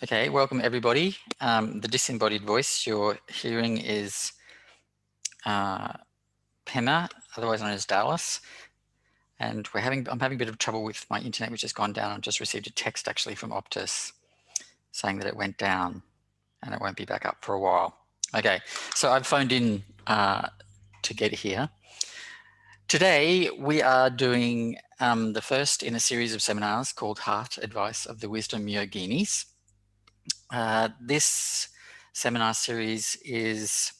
Okay, welcome everybody. The disembodied voice you're hearing is Pema, otherwise known as Dallas. And I'm having a bit of trouble with my internet, which has gone down. I just received a text actually from Optus saying that it went down and it won't be back up for a while. Okay, so I've phoned in to get here. Today we are doing the first in a series of seminars called Heart Advice of the Wisdom Yoginis. This seminar series is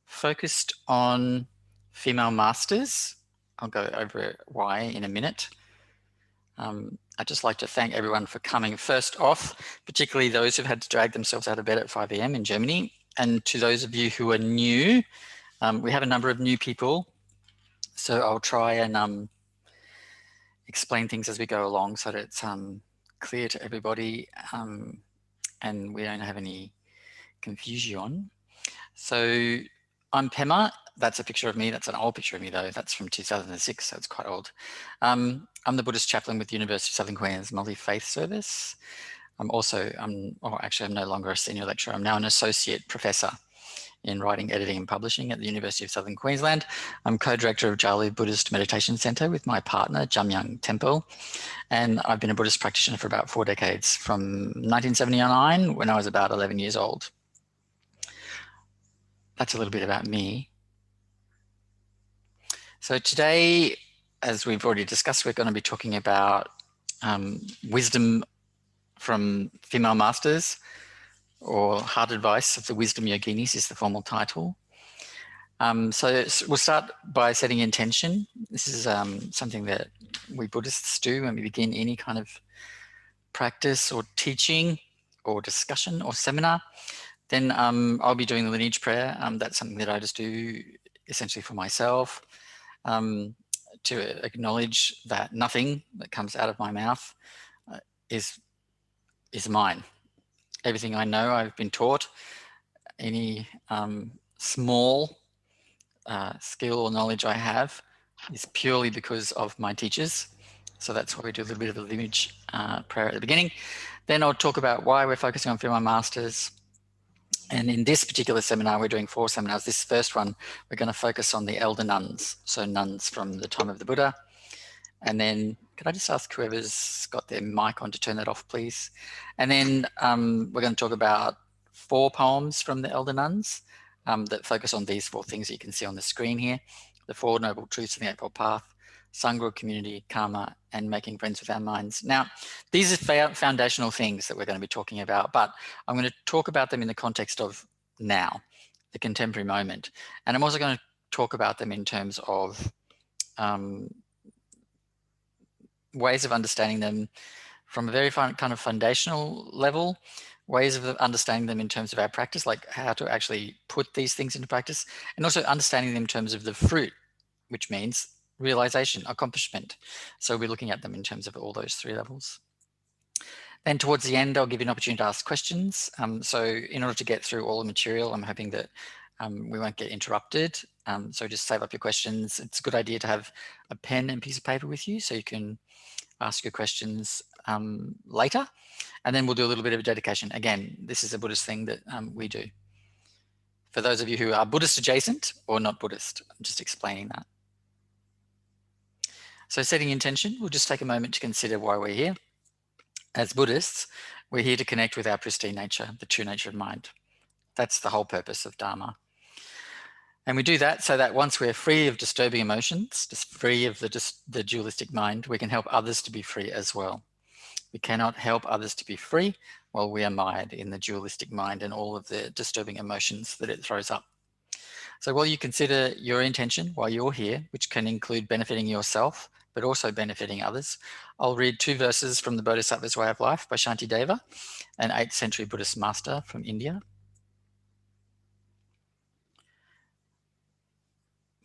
focused on female masters. I'll go over why in a minute. I'd just like to thank everyone for coming. First off, particularly those who've had to drag themselves out of bed at 5 a.m. in Germany. And to those of you who are new, we have a number of new people. So I'll try and explain things as we go along so that it's clear to everybody and we don't have any confusion. So I'm Pema. That's a picture of me. That's an old picture of me though. That's from 2006, so it's quite old. I'm the Buddhist chaplain with the University of Southern Queensland's Multi-Faith Service. I'm no longer a senior lecturer. I'm now an associate professor in writing, editing and publishing at the University of Southern Queensland. I'm co-director of Jalu Buddhist Meditation Centre with my partner, Jamyang Temple. And I've been a Buddhist practitioner for about 4 decades, from 1979 when I was about 11 years old. That's a little bit about me. So today, as we've already discussed, we're going to be talking about wisdom from female masters, or Heart Advice of the Wisdom Yoginis is the formal title. So we'll start by setting intention. This is something that we Buddhists do when we begin any kind of practice or teaching or discussion or seminar. Then I'll be doing the lineage prayer. That's something that I just do essentially for myself, to acknowledge that nothing that comes out of my mouth is mine. Everything I know, I've been taught. Any small skill or knowledge I have is purely because of my teachers. So that's why we do a little bit of a lineage prayer at the beginning. Then I'll talk about why we're focusing on female masters. And in this particular seminar, we're doing 4 seminars. This first one, we're going to focus on the Elder Nuns, so nuns from the time of the Buddha. And then, could I just ask whoever's got their mic on to turn that off, please? And then we're going to talk about 4 poems from the Elder Nuns that focus on these 4 things that you can see on the screen here: the 4 Noble Truths of the Eightfold Path, Sangha, community, karma, and making friends with our minds. Now, these are foundational things that we're going to be talking about, but I'm going to talk about them in the context of now, the contemporary moment. And I'm also going to talk about them in terms of ways of understanding them from a very kind of foundational level, ways of understanding them in terms of our practice, like how to actually put these things into practice, and also understanding them in terms of the fruit, which means realization, accomplishment. So we'll be looking at them in terms of all those 3 levels. Then towards the end, I'll give you an opportunity to ask questions. So in order to get through all the material, I'm hoping that we won't get interrupted. So just save up your questions. It's a good idea to have a pen and piece of paper with you so you can ask your questions later. And then we'll do a little bit of a dedication. Again, this is a Buddhist thing that we do. For those of you who are Buddhist adjacent or not Buddhist, I'm just explaining that. So setting intention, we'll just take a moment to consider why we're here. As Buddhists, we're here to connect with our pristine nature, the true nature of mind. That's the whole purpose of Dharma. And we do that so that once we're free of disturbing emotions, just free of the dualistic mind, we can help others to be free as well. We cannot help others to be free while we are mired in the dualistic mind and all of the disturbing emotions that it throws up. So while you consider your intention while you're here, which can include benefiting yourself, but also benefiting others, I'll read 2 verses from the Bodhisattva's Way of Life by Shantideva, an 8th century Buddhist master from India.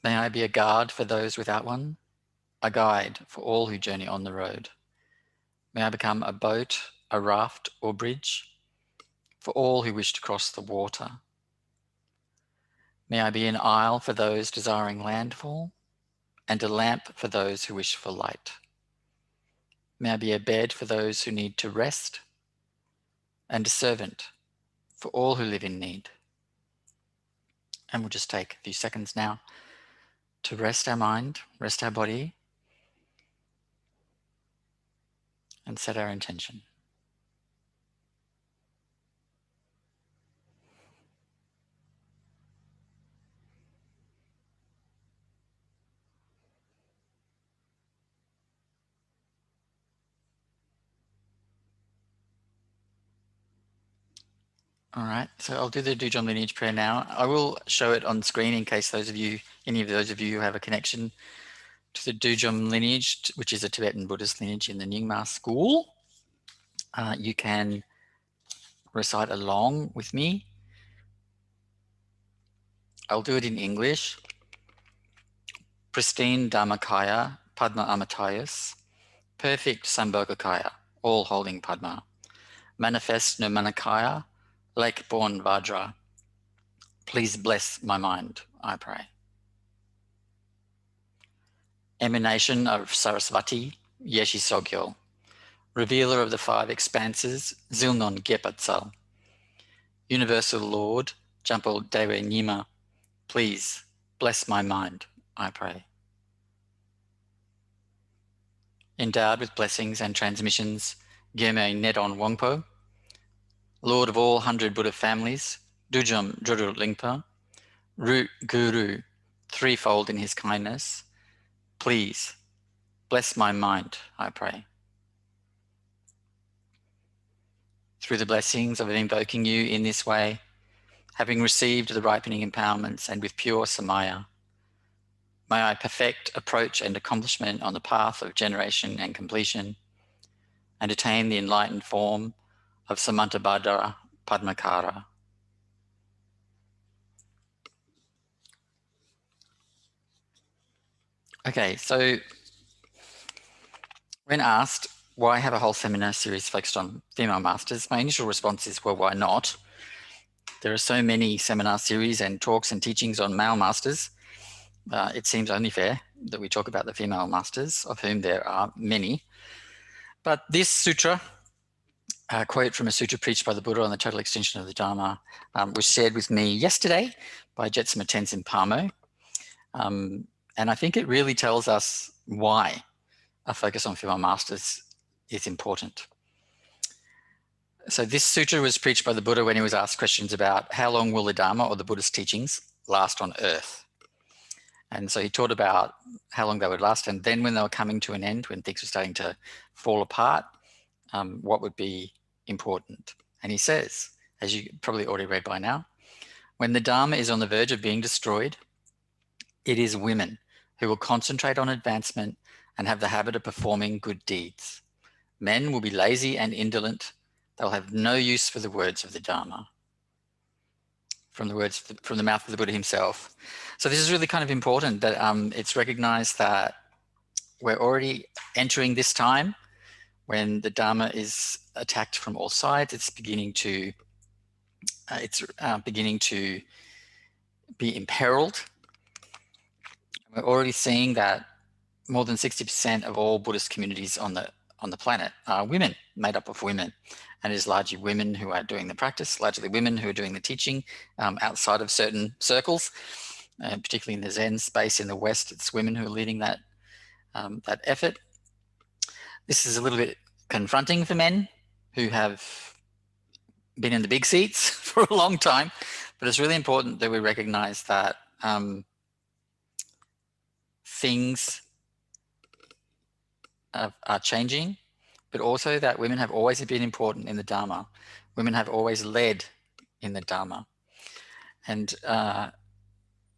May I be a guard for those without one, a guide for all who journey on the road. May I become a boat, a raft or bridge for all who wish to cross the water. May I be an isle for those desiring landfall, and a lamp for those who wish for light. May I be a bed for those who need to rest, and a servant for all who live in need. And we'll just take a few seconds now to rest our mind, rest our body, and set our intention. All right, so I'll do the Dujom lineage prayer now. I will show it on screen in case any of those of you who have a connection to the Dujom lineage, which is a Tibetan Buddhist lineage in the Nyingma school. You can recite along with me. I'll do it in English. Pristine Dharmakaya, Padma Amatayas, perfect Sambhogakaya, all holding Padma. Manifest Nirmanakaya, lake-born Vajra. Please bless my mind, I pray. Emanation of Sarasvati, Yeshe Tsogyal, revealer of the five expanses, Zilnon Gepatsal. Universal Lord, Jampal Dewe Nyingma, please bless my mind, I pray. Endowed with blessings and transmissions, Gyeme Nedon Wangpo, Lord of all 100 Buddha families, Dujom Drudul Lingpa, Root Guru, threefold in his kindness, please bless my mind, I pray. Through the blessings of invoking you in this way, having received the ripening empowerments and with pure samaya, may I perfect approach and accomplishment on the path of generation and completion, and attain the enlightened form of Samantabhadra Padmakara. Okay, so when asked why have a whole seminar series focused on female masters, my initial response is, well, why not? There are so many seminar series and talks and teachings on male masters. It seems only fair that we talk about the female masters, of whom there are many. But this sutra, a quote from a sutra preached by the Buddha on the total extension of the Dharma, was shared with me yesterday by Jetsama Tenzin Palmo. And I think it really tells us why a focus on female masters is important. So this sutra was preached by the Buddha when he was asked questions about how long will the Dharma or the Buddhist teachings last on earth. And so he taught about how long they would last, and then when they were coming to an end, when things were starting to fall apart, what would be important. And he says, as you probably already read by now, when the Dharma is on the verge of being destroyed, it is women who will concentrate on advancement and have the habit of performing good deeds. Men will be lazy and indolent. They'll have no use for the words of the Dharma. From the mouth of the Buddha himself. So this is really kind of important that it's recognized that we're already entering this time when the Dharma is attacked from all sides. It's beginning to be imperiled. We're already seeing that more than 60% of all Buddhist communities on the planet are women, made up of women. And it is largely women who are doing the practice, largely women who are doing the teaching outside of certain circles, particularly in the Zen space in the West. It's women who are leading that effort. This is a little bit confronting for men who have been in the big seats for a long time, but it's really important that we recognize that things are changing, but also that women have always been important in the Dharma. Women have always led in the Dharma. And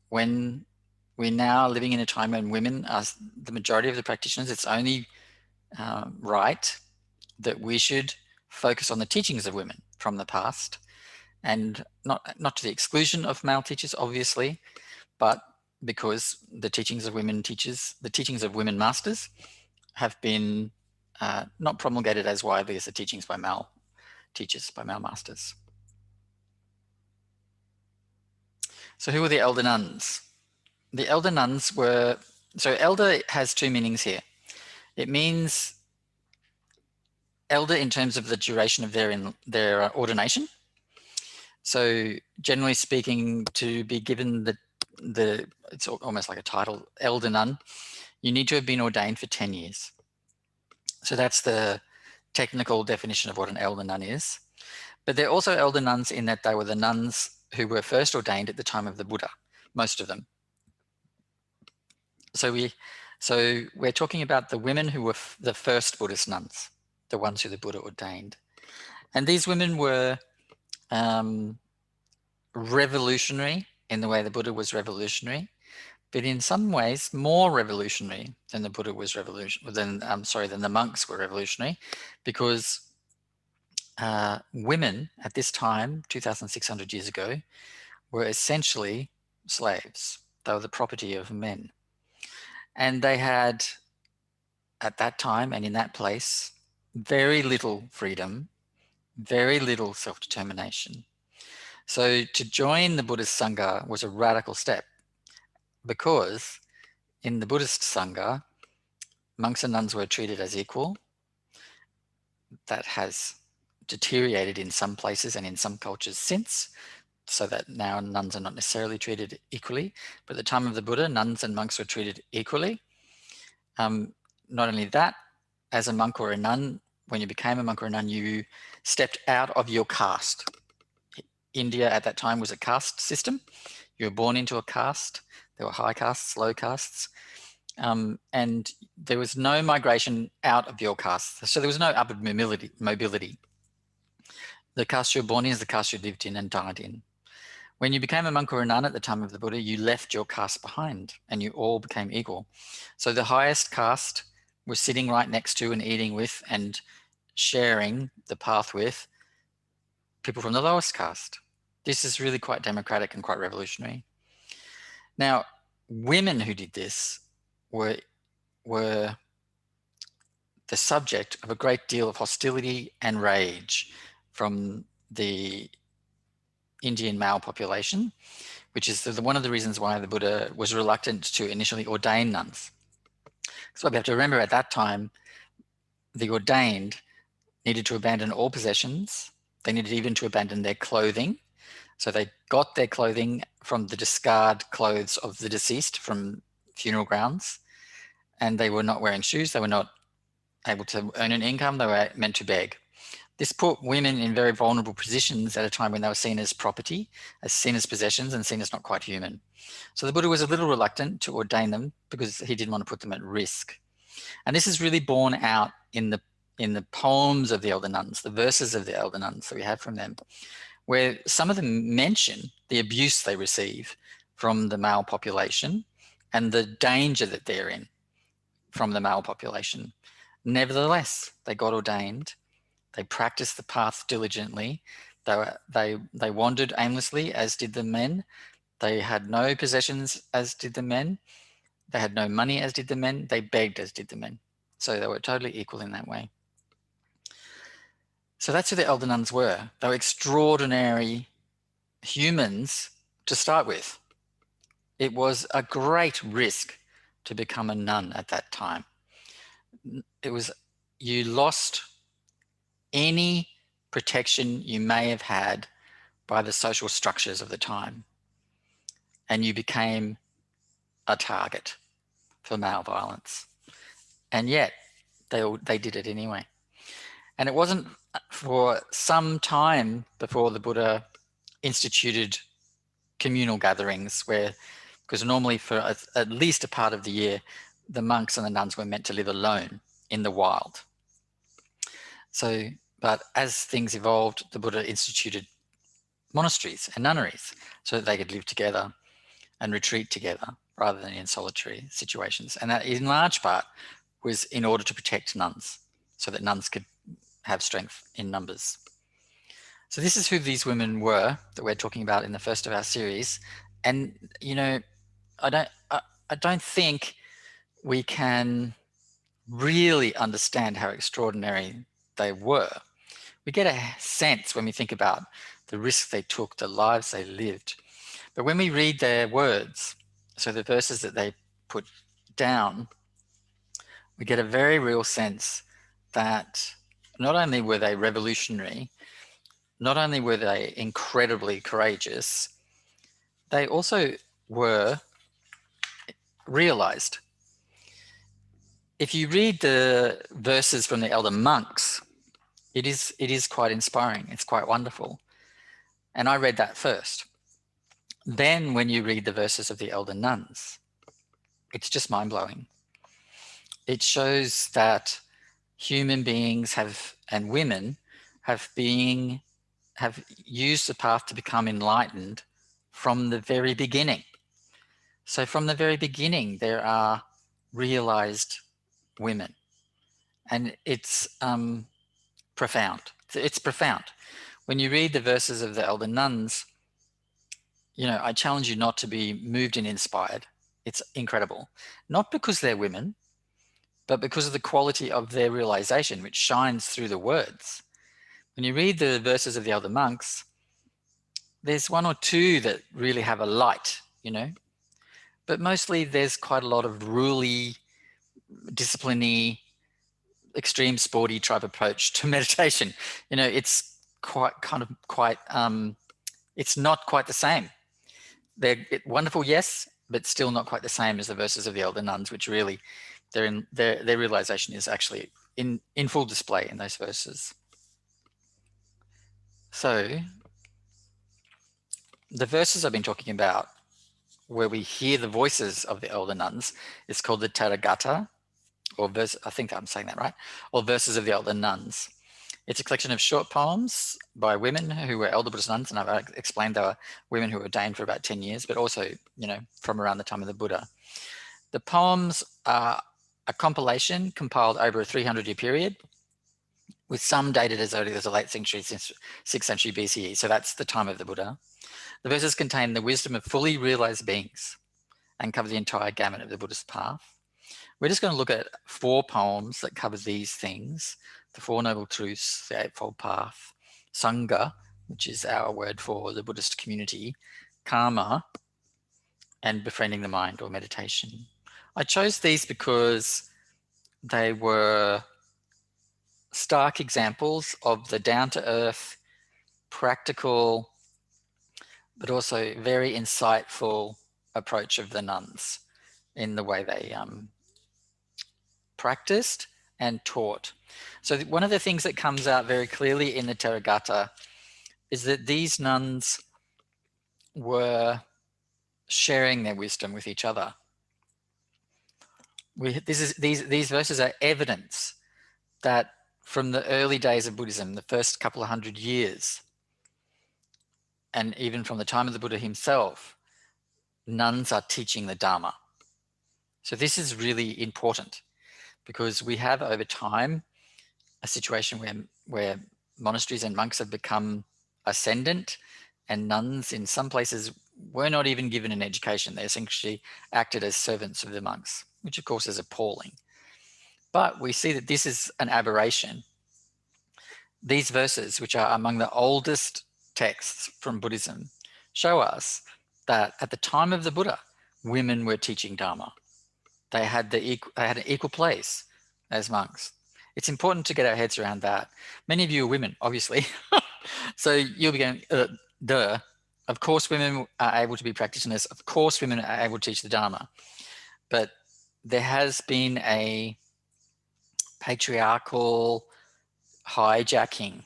when we're now living in a time when women are the majority of the practitioners, it's only right that we should focus on the teachings of women from the past, and not to the exclusion of male teachers, obviously, but because the teachings of women teachers, the teachings of women masters have been not promulgated as widely as the teachings by male teachers, by male masters. So who were the Elder Nuns? The Elder Nuns were, so elder has two meanings here. It means elder in terms of the duration of their ordination. So generally speaking, to be given the it's almost like a title, Elder Nun, you need to have been ordained for 10 years. So that's the technical definition of what an elder nun is. But they're also elder nuns in that they were the nuns who were first ordained at the time of the Buddha, most of them. So we're talking about the women who were the first Buddhist nuns, the ones who the Buddha ordained. And these women were revolutionary in the way the Buddha was revolutionary, but in some ways more revolutionary than the Buddha was revolutionary, than the monks were revolutionary, because women at this time, 2,600 years ago, were essentially slaves. They were the property of men. And they had, at that time and in that place, very little freedom, very little self-determination. So to join the Buddhist Sangha was a radical step, because in the Buddhist Sangha, monks and nuns were treated as equal. That has deteriorated in some places and in some cultures since, so that now nuns are not necessarily treated equally. But at the time of the Buddha, nuns and monks were treated equally. Not only that, as a monk or a nun, when you became a monk or a nun, you stepped out of your caste. India at that time was a caste system. You were born into a caste. There were high castes, low castes. And there was no migration out of your caste. So there was no upward mobility. The caste you're born in is the caste you lived in and died in. When you became a monk or a nun at the time of the Buddha, you left your caste behind and you all became equal. So the highest caste was sitting right next to and eating with and sharing the path with people from the lowest caste. This is really quite democratic and quite revolutionary. Now, women who did this were the subject of a great deal of hostility and rage from the Indian male population, which is one of the reasons why the Buddha was reluctant to initially ordain nuns. So we have to remember, at that time, the ordained needed to abandon all possessions. They needed even to abandon their clothing. So they got their clothing from the discard clothes of the deceased from funeral grounds, and they were not wearing shoes. They were not able to earn an income. They were meant to beg. This put women in very vulnerable positions at a time when they were seen as property, as seen as possessions, and seen as not quite human. So the Buddha was a little reluctant to ordain them because he didn't want to put them at risk. And this is really borne out in the poems of the elder nuns, the verses of the elder nuns that we have from them, where some of them mention the abuse they receive from the male population and the danger that they're in from the male population. Nevertheless, they got ordained. They practiced the path diligently. They wandered aimlessly, as did the men. They had no possessions, as did the men. They had no money, as did the men. They begged, as did the men. So they were totally equal in that way. So that's who the elder nuns were. They were extraordinary humans to start with. It was a great risk to become a nun at that time. You lost any protection you may have had by the social structures of the time, and you became a target for male violence. And yet they did it anyway. And it wasn't for some time before the Buddha instituted communal gatherings, because normally for at least a part of the year, the monks and the nuns were meant to live alone in the wild. So, but as things evolved, the Buddha instituted monasteries and nunneries so that they could live together and retreat together rather than in solitary situations. And that, in large part, was in order to protect nuns, so that nuns could have strength in numbers. So this is who these women were that we're talking about in the first of our series. And, you know, I don't think we can really understand how extraordinary they were. We get a sense when we think about the risks they took, the lives they lived. But when we read their words, so the verses that they put down, we get a very real sense that not only were they revolutionary, not only were they incredibly courageous, they also were realized. If you read the verses from the elder monks, it is quite inspiring. It's quite wonderful. And I read that first. Then when you read the verses of the elder nuns, it's just mind-blowing. It shows that human beings have, and women have used the path to become enlightened from the very beginning. So from the very beginning, there are realized women, and it's profound. It's profound. When you read the verses of the elder nuns, you know, I challenge you not to be moved and inspired. It's incredible. Not because they're women, but because of the quality of their realization, which shines through the words. When you read the verses of the elder monks, there's one or two that really have a light, you know, but mostly there's quite a lot of ruly, discipline-y, extreme sporty type approach to meditation. You know, it's it's not quite the same. They're wonderful, yes, but still not quite the same as the verses of the elder nuns, which really their realization is actually in full display in those verses. So the verses I've been talking about, where we hear the voices of the elder nuns, is called the Taragata, or verse, I think I'm saying that right, or verses of the elder nuns. It's a collection of short poems by women who were elder Buddhist nuns, and I've explained they were women who were ordained for about 10 years, but also, you know, from around the time of the Buddha. The poems are a compilation compiled over a 300-year period, with some dated as early as the late century, since 6th century BCE. So that's the time of the Buddha. The verses contain the wisdom of fully realized beings and cover the entire gamut of the Buddhist path. We're just going to look at 4 poems that cover these things: the Four Noble Truths, the Eightfold Path, Sangha, which is our word for the Buddhist community, Karma, and Befriending the Mind, or meditation. I chose these because they were stark examples of the down-to-earth, practical, but also very insightful approach of the nuns in the way they practiced and taught. So one of the things that comes out very clearly in the Taragata is that these nuns were sharing their wisdom with each other. These verses are evidence that from the early days of Buddhism, the first couple of 100 years, and even from the time of the Buddha himself, nuns are teaching the Dharma. So this is really important, because we have over time a situation where monasteries and monks have become ascendant, and nuns in some places were not even given an education. They essentially acted as servants of the monks, which of course is appalling. But we see that this is an aberration. These verses, which are among the oldest texts from Buddhism, show us that at the time of the Buddha, women were teaching Dharma. They had an equal place as monks. It's important to get our heads around that. Many of you are women, obviously. So you'll be going, duh. Of course women are able to be practitioners. Of course women are able to teach the Dharma. But there has been a patriarchal hijacking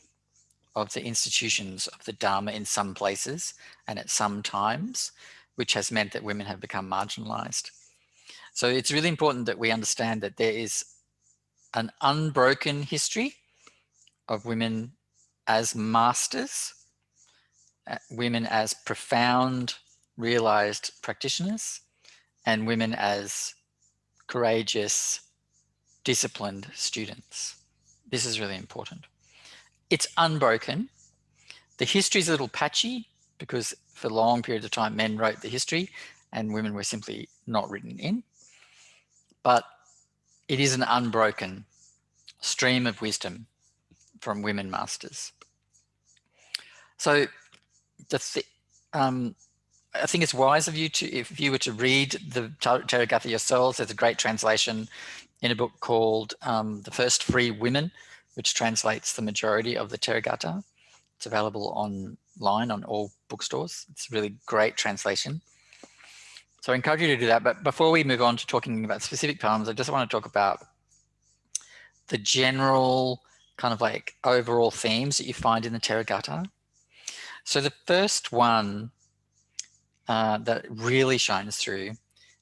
of the institutions of the Dharma in some places and at some times, which has meant that women have become marginalized. So it's really important that we understand that there is an unbroken history of women as masters, women as profound, realized practitioners, and women as courageous, disciplined students. This is really important. It's unbroken. The history is a little patchy because for long periods of time, men wrote the history and women were simply not written in. But it is an unbroken stream of wisdom from women masters. So I think it's wise of you to, if you were to read the Taragata yourselves, there's a great translation in a book called The First Free Women which translates the majority of the Taragata. It's available online on all bookstores. It's a really great translation. So I encourage you to do that. But before we move on to talking about specific poems, I just want to talk about the general kind of like overall themes that you find in the Taragata. So the first one that really shines through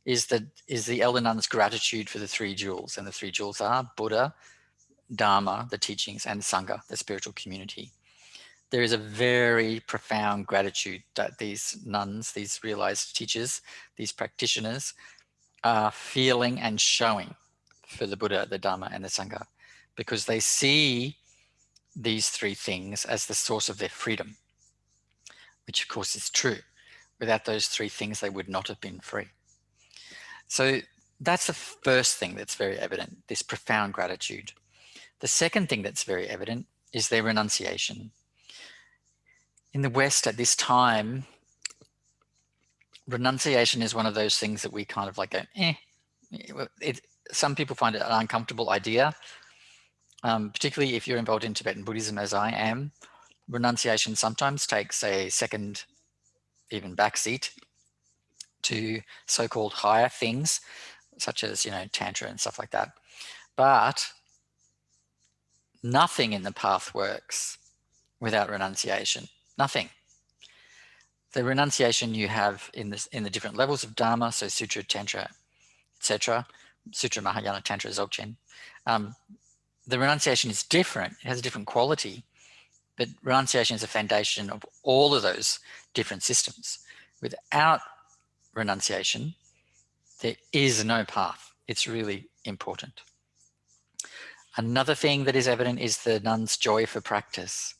is the Elder Nuns' gratitude for the three jewels. And the three jewels are Buddha, Dharma, the teachings, and Sangha, the spiritual community. There is a very profound gratitude that these nuns, these realized teachers, these practitioners are feeling and showing for the Buddha, the Dharma, and the Sangha, because they see these three things as the source of their freedom, which of course is true. Without those three things, they would not have been free. So that's the first thing that's very evident, this profound gratitude. The second thing that's very evident is their renunciation. In the West at this time, renunciation is one of those things that we kind of like go, some people find it an uncomfortable idea, particularly if you're involved in Tibetan Buddhism as I am. Renunciation sometimes takes a second, even backseat to so-called higher things, such as, Tantra and stuff like that. But nothing in the path works without renunciation. Nothing. The renunciation you have in the different levels of Dharma, so Sutra, Tantra, etc., Sutra, Mahayana, Tantra, Dzogchen, the renunciation is different. It has a different quality, but renunciation is a foundation of all of those different systems. Without renunciation, there is no path. It's really important. Another thing that is evident is the nuns' joy for practice.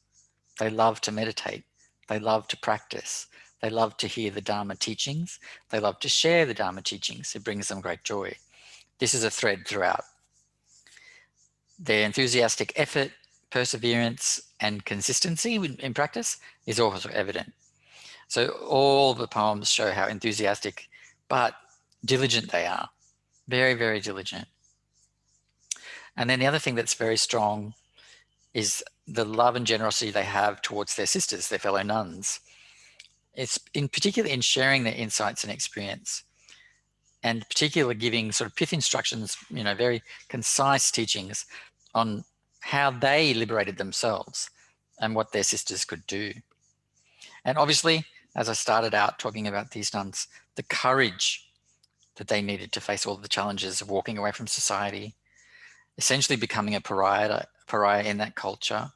They love to meditate. They love to practice. They love to hear the Dharma teachings. They love to share the Dharma teachings. It brings them great joy. This is a thread throughout. Their enthusiastic effort, perseverance, and consistency in practice is also evident. So all the poems show how enthusiastic but diligent they are. Very, very diligent. And then the other thing that's very strong is the love and generosity they have towards their sisters, their fellow nuns. It's in particular in sharing their insights and experience, and particularly giving sort of pith instructions, very concise teachings on how they liberated themselves and what their sisters could do. And obviously, as I started out talking about these nuns, the courage that they needed to face all the challenges of walking away from society, essentially becoming a pariah in that culture,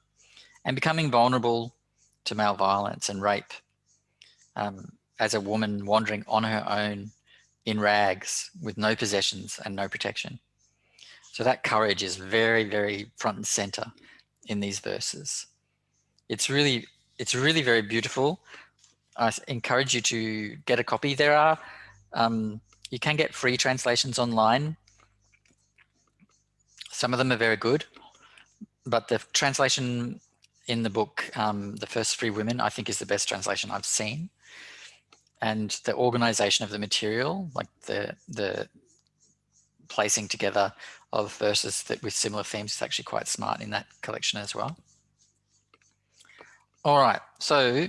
and becoming vulnerable to male violence and rape as a woman wandering on her own in rags with no possessions and no protection. So that courage is very, very front and center in these verses. It's really very beautiful. I encourage you to get a copy. There are, you can get free translations online. Some of them are very good, but the translation in the book, The First Free Women, I think is the best translation I've seen. And the organization of the material, like the placing together of verses with similar themes is actually quite smart in that collection as well. All right, so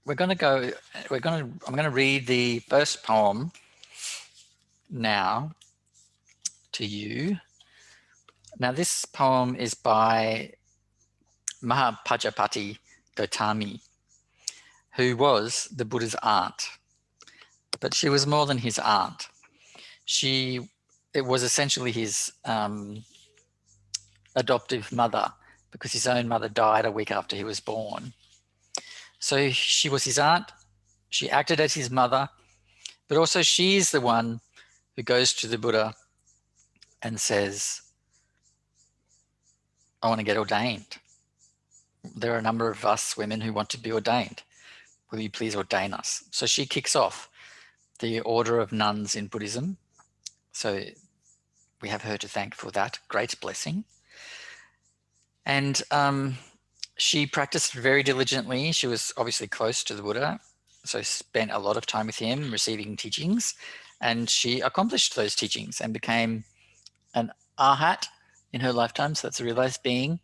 I'm going to read the first poem now to you. Now this poem is by Mahapajapati Gautami, who was the Buddha's aunt. But she was more than his aunt. It was essentially his adoptive mother, because his own mother died a week after he was born. So she was his aunt. She acted as his mother, but also she's the one who goes to the Buddha and says, I want to get ordained. There are a number of us women who want to be ordained. Will you please ordain us? So she kicks off the order of nuns in Buddhism. So we have her to thank for that great blessing. And she practiced very diligently. She was obviously close to the Buddha, so spent a lot of time with him receiving teachings, and she accomplished those teachings and became an arhat in her lifetime, so that's a realized being,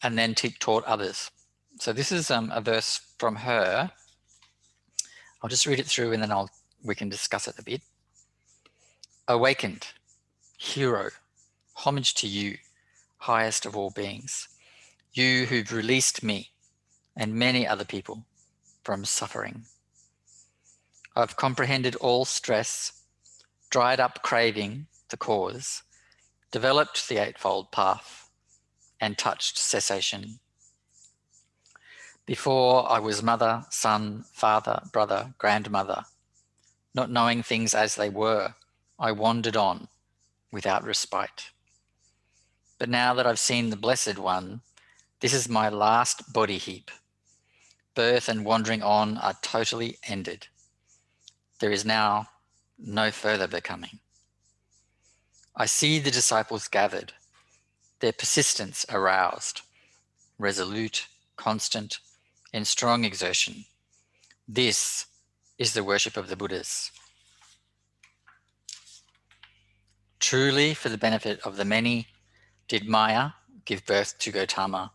and then taught others. So this is a verse from her. I'll just read it through and then we can discuss it a bit. Awakened, hero, homage to you, highest of all beings, you who've released me and many other people from suffering. I've comprehended all stress, dried up craving, the cause, developed the Eightfold Path, and touched cessation. Before I was mother, son, father, brother, grandmother, not knowing things as they were, I wandered on without respite. But now that I've seen the Blessed One, this is my last body heap. Birth and wandering on are totally ended. There is now no further becoming. I see the disciples gathered, their persistence aroused, resolute, constant, in strong exertion. This is the worship of the Buddhas. Truly, for the benefit of the many, did Maya give birth to Gautama,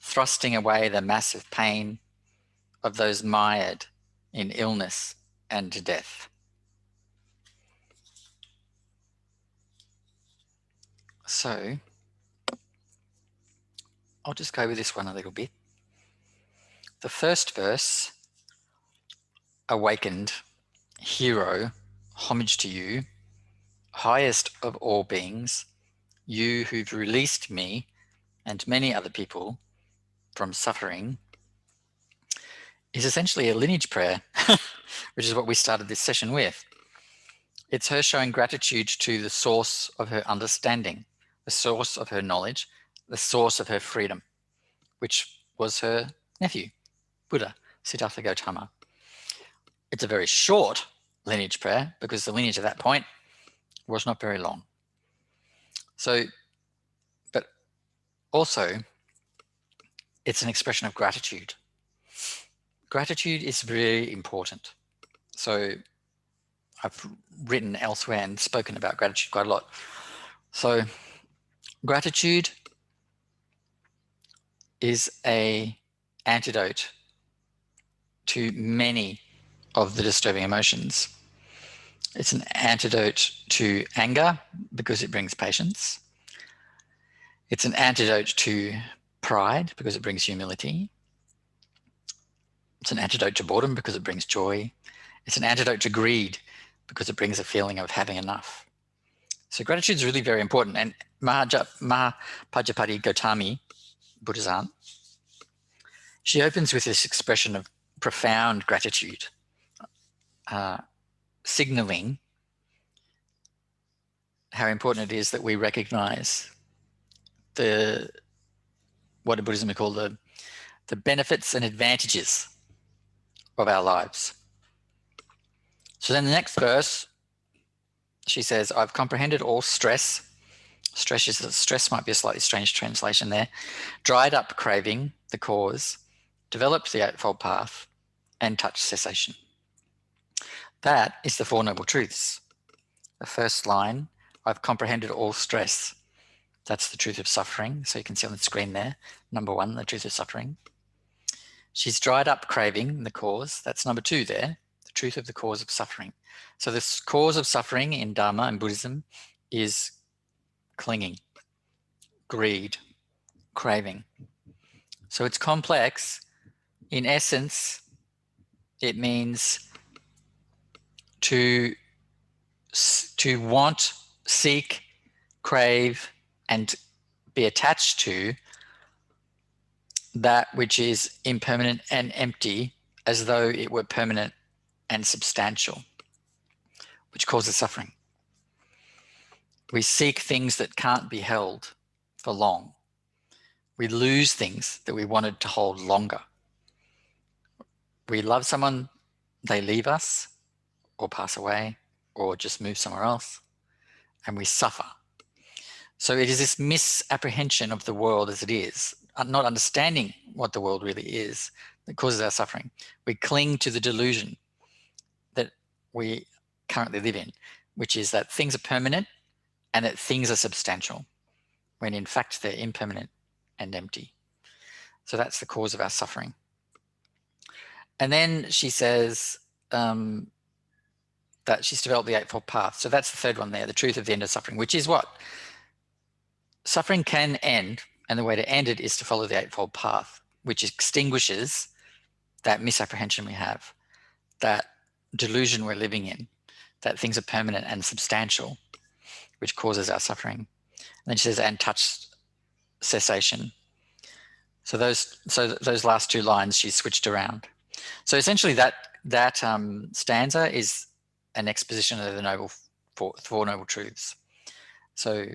thrusting away the massive pain of those mired in illness and death. So, I'll just go with this one a little bit. The first verse, awakened, hero, homage to you, highest of all beings, you who've released me and many other people from suffering, is essentially a lineage prayer, which is what we started this session with. It's her showing gratitude to the source of her understanding, the source of her knowledge, the source of her freedom, which was her nephew, Buddha, Siddhartha Gautama. It's a very short lineage prayer because the lineage at that point was not very long. So, but also, it's an expression of gratitude. Gratitude is very important. So I've written elsewhere and spoken about gratitude quite a lot. So gratitude is an antidote to many of the disturbing emotions. It's an antidote to anger because it brings patience. It's an antidote to pride because it brings humility. It's an antidote to boredom because it brings joy. It's an antidote to greed because it brings a feeling of having enough. So gratitude is really very important. And Mahapajapati Gautami, Buddha's aunt, she opens with this expression of profound gratitude, signaling how important it is that we recognize what in Buddhism we call the benefits and advantages of our lives. So then the next verse, she says, I've comprehended all stress. Stress might be a slightly strange translation there. Dried up craving, the cause, developed the Eightfold Path, and touched cessation. That is the Four Noble Truths. The first line, I've comprehended all stress. That's the truth of suffering. So you can see on the screen there, number one, the truth of suffering. She's dried up craving, the cause. That's number two there, the truth of the cause of suffering. So this cause of suffering in Dharma and Buddhism is clinging, greed, craving. So it's complex. In essence, it means to want, seek, crave, and be attached to that which is impermanent and empty as though it were permanent and substantial, which causes suffering. We seek things that can't be held for long. We lose things that we wanted to hold longer. We love someone, they leave us or pass away or just move somewhere else, and we suffer. So it is this misapprehension of the world as it is, not understanding what the world really is, that causes our suffering. We cling to the delusion that we currently live in. which is that things are permanent and that things are substantial, when in fact they're impermanent and empty. So that's the cause of our suffering. And then she says that she's developed the Eightfold Path. So that's the third one there, the truth of the end of suffering, which is what? Suffering can end, and the way to end it is to follow the Eightfold Path, which extinguishes that misapprehension we have, that delusion we're living in, that things are permanent and substantial, which causes our suffering. And then she says, and touch cessation. So those last two lines she switched around. So essentially that stanza is an exposition of the Four Noble Truths. So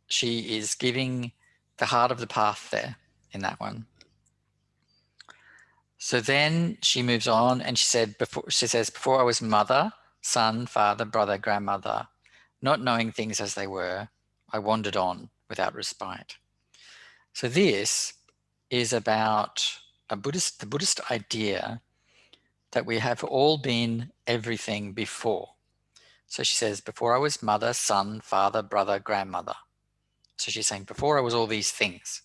she is giving the heart of the path there in that one. So then she moves on and she says, before I was mother, son, father, brother, grandmother, not knowing things as they were, I wandered on without respite. So this is about the Buddhist idea that we have all been everything before. So she says, before I was mother, son, father, brother, grandmother. So she's saying, before I was all these things.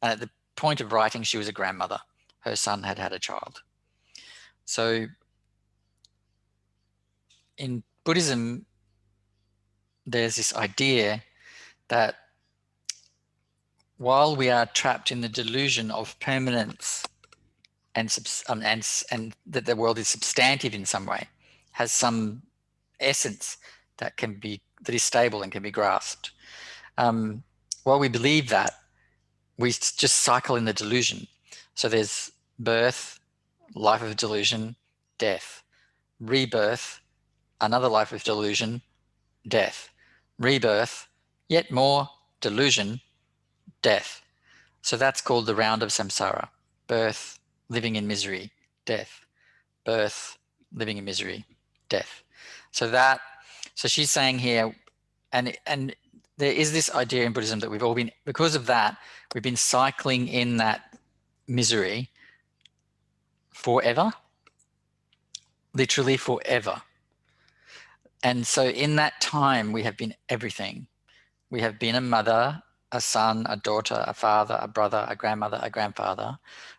And at the point of writing, she was a grandmother. Her son had had a child. So in Buddhism, there's this idea that while we are trapped in the delusion of permanence and that the world is substantive in some way, has some essence that is stable and can be grasped. While we believe that, we just cycle in the delusion. So there's birth, life of delusion, death, rebirth, another life of delusion, death, rebirth, yet more delusion, death. So that's called the round of samsara. Birth, living in misery, death, birth, living in misery, death. So she's saying here, and there is this idea in Buddhism that we've all been, because of that, we've been cycling in that misery forever, literally forever. And so in that time, we have been everything. We have been a mother, a son, a daughter, a father, a brother, a grandmother, a grandfather.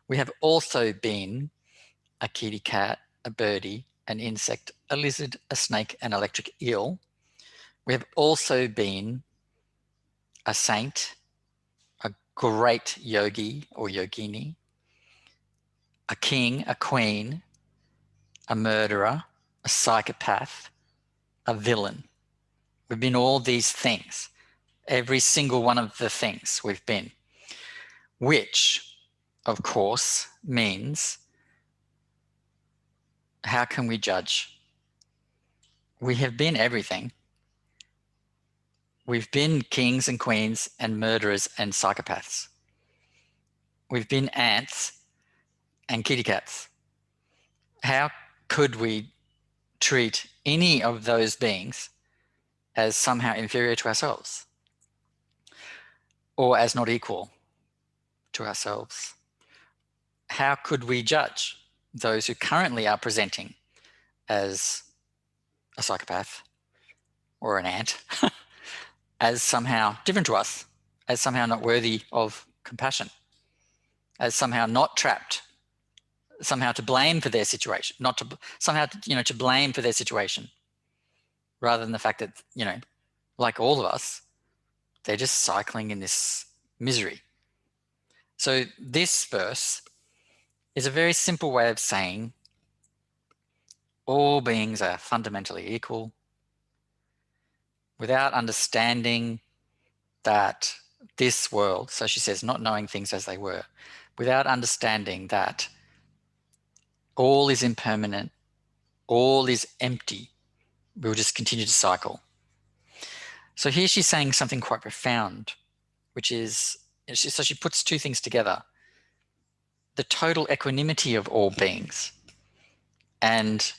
We have also been a kitty cat, a birdie, an insect, a lizard, a snake, an electric eel. We have also been a saint, a great yogi or yogini, a king, a queen, a murderer, a psychopath, a villain. We've been all these things, every single one of the things we've been, which, of course, means how can we judge? We have been everything. We've been kings and queens and murderers and psychopaths. We've been ants and kitty cats. How could we treat any of those beings as somehow inferior to ourselves or as not equal to ourselves? How could we judge those who currently are presenting as a psychopath or an ant as somehow different to us, as somehow not worthy of compassion, as somehow not trapped, somehow to blame for their situation, not to somehow, to blame for their situation, rather than the fact that, like all of us, they're just cycling in this misery. So this verse is a very simple way of saying all beings are fundamentally equal, without understanding that this world, so she says, not knowing things as they were, without understanding that all is impermanent, all is empty, we'll just continue to cycle. So here she's saying something quite profound, which is, so she puts two things together: the total equanimity of all beings and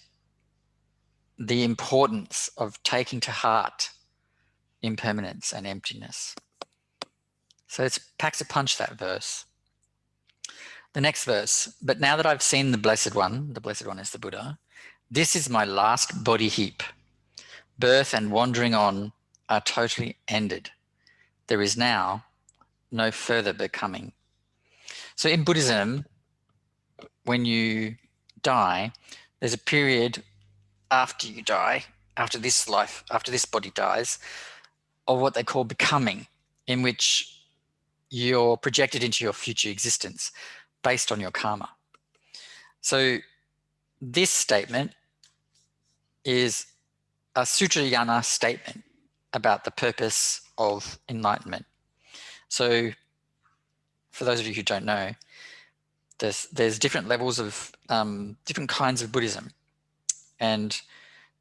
the importance of taking to heart impermanence and emptiness. So it packs a punch, that verse. The next verse, but now that I've seen the Blessed One is the Buddha, This is my last body heap. Birth and wandering on are totally ended. There is now no further becoming. So in Buddhism, when you die, there's a period after you die, after this life, after this body dies, of what they call becoming, in which you're projected into your future existence based on your karma. So this statement is a Sutrayana statement about the purpose of enlightenment. So for those of you who don't know, there's different levels of different kinds of Buddhism. And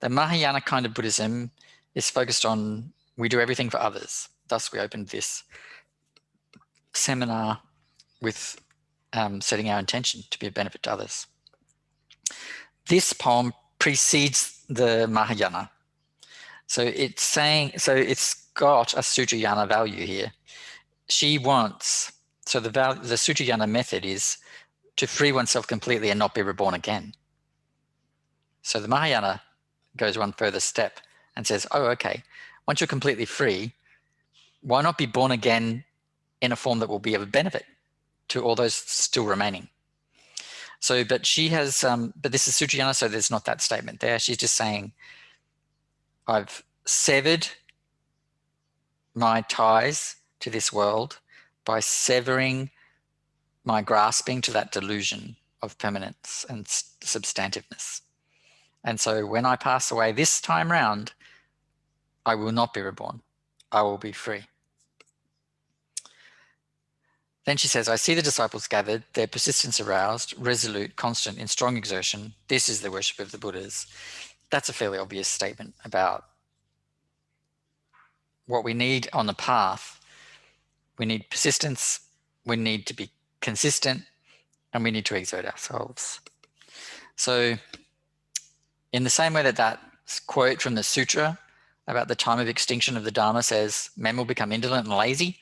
the Mahayana kind of Buddhism is focused on we do everything for others. Thus, we opened this seminar with setting our intention to be of benefit to others. This poem precedes the Mahayana. So it's saying, so it's got a Sutrayana value here. She wants, so the Sutrayana method is to free oneself completely and not be reborn again. So the Mahayana goes one further step and says, oh, okay, once you're completely free, why not be born again in a form that will be of benefit to all those still remaining? So, but she has, but this is Sutrayana, so there's not that statement there. She's just saying, I've severed my ties to this world by severing my grasping to that delusion of permanence and substantiveness. And so when I pass away this time round, I will not be reborn. I will be free. Then she says, I see the disciples gathered, their persistence aroused, resolute, constant, in strong exertion. This is the worship of the Buddhas. That's a fairly obvious statement about what we need on the path. We need persistence, we need to be consistent, and we need to exert ourselves. So in the same way that that quote from the sutra about the time of extinction of the Dharma says, men will become indolent and lazy.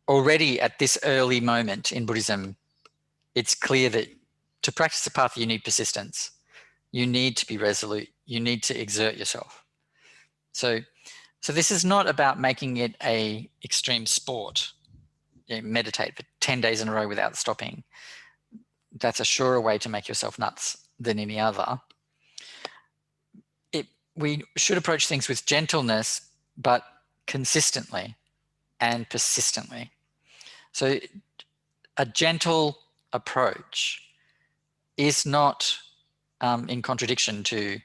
Already at this early moment in Buddhism, it's clear that to practice the path, you need persistence. You need to be resolute. You need to exert yourself. So this is not about making it a extreme sport. You know, meditate for 10 days in a row without stopping. That's a surer way to make yourself nuts than any other. We should approach things with gentleness, but consistently and persistently. So a gentle approach is not in contradiction to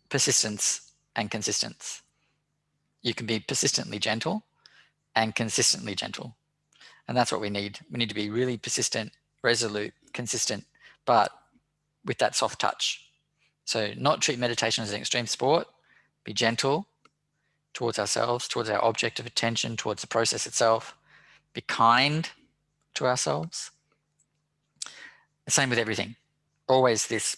persistence and consistence. You can be persistently gentle and consistently gentle. And that's what we need. We need to be really persistent, resolute, consistent, but with that soft touch. So not treat meditation as an extreme sport, be gentle towards ourselves, towards our object of attention, towards the process itself, be kind to ourselves. The same with everything. Always this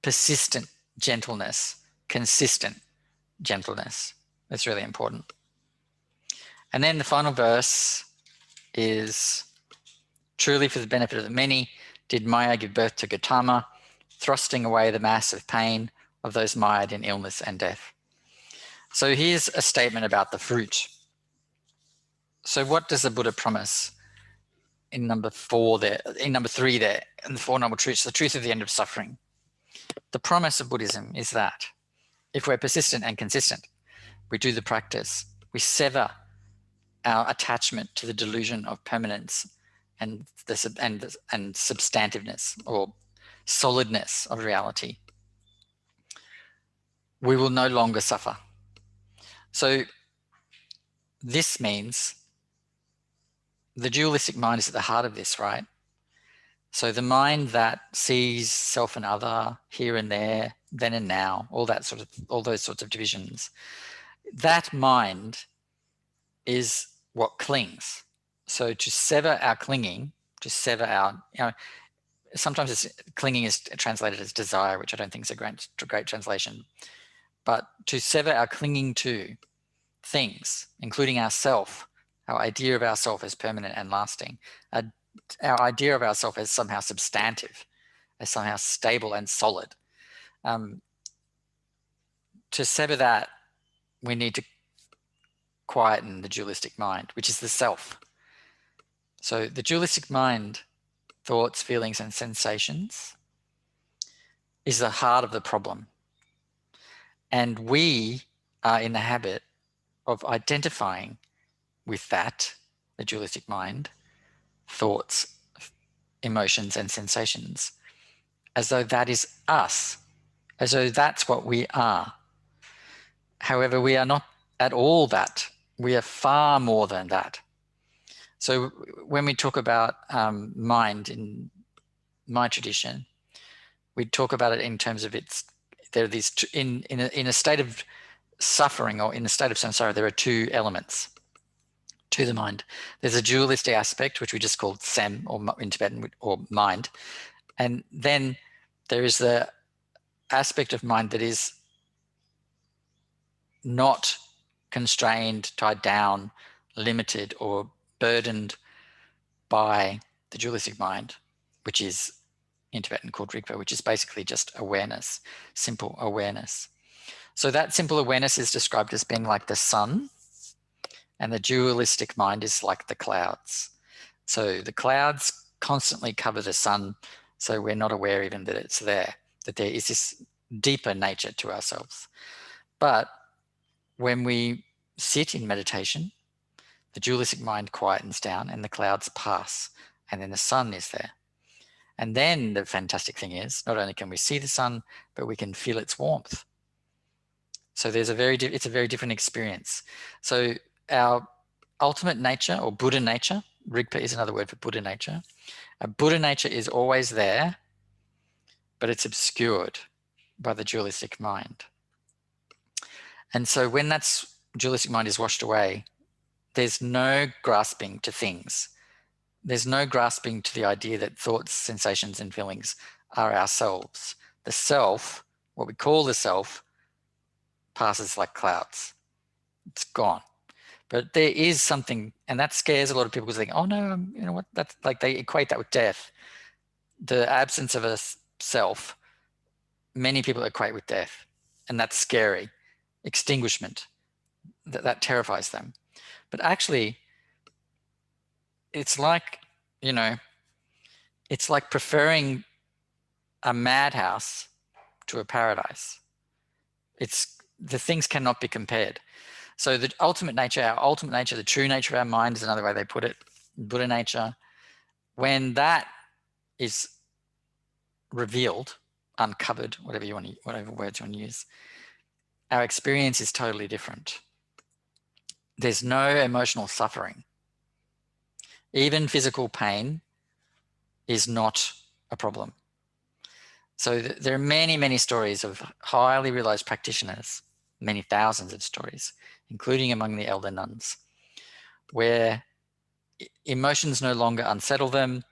persistent gentleness, consistent gentleness. That's really important. And then the final verse is, truly for the benefit of the many, did Maya give birth to Gautama, thrusting away the mass of pain of those mired in illness and death. So here's a statement about the fruit. So what does the Buddha promise in number 4 there, in number 3 there, in the Four Noble Truths, the truth of the end of suffering? The promise of Buddhism is that if we're persistent and consistent, we do the practice, we sever our attachment to the delusion of permanence and substantiveness or solidness of reality, we will no longer suffer. So this means the dualistic mind is at the heart of this, right? So the mind that sees self and other, here and there, then and now, all those sorts of divisions, that mind is what clings. So to sever our clinging, to sever our, sometimes clinging is translated as desire, which I don't think is a great translation. But to sever our clinging to things, including ourself, our idea of ourself as permanent and lasting, our idea of ourselves as somehow substantive, as somehow stable and solid. To sever that, we need to quieten the dualistic mind, which is the self. So the dualistic mind, thoughts, feelings, and sensations, is the heart of the problem. And we are in the habit of identifying with that, the dualistic mind, thoughts, emotions, and sensations, as though that is us, as though that's what we are. However, we are not at all that. We are far more than that. So when we talk about mind in my tradition, we talk about it in terms of there are these in a state of suffering, or in a state of samsara, there are two elements to the mind. There's a dualistic aspect, which we just call sem, or in Tibetan, or mind. And then there is the aspect of mind that is not constrained, tied down, limited, or burdened by the dualistic mind, which is in Tibetan called Rigpa, which is basically just awareness, simple awareness. So that simple awareness is described as being like the sun, and the dualistic mind is like the clouds. So the clouds constantly cover the sun, so we're not aware even that it's there, that there is this deeper nature to ourselves. But when we sit in meditation, the dualistic mind quietens down and the clouds pass, and then the sun is there. And then the fantastic thing is, not only can we see the sun, but we can feel its warmth. So it's a very different experience. So our ultimate nature, or Buddha nature, Rigpa is another word for Buddha nature. Our Buddha nature is always there, but it's obscured by the dualistic mind. And so when that dualistic mind is washed away, there's no grasping to things. There's no grasping to the idea that thoughts, sensations, and feelings are ourselves. The self, what we call the self, passes like clouds. It's gone. But there is something, and that scares a lot of people, because they think, oh no, you know what, that's like, they equate that with death. The absence of a self, many people equate with death, and that's scary. Extinguishment, that terrifies them. But actually, it's like, it's like preferring a madhouse to a paradise. The things cannot be compared. So the ultimate nature, our ultimate nature, the true nature of our mind is another way they put it, Buddha nature. When that is revealed, uncovered, whatever words you want to use, our experience is totally different. There's no emotional suffering. Even physical pain is not a problem. So there are many, many stories of highly realized practitioners, many thousands of stories, including among the Elder Nuns, where emotions no longer unsettle them.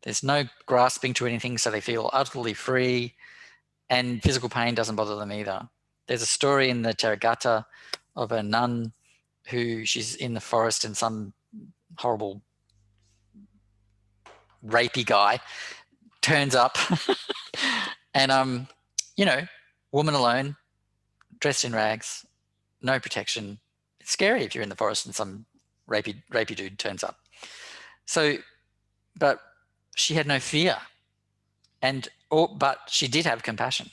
There's no grasping to anything, so they feel utterly free, and physical pain doesn't bother them either. There's a story in the Taragata of a nun who, she's in the forest and some horrible rapey guy turns up and woman alone, dressed in rags, no protection. It's scary if you're in the forest and some rapey dude turns up. So, but she had no fear, but she did have compassion,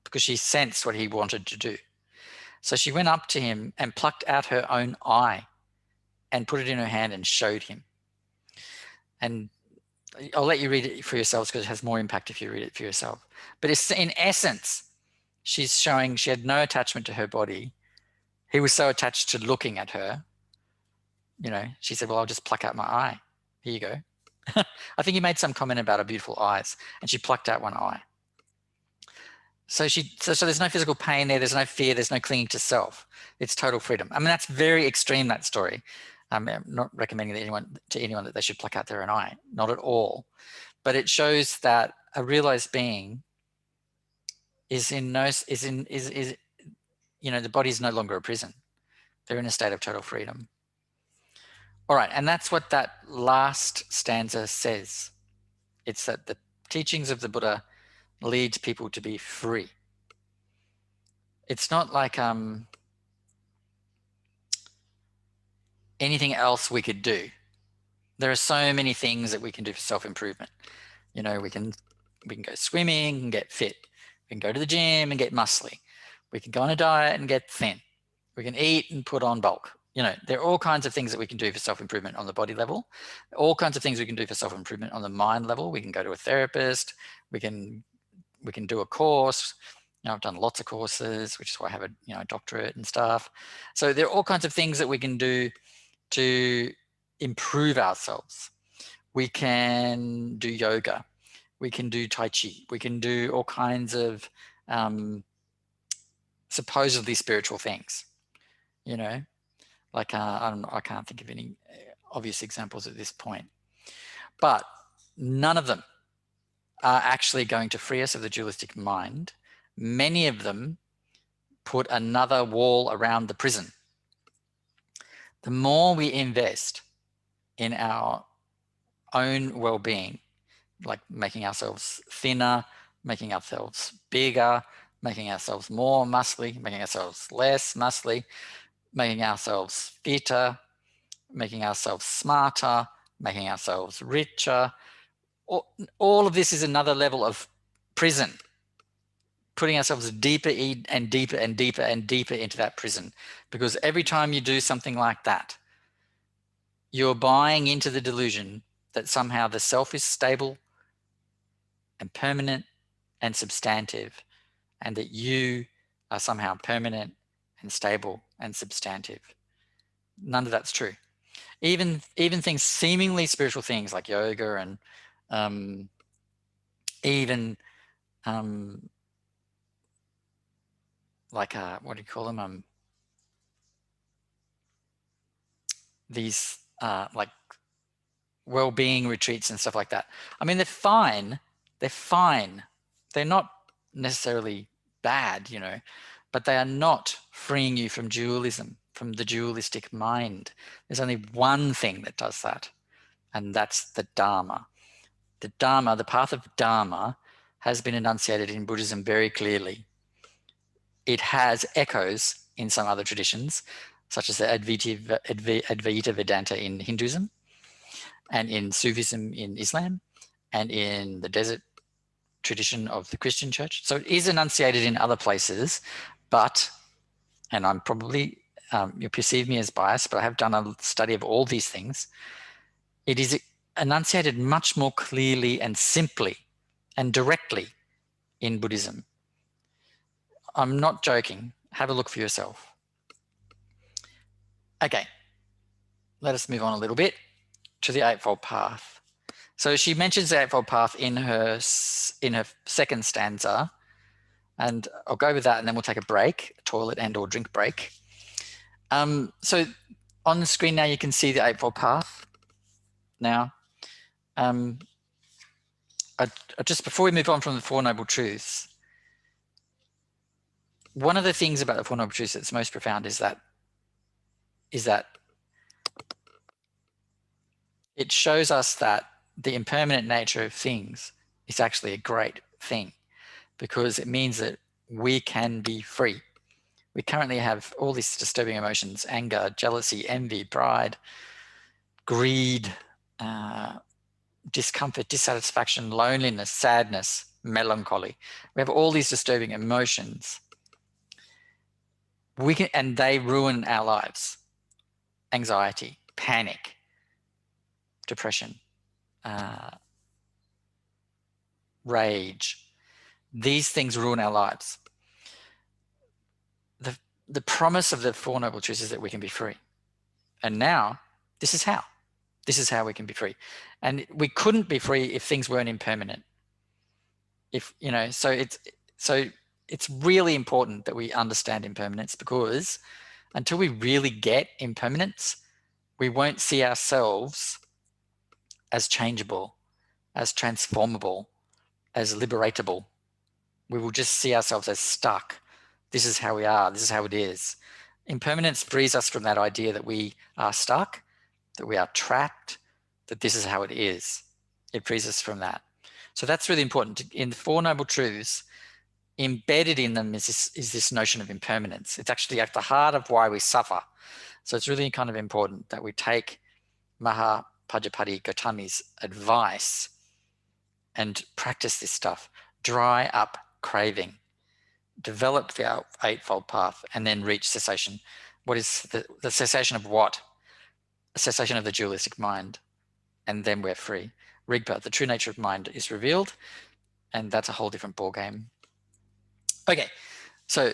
because she sensed what he wanted to do. So she went up to him and plucked out her own eye and put it in her hand and showed him. And I'll let you read it for yourselves, because it has more impact if you read it for yourself. But it's, in essence, she's showing she had no attachment to her body. He was so attached to looking at her. She said, well, I'll just pluck out my eye. Here you go. I think he made some comment about her beautiful eyes, and she plucked out one eye. So there's no physical pain there. There's no fear. There's no clinging to self. It's total freedom. I mean, that's very extreme, that story. I'm not recommending to anyone that they should pluck out their own eye. Not at all. But it shows that a realized being the body is no longer a prison. They're in a state of total freedom. All right, and that's what that last stanza says. It's that the teachings of the Buddha lead people to be free. It's not like anything else we could do. There are so many things that we can do for self-improvement. You know, we can go swimming and get fit. We can go to the gym and get muscly. We can go on a diet and get thin. We can eat and put on bulk. You know, there are all kinds of things that we can do for self-improvement on the body level, all kinds of things we can do for self-improvement on the mind level. We can go to a therapist. We can do a course. You know, I've done lots of courses, which is why I have a doctorate and stuff. So there are all kinds of things that we can do to improve ourselves. We can do yoga. We can do Tai Chi. We can do all kinds of supposedly spiritual things, you know, like I can't think of any obvious examples at this point, but none of them are actually going to free us of the dualistic mind. Many of them put another wall around the prison. The more we invest in our own well-being, like making ourselves thinner, making ourselves bigger, making ourselves more muscly, making ourselves less muscly, making ourselves fitter, making ourselves smarter, making ourselves richer. All of this is another level of prison, putting ourselves deeper and deeper and deeper and deeper into that prison. Because every time you do something like that, you're buying into the delusion that somehow the self is stable and permanent and substantive, and that you are somehow permanent and stable and substantive. None of that's true. Even things, seemingly spiritual things like yoga and even like what do you call them? These like well-being retreats and stuff like that. I mean, they're fine. They're fine. They're not necessarily bad, you know, but they are not freeing you from dualism, from the dualistic mind. There's only one thing that does that, and that's the Dharma. The Dharma, the path of Dharma, has been enunciated in Buddhism very clearly. It has echoes in some other traditions, such as the Advaita Vedanta in Hinduism, and in Sufism in Islam, and in the desert tradition of the Christian church. So it is enunciated in other places, but, and I'm probably, you'll perceive me as biased, but I have done a study of all these things. It is enunciated much more clearly and simply and directly in Buddhism. I'm not joking. Have a look for yourself. Okay, let us move on a little bit to the Eightfold Path. So she mentions the Eightfold Path in her second stanza, and I'll go with that, and then we'll take a break, a toilet and or drink break. So on the screen now you can see the Eightfold Path. Now, just before we move on from the Four Noble Truths, one of the things about the Four Noble Truths that's most profound is that it shows us that the impermanent nature of things is actually a great thing, because it means that we can be free. We currently have all these disturbing emotions: anger, jealousy, envy, pride, greed, discomfort, dissatisfaction, loneliness, sadness, melancholy. We have all these disturbing emotions. And they ruin our lives. Anxiety, panic, depression, rage. These things ruin our lives. The promise of the Four Noble Truths is that we can be free. And now, this is how. This is how we can be free. And we couldn't be free if things weren't impermanent. If, you know, so it's really important that we understand impermanence, because until we really get impermanence, we won't see ourselves as changeable, as transformable, as liberatable. We will just see ourselves as stuck. This is how we are. This is how it is. Impermanence frees us from that idea that we are stuck, that we are trapped, that this is how it is. It frees us from that. So that's really important. In the Four Noble Truths, embedded in them is this notion of impermanence. It's actually at the heart of why we suffer. So it's really kind of important that we take Maha Pajapati Gautami's advice and practice this stuff. Dry up craving, develop the Eightfold Path, and then reach cessation. What is the cessation of what? A cessation of the dualistic mind, and then we're free. Rigpa, the true nature of mind, is revealed, and that's a whole different ballgame. Okay, so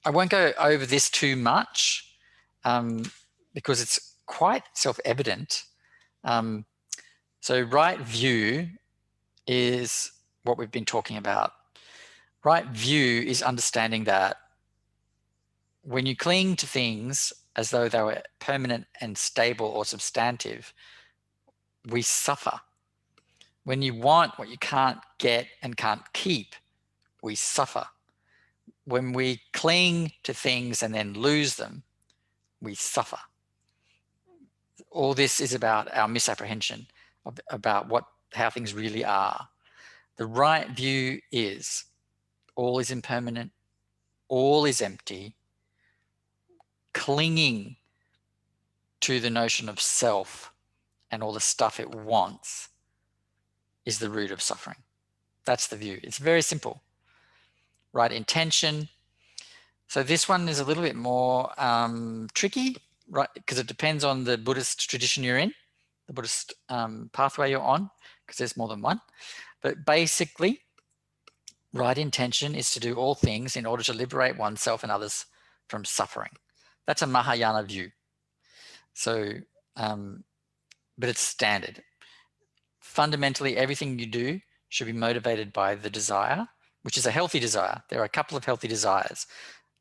I won't go over this too much because it's quite self-evident. So right view is what we've been talking about. Right view is understanding that when you cling to things as though they were permanent and stable or substantive, we suffer. When you want what you can't get and can't keep, we suffer. When we cling to things and then lose them, we suffer. All this is about our misapprehension about how things really are. The right view is all is impermanent, all is empty. Clinging to the notion of self and all the stuff it wants is the root of suffering. That's the view. It's very simple. Right intention. So this one is a little bit more tricky, right? Because it depends on the Buddhist tradition you're in, the Buddhist pathway you're on, because there's more than one. But basically, right intention is to do all things in order to liberate oneself and others from suffering. That's a Mahayana view. So, but it's standard. Fundamentally, everything you do should be motivated by the desire, which is a healthy desire. There are a couple of healthy desires.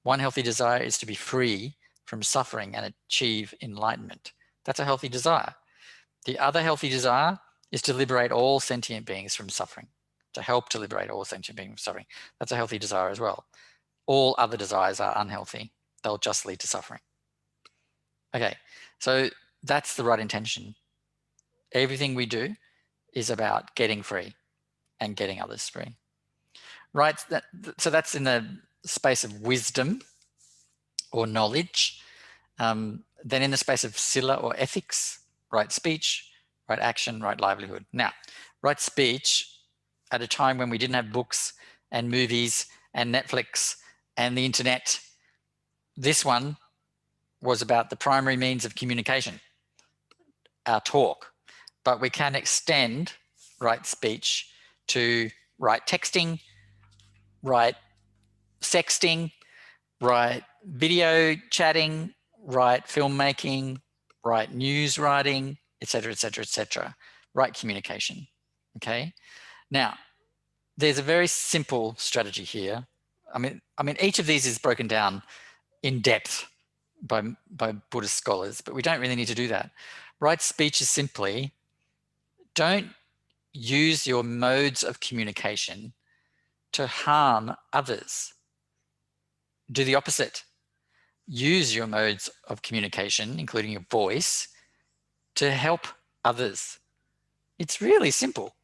One healthy desire is to be free from suffering and achieve enlightenment. That's a healthy desire. The other healthy desire is to liberate all sentient beings from suffering, to help to liberate all sentient beings from suffering. That's a healthy desire as well. All other desires are unhealthy. They'll just lead to suffering. Okay, so that's the right intention. Everything we do is about getting free and getting others free. Right, so that's in the space of wisdom or knowledge. Then in the space of sila or ethics, right speech, right action, right livelihood. Now, right speech at a time when we didn't have books and movies and Netflix and the internet, this one was about the primary means of communication, our talk. But we can extend right speech to right texting, right sexting, right video chatting, right filmmaking, right news writing, etc., etc., etc., right communication. Okay. Now, there's a very simple strategy here. I mean, each of these is broken down in depth by Buddhist scholars, but we don't really need to do that. Right speech is simply don't use your modes of communication to harm others. Do the opposite. Use your modes of communication, including your voice, to help others. It's really simple,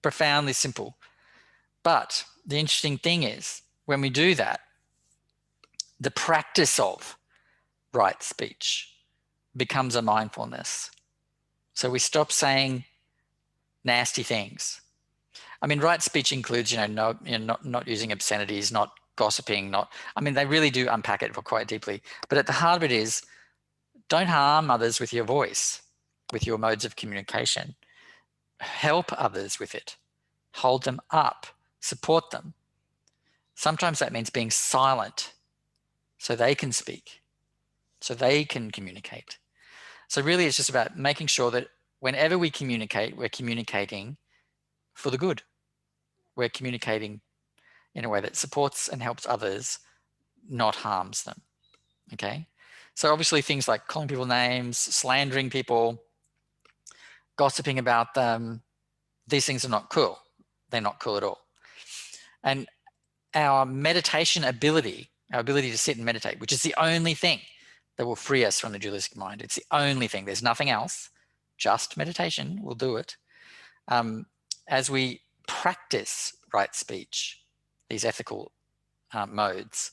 profoundly simple. But the interesting thing is, when we do that, the practice of right speech becomes a mindfulness. So we stop saying nasty things. I mean, right speech includes, not using obscenities, not gossiping, they really do unpack it quite deeply. But at the heart of it is, don't harm others with your voice, with your modes of communication. Help others with it. Hold them up. Support them. Sometimes that means being silent so they can speak, so they can communicate. So really it's just about making sure that whenever we communicate, we're communicating for the good. We're communicating in a way that supports and helps others, not harms them. Okay? So obviously things like calling people names, slandering people, gossiping about them, these things are not cool. They're not cool at all. And our meditation ability, our ability to sit and meditate, which is the only thing that will free us from the dualistic mind. It's the only thing. There's nothing else. just meditation will do it. As we practice right speech, these ethical modes,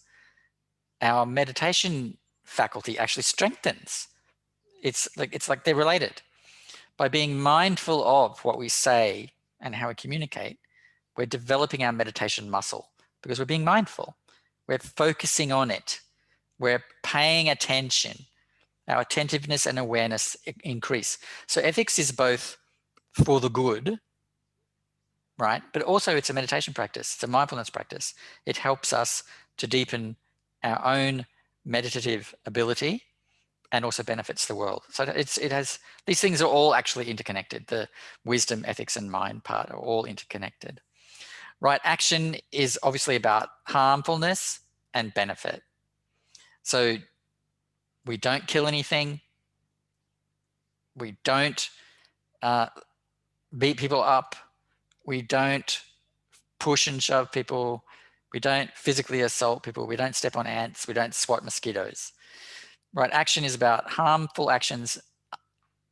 our meditation faculty actually strengthens. It's like they're related. By being mindful of what we say and how we communicate, we're developing our meditation muscle because we're being mindful. We're focusing on it. We're paying attention. Our attentiveness and awareness increase. So ethics is both for the good, right? But also it's a meditation practice. It's a mindfulness practice. It helps us to deepen our own meditative ability and also benefits the world. So it has, these things are all actually interconnected. The wisdom, ethics, and mind part are all interconnected. Right action is obviously about harmfulness and benefit. So we don't kill anything. We don't beat people up. We don't push and shove people. We don't physically assault people. We don't step on ants. We don't swat mosquitoes. Right action is about harmful actions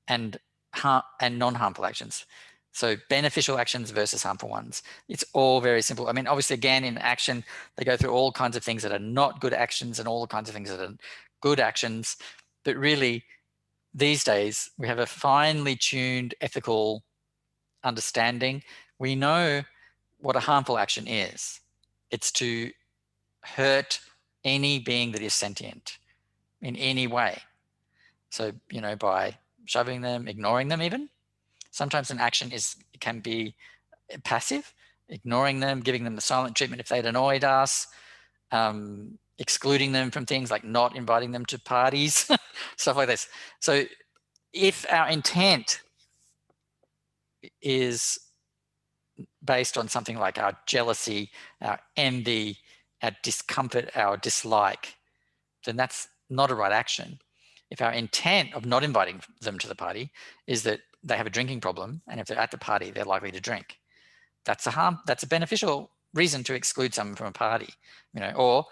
and non-harmful actions. So beneficial actions versus harmful ones. It's all very simple. I mean, obviously, again, in action, they go through all kinds of things that are not good actions and all kinds of things that are good actions. But really, these days, we have a finely tuned ethical understanding. We know what a harmful action is. It's to hurt any being that is sentient in any way. So, you know, by shoving them, ignoring them even. Sometimes an action can be passive, ignoring them, giving them the silent treatment if they'd annoyed us, excluding them from things like not inviting them to parties, stuff like this. So if our intent is based on something like our jealousy, our envy, our discomfort, our dislike, then that's not a right action. If our intent of not inviting them to the party is that they have a drinking problem, and if they're at the party, they're likely to drink, that's a beneficial reason to exclude someone from a party, you know,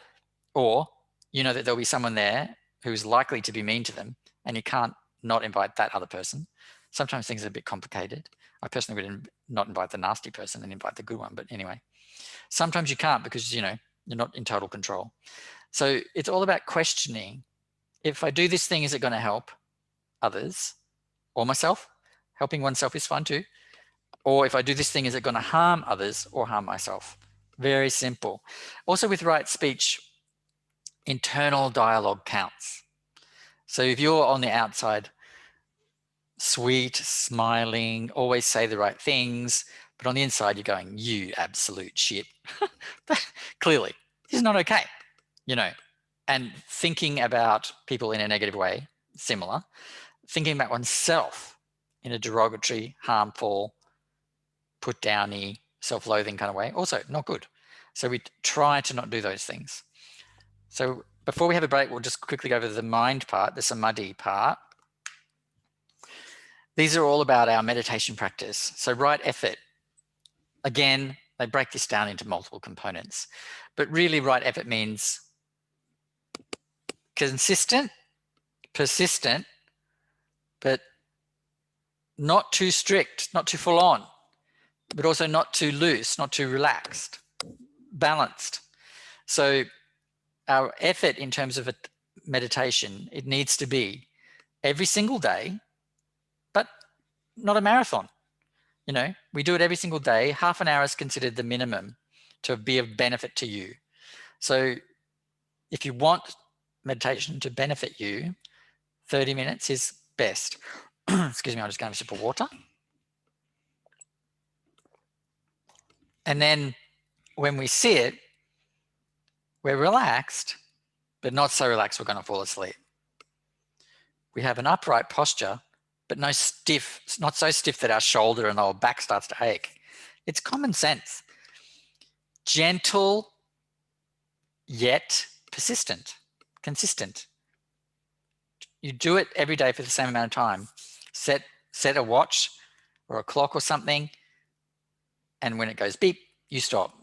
or you know that there'll be someone there who's likely to be mean to them, and you can't not invite that other person. Sometimes things are a bit complicated. I personally would not invite the nasty person and invite the good one, but anyway, sometimes you can't because, you know, you're not in total control. So it's all about questioning. If I do this thing, is it going to help others or myself? Helping oneself is fun too. Or if I do this thing, is it going to harm others or harm myself? Very simple. Also with right speech, internal dialogue counts. So if you're on the outside, sweet, smiling, always say the right things, but on the inside you're going, you absolute shit. Clearly, this is not okay, you know. And thinking about people in a negative way, similar. Thinking about oneself in a derogatory, harmful, put downy, self-loathing kind of way, also not good. So we try to not do those things. So before we have a break, we'll just quickly go over the mind part, the samadhi part. These are all about our meditation practice. So right effort, again, they break this down into multiple components, but really right effort means consistent, persistent, but not too strict, not too full on, but also not too loose, not too relaxed, balanced. So our effort in terms of a meditation, it needs to be every single day, but not a marathon. You know, we do it every single day. Half an hour is considered the minimum to be of benefit to you. So if you want meditation to benefit you, 30 minutes is best. Excuse me, I'm just going to have a sip of water. And then when we sit, we're relaxed, but not so relaxed we're going to fall asleep. We have an upright posture, but no stiff, not so stiff that our shoulder and our back starts to ache. It's common sense. Gentle, yet persistent, consistent. You do it every day for the same amount of time. Set a watch or a clock or something, and when it goes beep, you stop.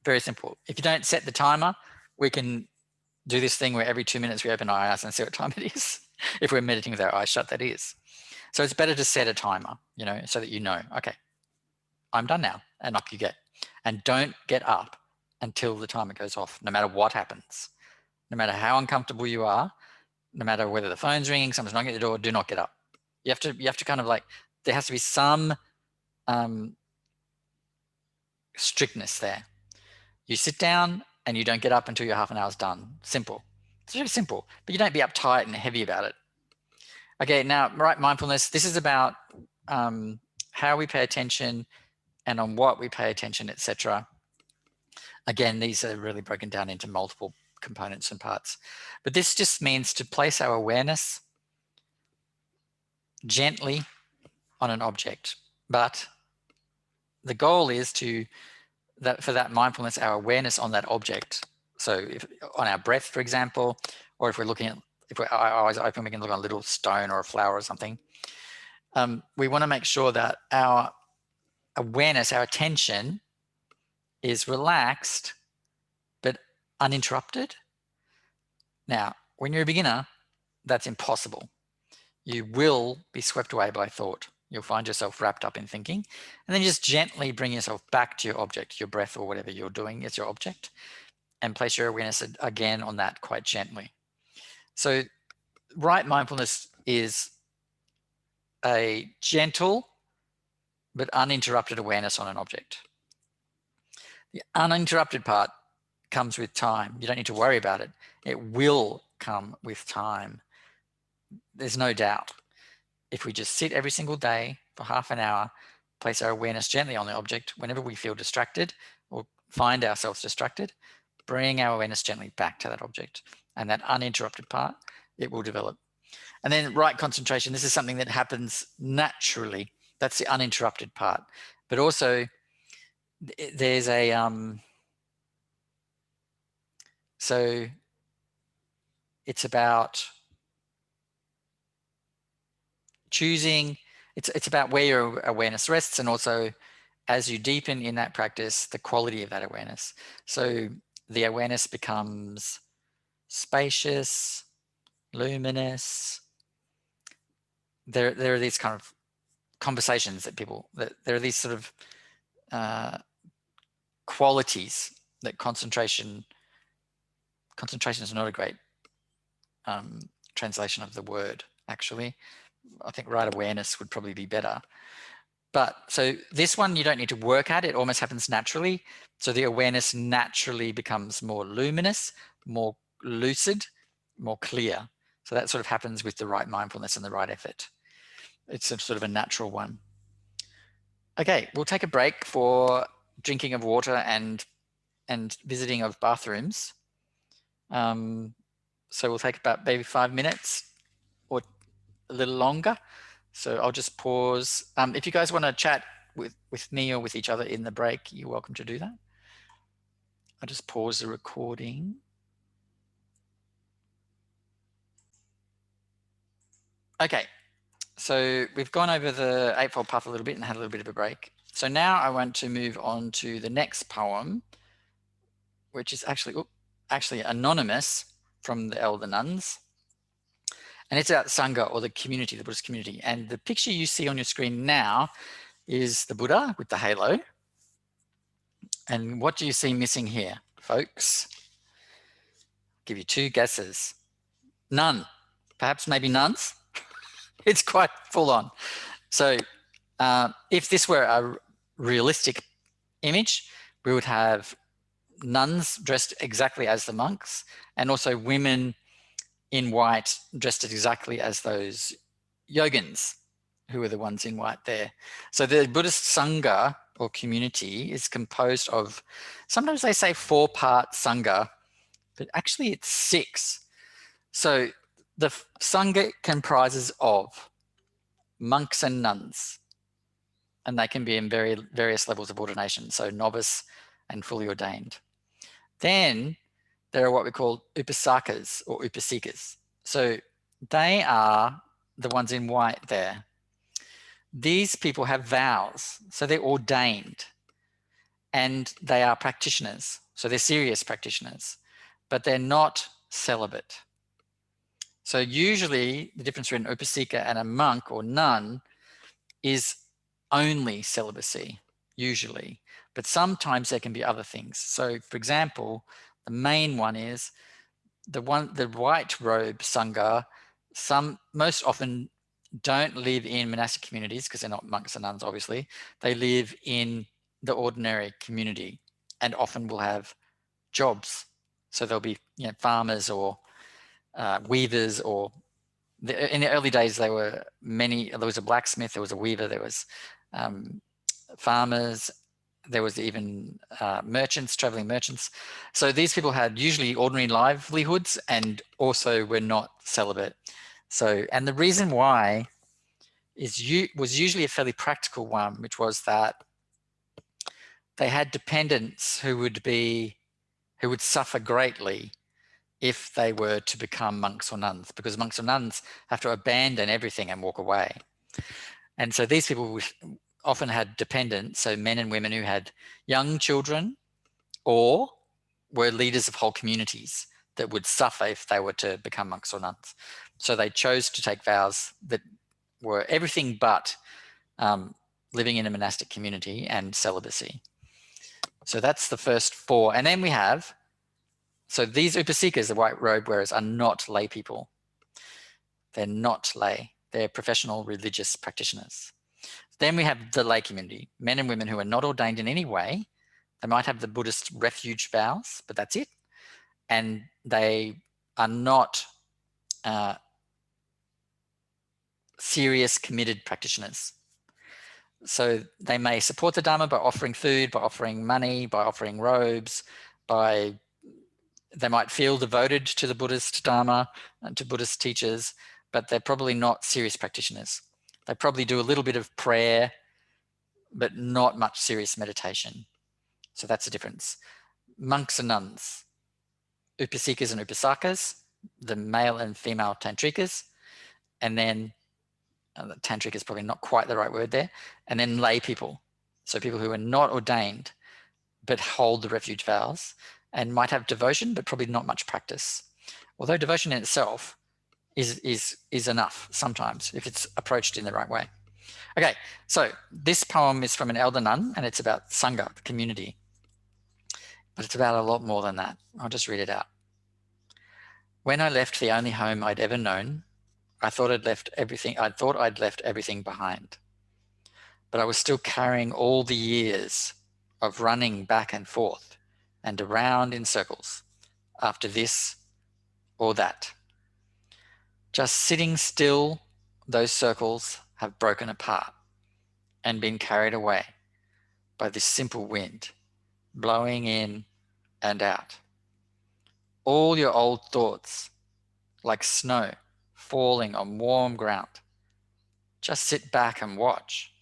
Very simple. If you don't set the timer, we can do this thing where every 2 minutes we open our eyes and see what time it is. If we're meditating with our eyes shut, that is. So it's better to set a timer, you know, so that you know, okay, I'm done now, and up you get. And don't get up until the timer goes off, no matter what happens. No matter how uncomfortable you are, no matter whether the phone's ringing, someone's knocking at the door, do not get up. You have to kind of like, there has to be some strictness there. You sit down and you don't get up until your half an hour's done. Simple. It's very simple, but you don't be uptight and heavy about it. Okay, now, right mindfulness, this is about how we pay attention and on what we pay attention, etc. Again, these are really broken down into multiple components and parts. But this just means to place our awareness gently on an object. But the goal is to, for that mindfulness, our awareness on that object. So if on our breath, for example, or if we're looking at, if our eyes are open, we can look on a little stone or a flower or something. We want to make sure that our awareness, our attention is relaxed but uninterrupted. Now, when you're a beginner, that's impossible. You will be swept away by thought. You'll find yourself wrapped up in thinking, and then just gently bring yourself back to your object, your breath or whatever you're doing is your object, and place your awareness again on that quite gently. So right mindfulness is a gentle but uninterrupted awareness on an object. The uninterrupted part comes with time. You don't need to worry about it. It will come with time. There's no doubt. If we just sit every single day for half an hour, place our awareness gently on the object, whenever we feel distracted or find ourselves distracted, bring our awareness gently back to that object. And that uninterrupted part, it will develop. And then right concentration, this is something that happens naturally. That's the uninterrupted part. But also there's a, so it's about choosing, it's about where your awareness rests, and also as you deepen in that practice, the quality of that awareness. So the awareness becomes spacious, luminous. There are these kind of conversations that people, that there are these sort of qualities that concentration is not a great translation of the word, actually. I think right awareness would probably be better. But so this one, you don't need to work at it. Almost happens naturally. So the awareness naturally becomes more luminous, more lucid, more clear. So that sort of happens with the right mindfulness and the right effort. It's a sort of a natural one. Okay, we'll take a break for drinking of water and visiting of bathrooms. So we'll take about maybe 5 minutes or a little longer. So I'll just pause. If you guys want to chat with me or with each other in the break, you're welcome to do that. I'll just pause the recording. Okay, so we've gone over the Eightfold Path a little bit and had a little bit of a break. So now I want to move on to the next poem, which is actually anonymous from the Elder Nuns. And it's about Sangha, or the community, the Buddhist community. And the picture you see on your screen now is the Buddha with the halo. And what do you see missing here, folks? I'll give you 2 guesses. None. Perhaps maybe nuns. It's quite full on. So if this were a realistic image, we would have nuns dressed exactly as the monks, and also women in white dressed exactly as those yogins who are the ones in white there. So the Buddhist Sangha, or community, is composed of, sometimes they say 4-part Sangha, but actually it's 6. So the Sangha comprises of monks and nuns, and they can be in various levels of ordination, so novice and fully ordained. Then there are what we call upasakas or upasikas. So they are the ones in white there. These people have vows, so they're ordained, and they are practitioners, so they're serious practitioners, but they're not celibate. So usually the difference between an upasika and a monk or nun is only celibacy, usually. But sometimes there can be other things. So for example, the main one is the white robe Sangha, most often don't live in monastic communities because they're not monks and nuns, obviously. They live in the ordinary community and often will have jobs. So they'll be farmers or weavers, or in the early days there was a blacksmith, there was a weaver, there was farmers, there was even merchants, traveling merchants. So these people had usually ordinary livelihoods and also were not celibate. So, and the reason why was usually a fairly practical one, which was that they had dependents who would suffer greatly if they were to become monks or nuns, because monks or nuns have to abandon everything and walk away. And so these people often had dependents, so men and women who had young children or were leaders of whole communities that would suffer if they were to become monks or nuns. So they chose to take vows that were everything but living in a monastic community and celibacy. So that's the first four. And then we have, so these upasikas, the white robe wearers, are not lay people. They're not lay. They're professional religious practitioners. Then we have the lay community, men and women who are not ordained in any way. They might have the Buddhist refuge vows, but that's it. And they are not serious, committed practitioners. So they may support the Dharma by offering food, by offering money, by offering robes, they might feel devoted to the Buddhist Dharma and to Buddhist teachers, but they're probably not serious practitioners. They probably do a little bit of prayer, but not much serious meditation. So that's the difference. Monks and nuns, upasikas and upasakas, the male and female tantrikas, and then tantric is probably not quite the right word there, and then lay people. So people who are not ordained, but hold the refuge vows and might have devotion, but probably not much practice. Although devotion in itself is enough sometimes if it's approached in the right way. Okay, so this poem is from an elder nun and it's about Sangha, the community. But it's about a lot more than that. I'll just read it out. When I left the only home I'd ever known, I thought I'd left everything behind. But I was still carrying all the years of running back and forth and around in circles after this or that. Just sitting still, those circles have broken apart and been carried away by this simple wind blowing in and out. All your old thoughts, like snow falling on warm ground. Just sit back and watch.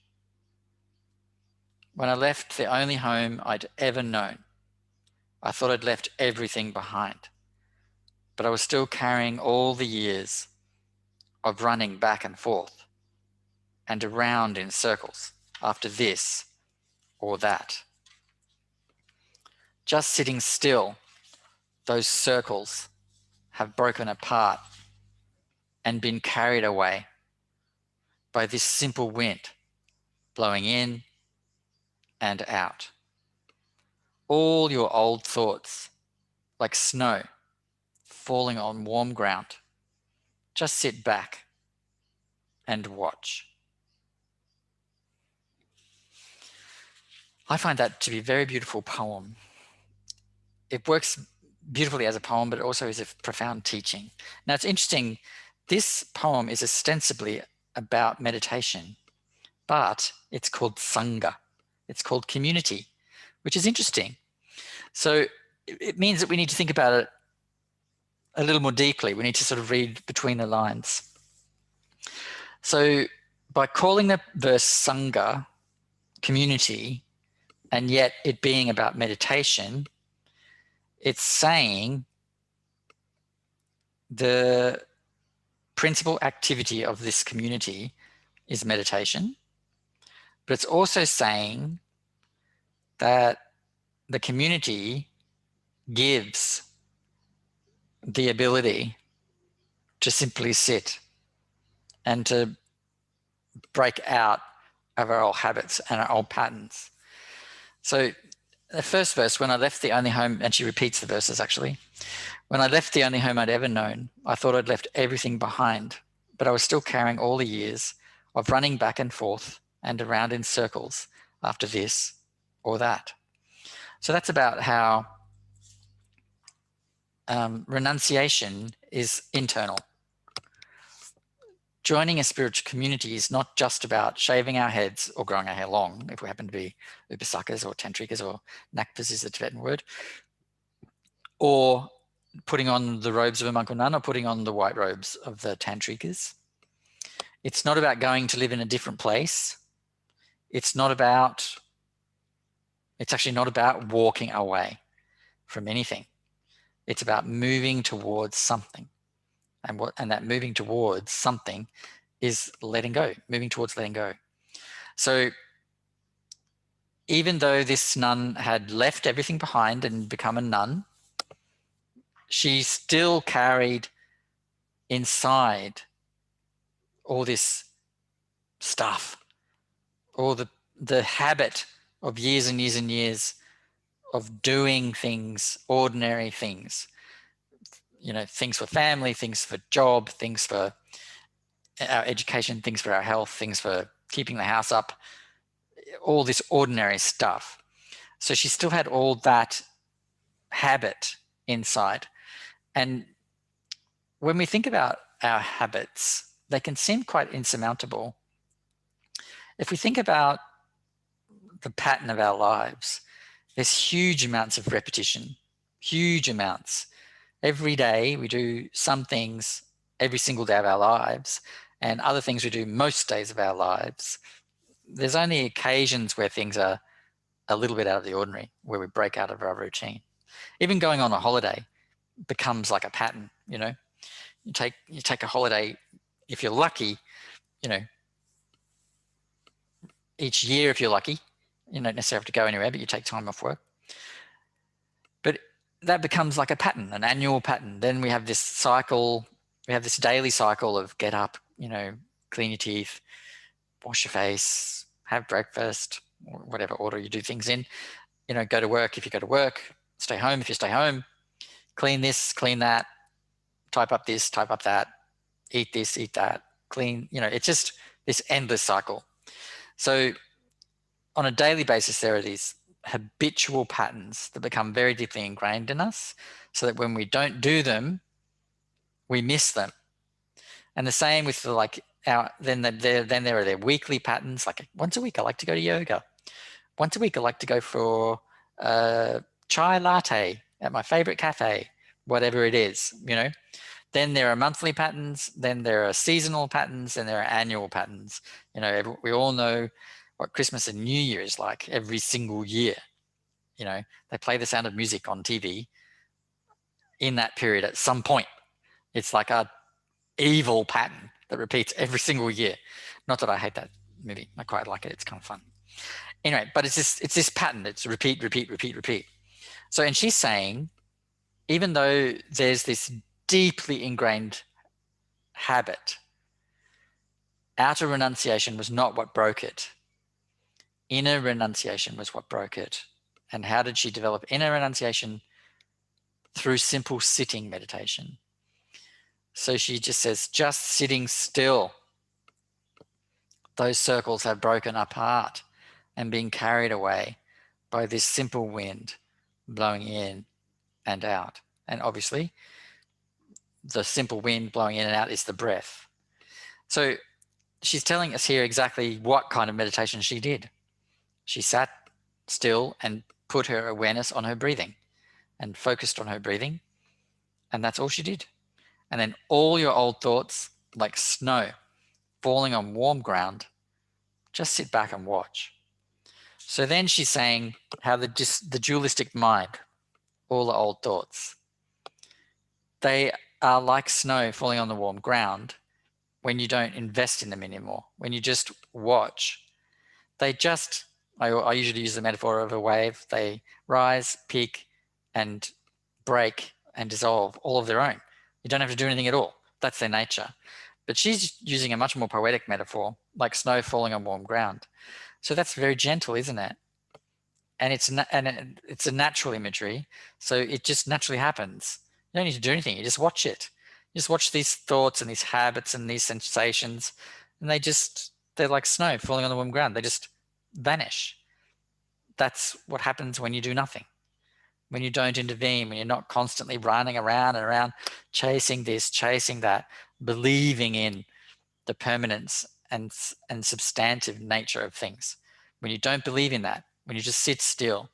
When I left the only home I'd ever known, I thought I'd left everything behind, but I was still carrying all the years of running back and forth and around in circles after this or that. Just sitting still, those circles have broken apart and been carried away by this simple wind blowing in and out. All your old thoughts, like snow falling on warm ground. Just sit back and watch. I find that to be a very beautiful poem. It works beautifully as a poem, but it also is a profound teaching. Now it's interesting, this poem is ostensibly about meditation, but it's called Sangha. It's called community, which is interesting. So it means that we need to think about it a little more deeply. We need to sort of read between the lines. So by calling the verse Sangha, community, and yet it being about meditation, it's saying the principal activity of this community is meditation, but it's also saying that the community gives the ability to simply sit and to break out of our old habits and our old patterns. So the first verse, when I left the only home, and she repeats the verses actually, when I left the only home I'd ever known, I thought I'd left everything behind, but I was still carrying all the years of running back and forth and around in circles after this or that. So that's about how renunciation is internal. Joining a spiritual community is not just about shaving our heads or growing our hair long, if we happen to be Upasakas or Tantrikas, or Nakpas is the Tibetan word, or putting on the robes of a monk or nun, or putting on the white robes of the Tantrikas. It's not about going to live in a different place. It's actually not about walking away from anything. It's about moving towards something. And that moving towards something is letting go, moving towards letting go. So even though this nun had left everything behind and become a nun, she still carried inside all this stuff, all the habit of years and years and years of doing things, ordinary things, things for family, things for job, things for our education, things for our health, things for keeping the house up, all this ordinary stuff. So she still had all that habit inside. And when we think about our habits, they can seem quite insurmountable. If we think about the pattern of our lives, there's huge amounts of repetition, huge amounts. Every day we do some things every single day of our lives, and other things we do most days of our lives. There's only occasions where things are a little bit out of the ordinary, where we break out of our routine. Even going on a holiday becomes like a pattern. You take a holiday, if you're lucky, each year if you're lucky. You don't necessarily have to go anywhere, but you take time off work. But that becomes like a pattern, an annual pattern. Then we have this cycle, we have this daily cycle of get up, clean your teeth, wash your face, have breakfast, or whatever order you do things in, go to work if you go to work, stay home if you stay home, clean this, clean that, type up this, type up that, eat this, eat that, clean, it's just this endless cycle. So on a daily basis, there are these habitual patterns that become very deeply ingrained in us, so that when we don't do them, we miss them. And the same with then there are their weekly patterns. Like once a week, I like to go to yoga. Once a week, I like to go for a chai latte at my favorite cafe, whatever it is, Then there are monthly patterns, then there are seasonal patterns, and there are annual patterns. We all know what Christmas and New Year is like every single year. They play The Sound of Music on TV in that period at some point. It's like a evil pattern that repeats every single year. Not that I hate that movie. I quite like it. It's kind of fun. Anyway, but it's this pattern. It's repeat, repeat, repeat, repeat. So, and she's saying, even though there's this deeply ingrained habit, outer renunciation was not what broke it. Inner renunciation was what broke it. And how did she develop inner renunciation? Through simple sitting meditation. So she just says, just sitting still, those circles have broken apart and been carried away by this simple wind blowing in and out. And obviously, the simple wind blowing in and out is the breath. So she's telling us here exactly what kind of meditation she did. She sat still and put her awareness on her breathing and focused on her breathing. And that's all she did. And then all your old thoughts, like snow falling on warm ground, just sit back and watch. So then she's saying how the dualistic mind, all the old thoughts, they are like snow falling on the warm ground when you don't invest in them anymore, when you just watch. They just, I usually use the metaphor of a wave. They rise, peak, and break and dissolve all of their own. You don't have to do anything at all. That's their nature. But she's using a much more poetic metaphor, like snow falling on warm ground. So that's very gentle, isn't it? And it's a natural imagery, so it just naturally happens. You don't need to do anything. You just watch it. You just watch these thoughts and these habits and these sensations, and they're like snow falling on the warm ground. They just vanish. That's what happens when you do nothing, when you don't intervene, when you're not constantly running around and around, chasing this, chasing that, believing in the permanence and substantive nature of things. When you don't believe in that, when you just sit still,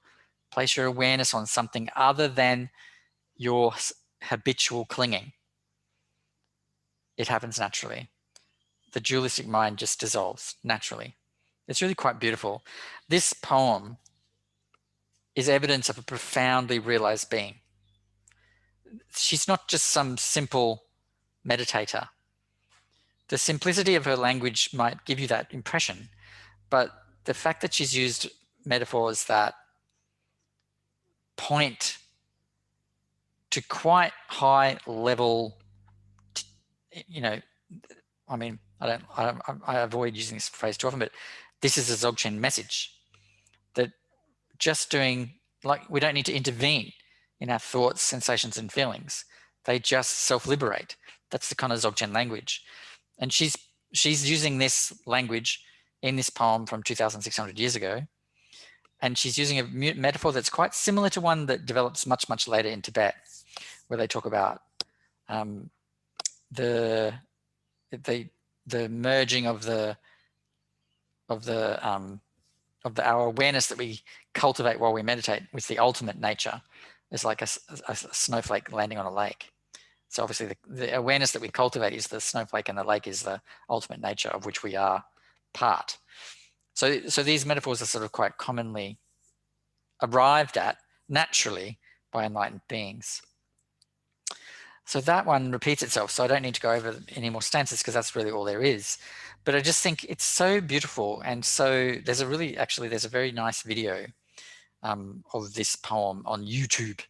place your awareness on something other than your habitual clinging, it happens naturally. The dualistic mind just dissolves naturally. It's really quite beautiful. This poem is evidence of a profoundly realized being. She's not just some simple meditator. The simplicity of her language might give you that impression, but the fact that she's used metaphors that point to quite high level, I mean, I avoid using this phrase too often, but this is a Dzogchen message that just doing, like, we don't need to intervene in our thoughts, sensations, and feelings. They just self-liberate. That's the kind of Dzogchen language. And she's using this language in this poem from 2,600 years ago. And she's using a metaphor that's quite similar to one that develops much, much later in Tibet, where they talk about the merging of our awareness that we cultivate while we meditate with the ultimate nature. Is like a snowflake landing on a lake. So obviously the awareness that we cultivate is the snowflake, and the lake is the ultimate nature of which we are part. So these metaphors are sort of quite commonly arrived at naturally by enlightened beings. So that one repeats itself. So I don't need to go over any more stanzas because that's really all there is. But I just think it's so beautiful. And so there's a very nice video of this poem on YouTube,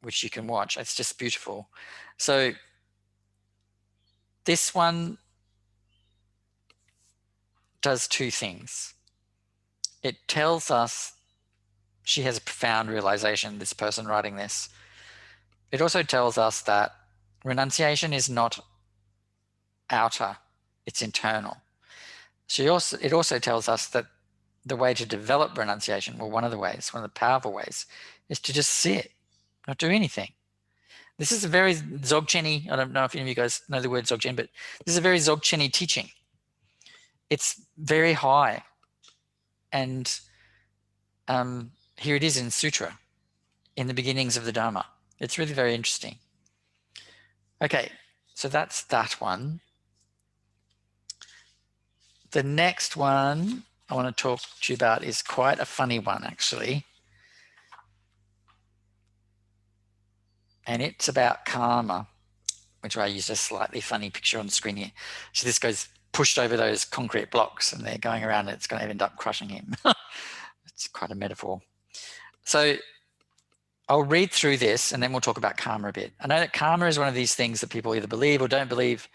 which you can watch. It's just beautiful. So this one does two things. It tells us she has a profound realization, this person writing this. It also tells us that renunciation is not outer, it's internal. It also tells us that the way to develop renunciation, well, one of the powerful ways, is to just sit, not do anything. This is a very Dzogchen-y, I don't know if any of you guys know the word Dzogchen, but this is a very Dzogchen-y teaching. It's very high. And here it is in Sutra, in the beginnings of the Dharma. It's really very interesting. Okay, so that's that one. The next one I want to talk to you about is quite a funny one, actually. And it's about karma, which I used a slightly funny picture on the screen here. So this guy's pushed over those concrete blocks and they're going around and it's going to end up crushing him. It's quite a metaphor. So I'll read through this and then we'll talk about karma a bit. I know that karma is one of these things that people either believe or don't believe,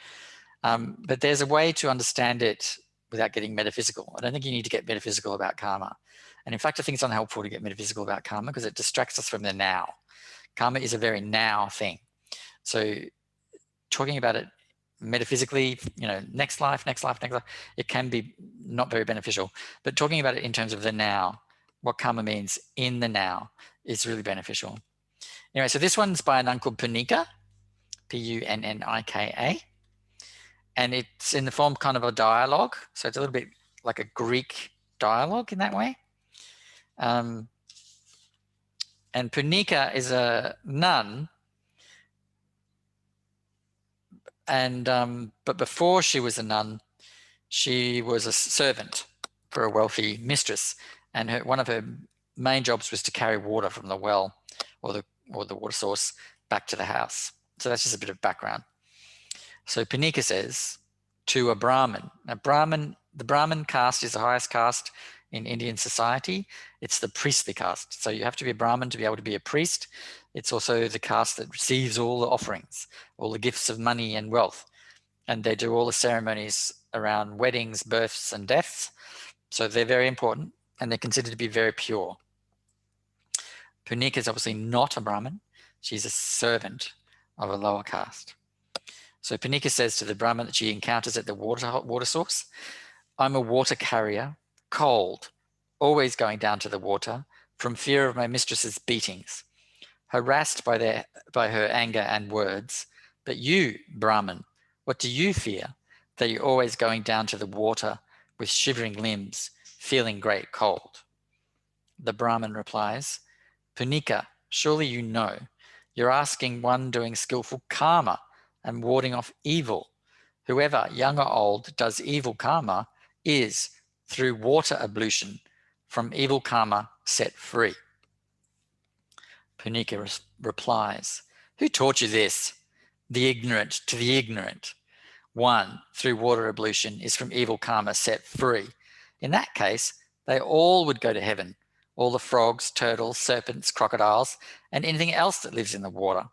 but there's a way to understand it without getting metaphysical. I don't think you need to get metaphysical about karma. And in fact, I think it's unhelpful to get metaphysical about karma because it distracts us from the now. Karma is a very now thing. So talking about it metaphysically, next life, it can be not very beneficial. But talking about it in terms of the now, what karma means in the now, is really beneficial. Anyway, so this one's by a nun called Punnika, Punnika. And it's in the form kind of a dialogue. So it's a little bit like a Greek dialogue in that way. And Punnika is a nun. And but before she was a nun, she was a servant for a wealthy mistress. And one of her main jobs was to carry water from the well or the water source back to the house. So that's just a bit of background. So Punnika says to a Brahmin. Now the Brahmin caste is the highest caste in Indian society. It's the priestly caste. So you have to be a Brahmin to be able to be a priest. It's also the caste that receives all the offerings, all the gifts of money and wealth. And they do all the ceremonies around weddings, births, and deaths. So they're very important, and they're considered to be very pure. Punika is obviously not a Brahmin. She's a servant of a lower caste. So Punika says to the Brahmin that she encounters at the water source, I'm a water carrier, cold, always going down to the water, from fear of my mistress's beatings, harassed by her anger and words. But you, Brahmin, what do you fear? That you're always going down to the water with shivering limbs, feeling great cold. The Brahmin replies, Punika, surely you know. You're asking one doing skillful karma and warding off evil. Whoever, young or old, does evil karma is, through water ablution, from evil karma set free. Punika replies, who taught you this? The ignorant to the ignorant. One, through water ablution, is from evil karma set free. In that case, they all would go to heaven, all the frogs, turtles, serpents, crocodiles, and anything else that lives in the water.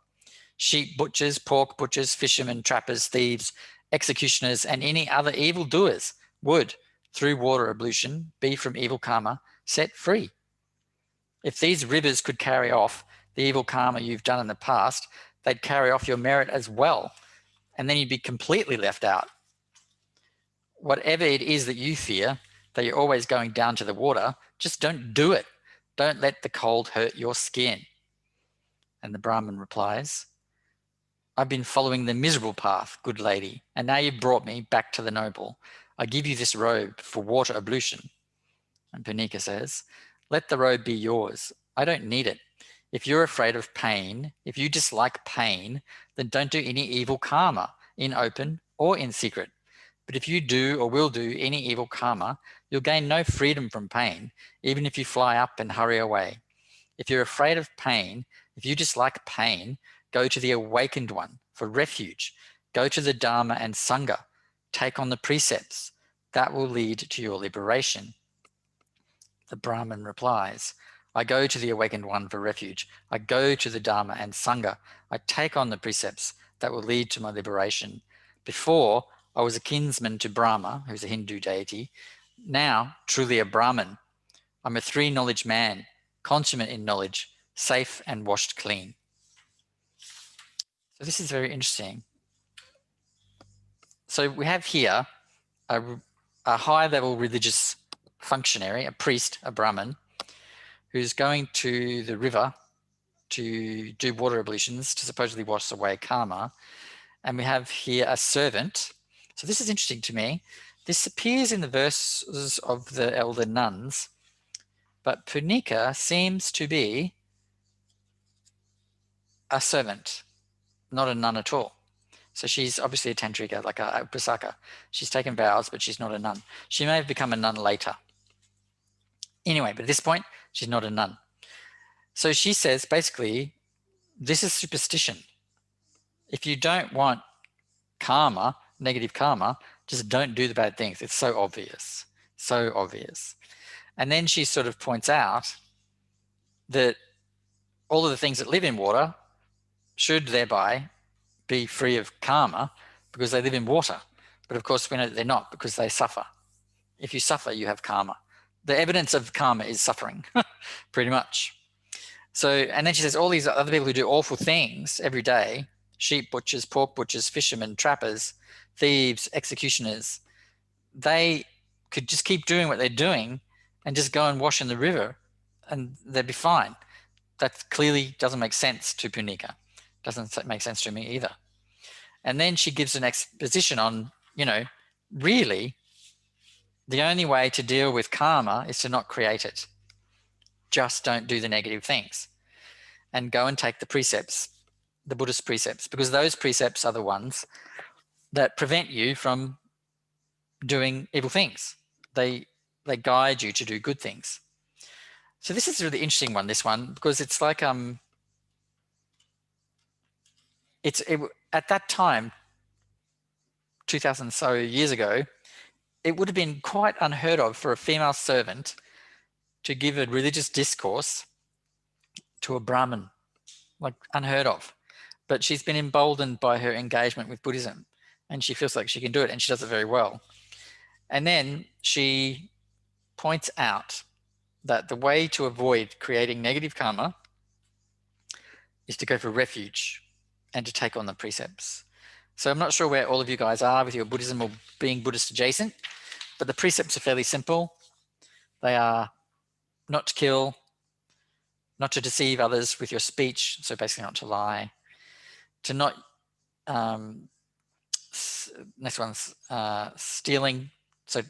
Sheep butchers, pork butchers, fishermen, trappers, thieves, executioners, and any other evildoers would, through water ablution, be from evil karma set free. If these rivers could carry off the evil karma you've done in the past, they'd carry off your merit as well, and then you'd be completely left out. Whatever it is that you fear, that you're always going down to the water, just don't do it. Don't let the cold hurt your skin. And the Brahmin replies, I've been following the miserable path, good lady, and now you've brought me back to the noble. I give you this robe for water ablution. And Punika says, let the robe be yours. I don't need it. If you're afraid of pain, if you dislike pain, then don't do any evil karma in open or in secret. But if you do or will do any evil karma, you'll gain no freedom from pain, even if you fly up and hurry away. If you're afraid of pain, if you dislike pain, go to the awakened one for refuge. Go to the Dharma and Sangha. Take on the precepts. That will lead to your liberation. The Brahmin replies, I go to the awakened one for refuge. I go to the Dharma and Sangha. I take on the precepts that will lead to my liberation. Before, I was a kinsman to Brahma, who's a Hindu deity. Now, truly a Brahmin. I'm a three-knowledge man, consummate in knowledge, safe and washed clean. So this is very interesting. So we have here a high-level religious functionary, a priest, a Brahmin, who's going to the river to do water ablutions to supposedly wash away karma. And we have here a servant. So this is interesting to me. This appears in the verses of the Elder Nuns, but Punika seems to be a servant, not a nun at all. So she's obviously a tantrika, like a upasaka. She's taken vows, but she's not a nun. She may have become a nun later. Anyway, but at this point, she's not a nun. So she says, basically, this is superstition. If you don't want karma, negative karma, just don't do the bad things. It's so obvious, so obvious. And then she sort of points out that all of the things that live in water should thereby be free of karma because they live in water. But of course, we know that they're not because they suffer. If you suffer, you have karma. The evidence of karma is suffering, pretty much. So, and then she says all these other people who do awful things every day, sheep butchers, pork butchers, fishermen, trappers, thieves, executioners, they could just keep doing what they're doing and just go and wash in the river and they'd be fine. That clearly doesn't make sense to Punika. Doesn't make sense to me either. And then she gives an exposition on, really the only way to deal with karma is to not create it. Just don't do the negative things and go and take the precepts, the Buddhist precepts, because those precepts are the ones that prevent you from doing evil things. They guide you to do good things. So this is a really interesting one, this one, because it's like at that time, 2000 so years ago, it would have been quite unheard of for a female servant to give a religious discourse to a Brahmin, like unheard of. But she's been emboldened by her engagement with Buddhism, and she feels like she can do it, and she does it very well. And then she points out that the way to avoid creating negative karma is to go for refuge and to take on the precepts. So I'm not sure where all of you guys are with your Buddhism or being Buddhist adjacent, but the precepts are fairly simple. They are not to kill, not to deceive others with your speech, so basically not to lie, to not, next one's stealing. So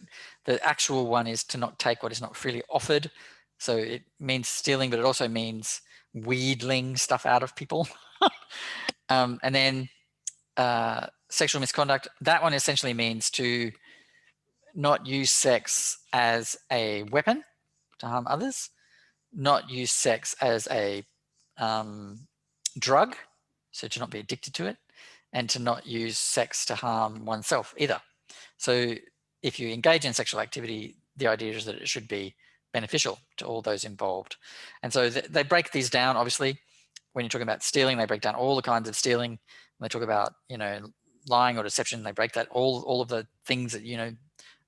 the actual one is to not take what is not freely offered. So it means stealing, but it also means wheedling stuff out of people. And then sexual misconduct, that one essentially means to not use sex as a weapon to harm others, not use sex as a drug, so to not be addicted to it, and to not use sex to harm oneself either. So if you engage in sexual activity, the idea is that it should be beneficial to all those involved. And so they break these down, obviously. When you're talking about stealing, they break down all the kinds of stealing. When they talk about, lying or deception, they break that all of the things that,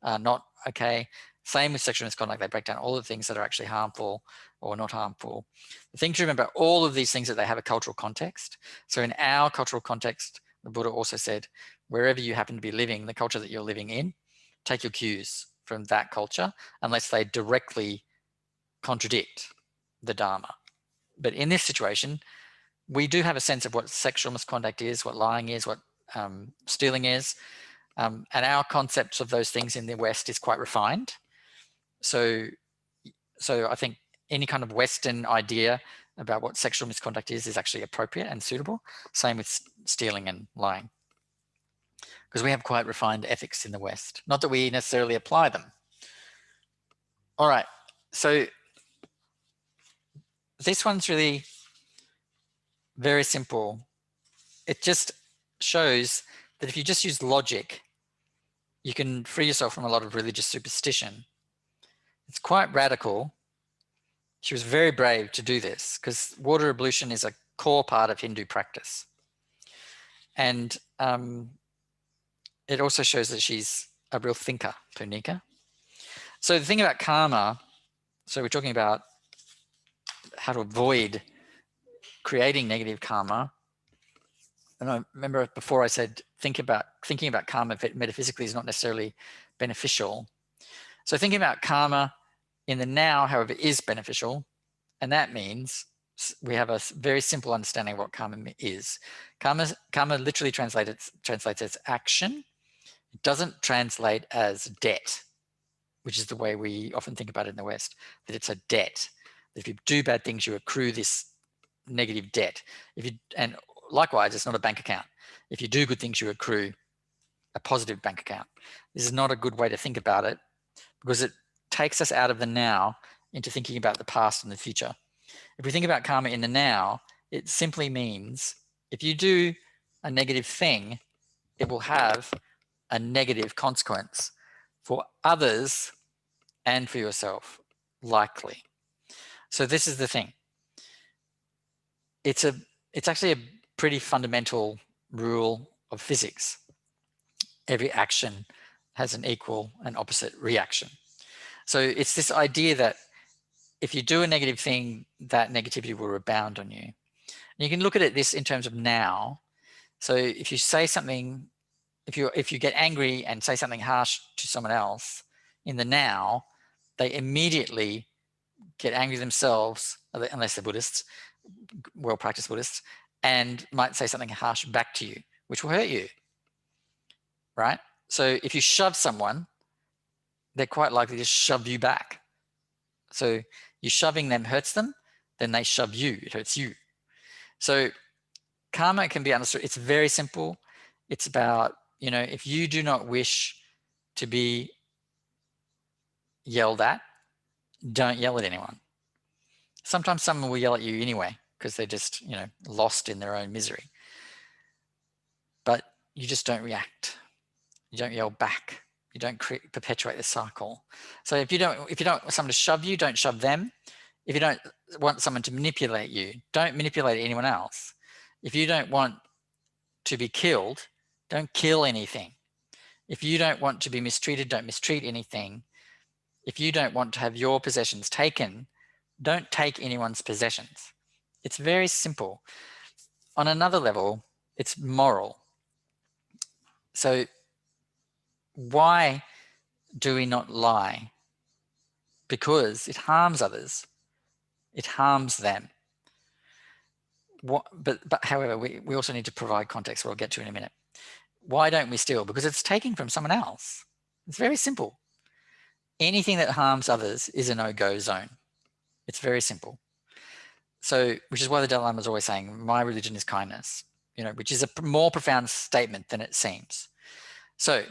are not okay. Same with sexual misconduct, they break down all the things that are actually harmful or not harmful. The thing to remember, all of these things, that they have a cultural context. So in our cultural context, the Buddha also said, wherever you happen to be living, the culture that you're living in, take your cues from that culture, unless they directly contradict the Dharma. But in this situation, we do have a sense of what sexual misconduct is, what lying is, what stealing is. And our concepts of those things in the West is quite refined. So I think any kind of Western idea about what sexual misconduct is actually appropriate and suitable. Same with stealing and lying, because we have quite refined ethics in the West. Not that we necessarily apply them. All right, so this one's really very simple. It just shows that if you just use logic, you can free yourself from a lot of religious superstition. It's quite radical. She was very brave to do this, because water ablution is a core part of Hindu practice. And it also shows that she's a real thinker, Punika. So the thing about karma, so we're talking about how to avoid creating negative karma. And I remember before I said thinking about karma metaphysically is not necessarily beneficial. So thinking about karma in the now, however, is beneficial. And that means we have a very simple understanding of what karma is. Karma literally translates as action. It doesn't translate as debt, which is the way we often think about it in the West, that it's a debt. That if you do bad things, you accrue this negative debt. And likewise, it's not a bank account. If you do good things, you accrue a positive bank account. This is not a good way to think about it, because it takes us out of the now into thinking about the past and the future. If we think about karma in the now, it simply means if you do a negative thing, it will have a negative consequence for others and for yourself, likely. So this is the thing. It's actually a pretty fundamental rule of physics. Every action has an equal and opposite reaction. So it's this idea that if you do a negative thing, that negativity will rebound on you. And you can look at this in terms of now. So if you say something, if you get angry and say something harsh to someone else in the now, they immediately get angry themselves, unless they're Buddhists, well-practiced Buddhists, and might say something harsh back to you, which will hurt you, right? So if you shove someone, they're quite likely to shove you back. So you shoving them hurts them, then they shove you, it hurts you. So karma can be understood. It's very simple. It's about, if you do not wish to be yelled at, don't yell at anyone. Sometimes someone will yell at you anyway, because they're just, lost in their own misery. But you just don't react. You don't yell back. You don't perpetuate the cycle. So if you don't want someone to shove you, don't shove them. If you don't want someone to manipulate you, don't manipulate anyone else. If you don't want to be killed, don't kill anything. If you don't want to be mistreated, don't mistreat anything. If you don't want to have your possessions taken, don't take anyone's possessions. It's very simple. On another level, it's moral. So why do we not lie? Because it harms others. It harms them. But however, we also need to provide context, we'll get to in a minute. Why don't we steal? Because it's taking from someone else. It's very simple. Anything that harms others is a no-go zone. It's very simple. So, which is why the Dalai Lama is always saying, my religion is kindness, which is a more profound statement than it seems. So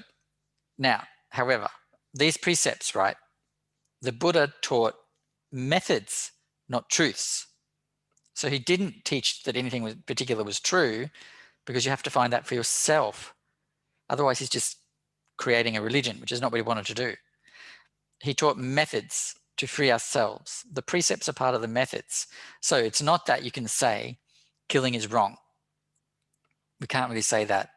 now, however, these precepts, right, the Buddha taught methods, not truths. So he didn't teach that anything particular was true, because you have to find that for yourself. Otherwise, he's just creating a religion, which is not what he wanted to do. He taught methods to free ourselves. The precepts are part of the methods. So it's not that you can say killing is wrong. We can't really say that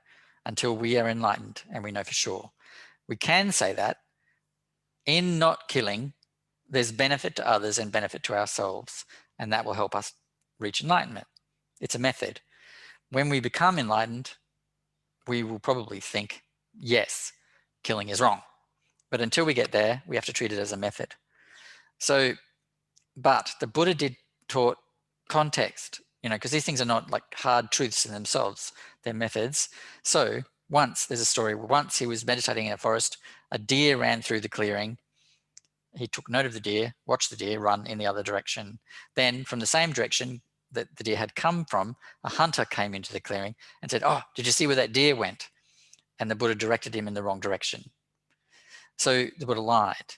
until we are enlightened and we know for sure. We can say that in not killing, there's benefit to others and benefit to ourselves, and that will help us reach enlightenment. It's a method. When we become enlightened, we will probably think, yes, killing is wrong. But until we get there, we have to treat it as a method. So, but the Buddha taught context, because these things are not like hard truths in themselves, they're methods. So once, there's a story, once he was meditating in a forest, a deer ran through the clearing. He took note of the deer, watched the deer run in the other direction. Then from the same direction that the deer had come from, a hunter came into the clearing and said, "Oh, did you see where that deer went?" And the Buddha directed him in the wrong direction. So the Buddha lied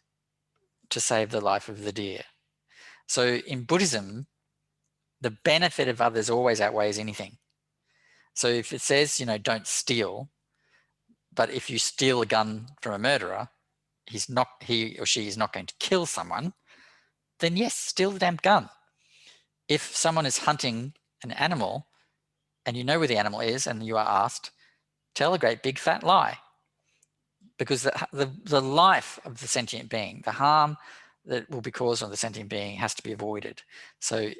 to save the life of the deer. So in Buddhism, the benefit of others always outweighs anything. So if it says, don't steal, but if you steal a gun from a murderer, he or she is not going to kill someone, then yes, steal the damn gun. If someone is hunting an animal and you know where the animal is and you are asked, tell a great big fat lie. Because the life of the sentient being, the harm that will be caused on the sentient being has to be avoided. So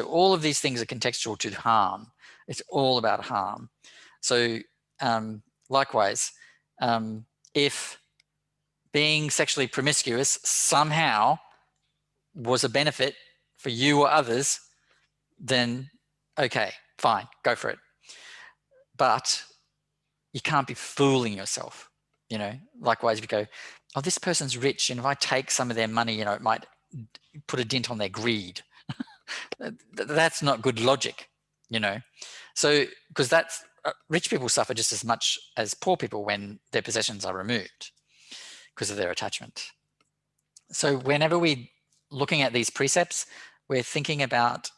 all of these things are contextual to harm. It's all about harm. So likewise, if being sexually promiscuous somehow was a benefit for you or others, then okay, fine, go for it. But you can't be fooling yourself. Likewise, if you go, oh, this person's rich, and if I take some of their money, it might put a dent on their greed. That's not good logic, So, because that's rich people suffer just as much as poor people when their possessions are removed because of their attachment. So whenever we're looking at these precepts, we're thinking about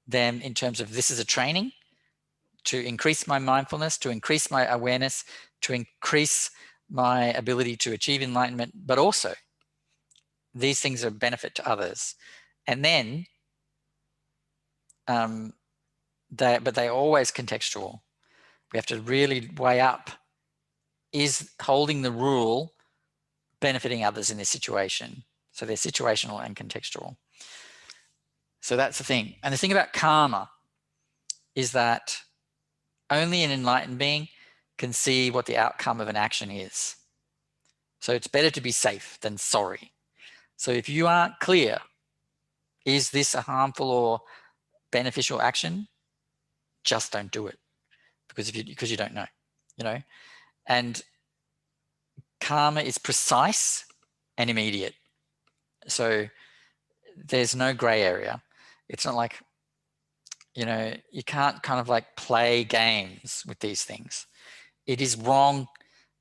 them in terms of this is a training to increase my mindfulness, to increase my awareness, to increase my ability to achieve enlightenment, but also these things are a benefit to others. And then, but they're always contextual. We have to really weigh up, is holding the rule benefiting others in this situation? So they're situational and contextual. So that's the thing. And the thing about karma is that only an enlightened being can see what the outcome of an action is. So it's better to be safe than sorry. So if you aren't clear, is this a harmful or beneficial action? Just don't do it, because you don't know, And karma is precise and immediate. So there's no gray area. It's not like, you can't kind of like play games with these things. It is wrong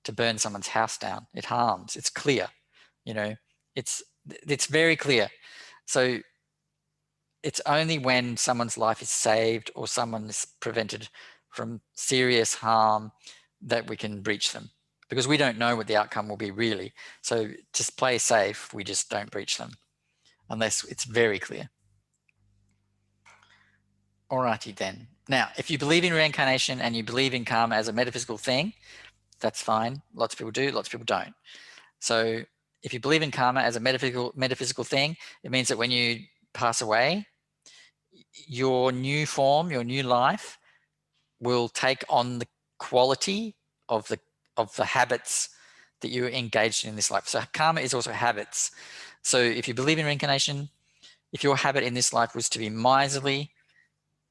to burn someone's house down. It harms. It's clear. It's very clear. So it's only when someone's life is saved or someone is prevented from serious harm that we can breach them. because we don't know what the outcome will be really. So to play safe, we just don't breach them unless it's very clear. Alrighty then. Now, if you believe in reincarnation and you believe in karma as a metaphysical thing, that's fine. Lots of people do, lots of people don't. So if you believe in karma as a metaphysical thing, it means that when you pass away, your new form, your new life will take on the quality of the habits that you engaged in this life. So karma is also habits. So if you believe in reincarnation, if your habit in this life was to be miserly,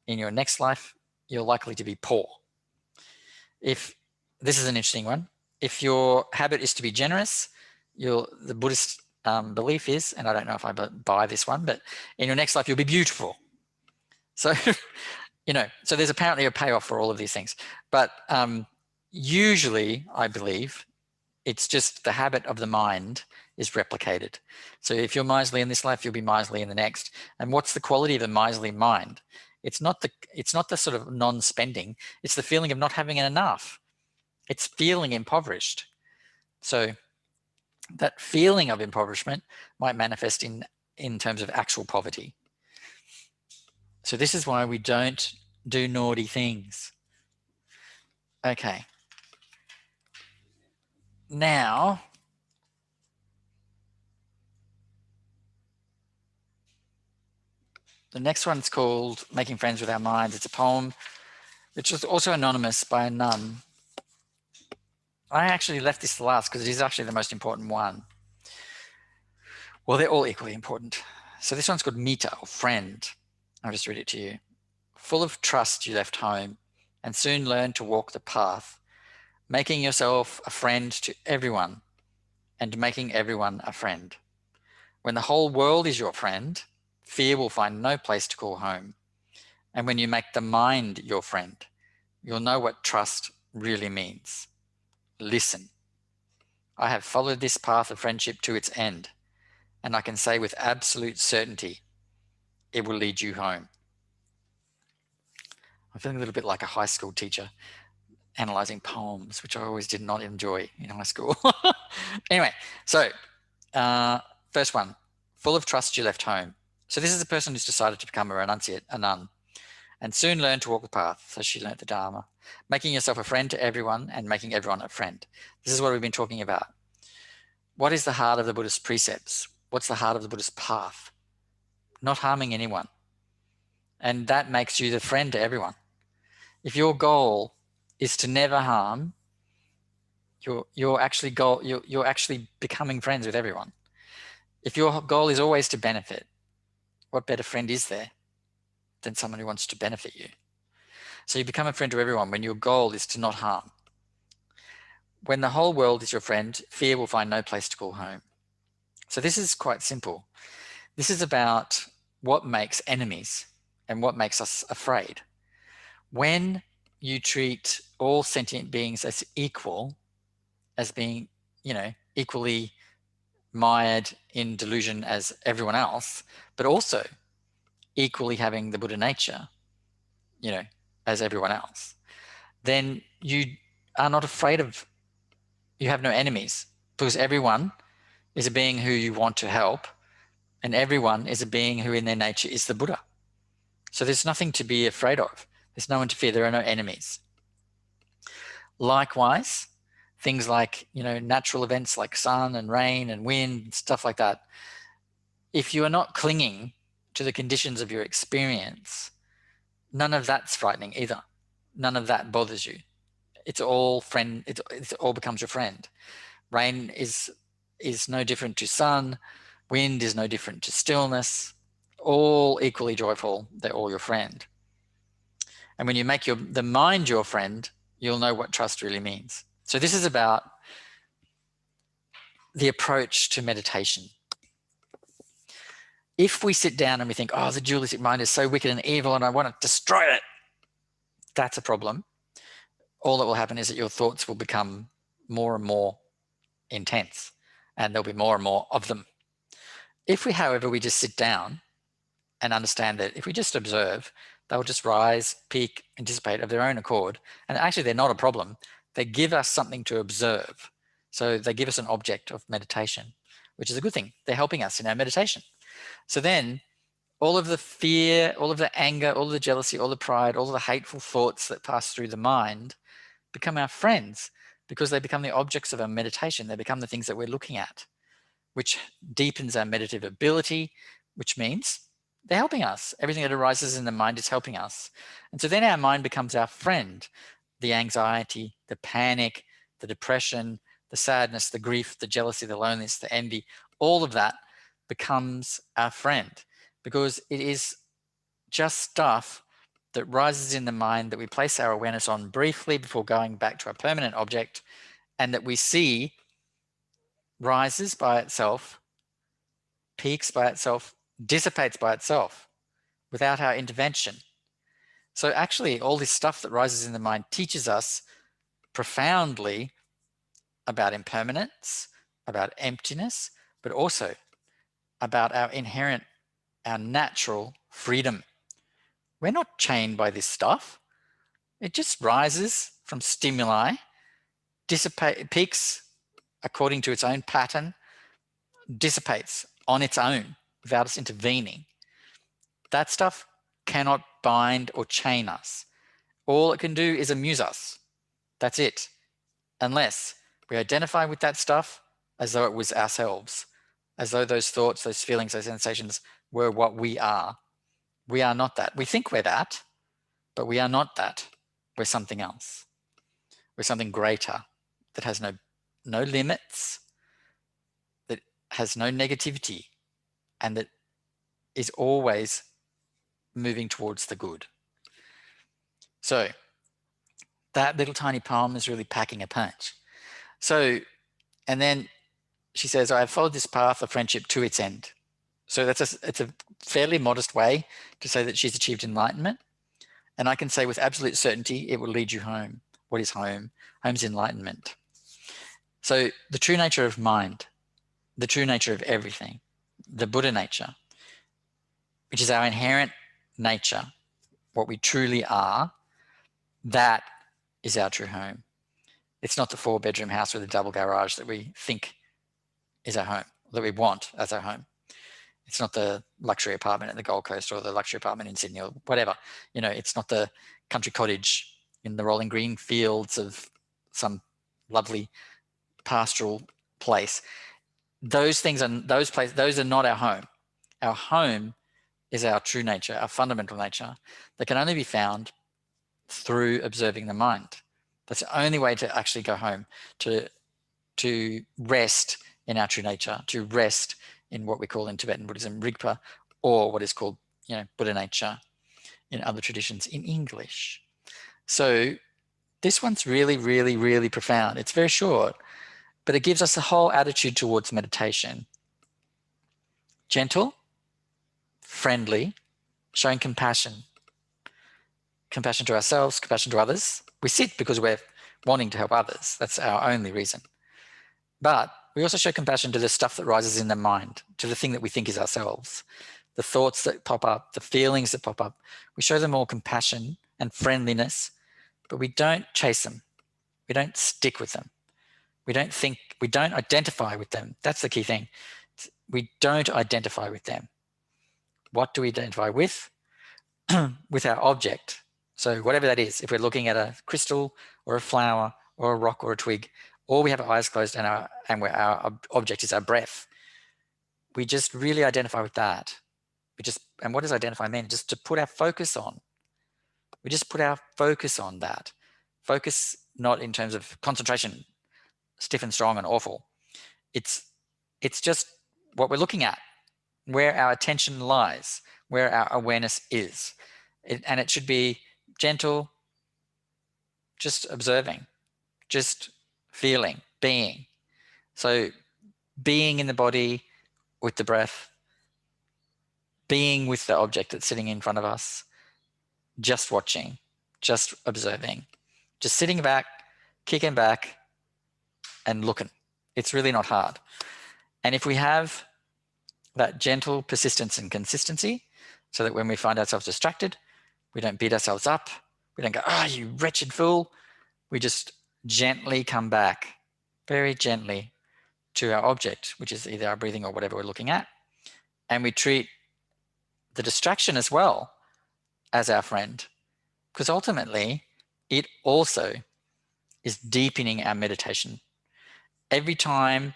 in your next life, you're likely to be poor. If this is an interesting one, if your habit is to be generous, the Buddhist belief is, and I don't know if I buy this one, but in your next life you'll be beautiful. So so there's apparently a payoff for all of these things, but usually I believe it's just the habit of the mind is replicated. So if you're miserly in this life, you'll be miserly in the next. And what's the quality of a miserly mind? It's not the sort of non-spending. It's the feeling of not having enough. It's feeling impoverished. So that feeling of impoverishment might manifest in terms of actual poverty. So this is why we don't do naughty things. Okay. Now, the next one's called Making Friends with Our Minds. It's a poem which is also anonymous by a nun. I actually left this to last because it is actually the most important one. Well, they're all equally important. So this one's called Mita, or friend. I'll just read it to you. Full of trust you left home and soon learned to walk the path, making yourself a friend to everyone and making everyone a friend. When the whole world is your friend, fear will find no place to call home. And when you make the mind your friend, you'll know what trust really means. Listen. I have followed this path of friendship to its end, and I can say with absolute certainty, it will lead you home. I'm feeling a little bit like a high school teacher analyzing poems, which I always did not enjoy in high school. Anyway, so first one, full of trust you left home. So this is a person who's decided to become a renunciate, a nun, and soon learn to walk the path. So she learnt the Dharma, making yourself a friend to everyone and making everyone a friend. This is what we've been talking about. What is the heart of the Buddhist precepts? What's the heart of the Buddhist path? Not harming anyone. And that makes you the friend to everyone. If your goal is to never harm, you're actually becoming friends with everyone. If your goal is always to benefit, what better friend is there than someone who wants to benefit you? So you become a friend to everyone when your goal is to not harm. When the whole world is your friend, fear will find no place to call home. So this is quite simple. This is about what makes enemies and what makes us afraid. When you treat all sentient beings as equal, as being, equally mired in delusion as everyone else, but also equally having the Buddha nature, as everyone else, then you are not afraid of, you have no enemies, because everyone is a being who you want to help, and everyone is a being who in their nature is the Buddha. So there's nothing to be afraid of. There's no one to fear. There are no enemies. Likewise, things like, natural events like sun and rain and wind, stuff like that. If you are not clinging to the conditions of your experience, none of that's frightening either. None of that bothers you. It's all friend. It all becomes your friend. Rain is no different to sun. Wind is no different to stillness. All equally joyful. They're all your friend. And when you make the mind your friend, you'll know what trust really means. So this is about the approach to meditation. If we sit down and we think, oh, the dualistic mind is so wicked and evil and I want to destroy it, that's a problem. All that will happen is that your thoughts will become more and more intense and there'll be more and more of them. If we, however, we just sit down and understand that if we just observe, they'll just rise, peak, and dissipate of their own accord. And actually, they're not a problem. They give us something to observe. So they give us an object of meditation, which is a good thing. They're helping us in our meditation. So then all of the fear, all of the anger, all of the jealousy, all the pride, all of the hateful thoughts that pass through the mind become our friends because they become the objects of our meditation. They become the things that we're looking at, which deepens our meditative ability, which means they're helping us. Everything that arises in the mind is helping us. And so then our mind becomes our friend. The anxiety, the panic, the depression, the sadness, the grief, the jealousy, the loneliness, the envy, all of that becomes our friend because it is just stuff that rises in the mind that we place our awareness on briefly before going back to a permanent object, and that we see rises by itself, peaks by itself, dissipates by itself without our intervention. So actually all this stuff that rises in the mind teaches us profoundly about impermanence, about emptiness, but also about our inherent, our natural freedom. We're not chained by this stuff. It just rises from stimuli, peaks according to its own pattern, dissipates on its own without us intervening. That stuff cannot bind or chain us. All it can do is amuse us. That's it. Unless we identify with that stuff as though it was ourselves, as though those thoughts, those feelings, those sensations were what we are. We are not that. We think we're that, but we are not that. We're something else. We're something greater that has no limits, that has no negativity, and that is always moving towards the good. So that little tiny poem is really packing a punch. So, and then she says, I have followed this path of friendship to its end. So it's a fairly modest way to say that she's achieved enlightenment. And I can say with absolute certainty, it will lead you home. What is home? Home's enlightenment. So the true nature of mind, the true nature of everything, the Buddha nature, which is our inherent nature, what we truly are, that is our true home. It's not the 4-bedroom house with a double garage that we think is our home, that we want as our home. It's not the luxury apartment at the Gold Coast or the luxury apartment in Sydney or whatever. You know, it's not the country cottage in the rolling green fields of some lovely pastoral place. Those things are those are not our home. Our home is our true nature, our fundamental nature, that can only be found through observing the mind. That's the only way to actually go home, to rest in our true nature, to rest in what we call in Tibetan Buddhism Rigpa, or what is called, you know, Buddha nature in other traditions in English. So this one's really, really, really profound. It's very short, but it gives us a whole attitude towards meditation. Gentle, friendly, showing compassion. Compassion to ourselves, compassion to others. We sit because we're wanting to help others. That's our only reason. But we also show compassion to the stuff that rises in the mind, to the thing that we think is ourselves, the thoughts that pop up, the feelings that pop up. We show them all compassion and friendliness, but we don't chase them. We don't stick with them. We don't identify with them. That's the key thing. We don't identify with them. What do we identify with? With our object. So whatever that is, if we're looking at a crystal or a flower or a rock or a twig, or we have our eyes closed and our object is our breath, we just really identify with that. And what does identify mean? Just to put our focus on. We just put our focus on that. Focus not in terms of concentration, stiff and strong and awful. It's just what we're looking at, where our attention lies, where our awareness is. And it should be gentle, just observing, just feeling, being. So being in the body with the breath, being with the object that's sitting in front of us, just watching, just observing, just sitting back, kicking back and looking. It's really not hard. And if we have that gentle persistence and consistency, so that when we find ourselves distracted, we don't beat ourselves up. We don't go, oh, you wretched fool. We just gently come back, very gently, to our object, which is either our breathing or whatever we're looking at. And we treat the distraction as well as our friend, because ultimately it also is deepening our meditation. Every time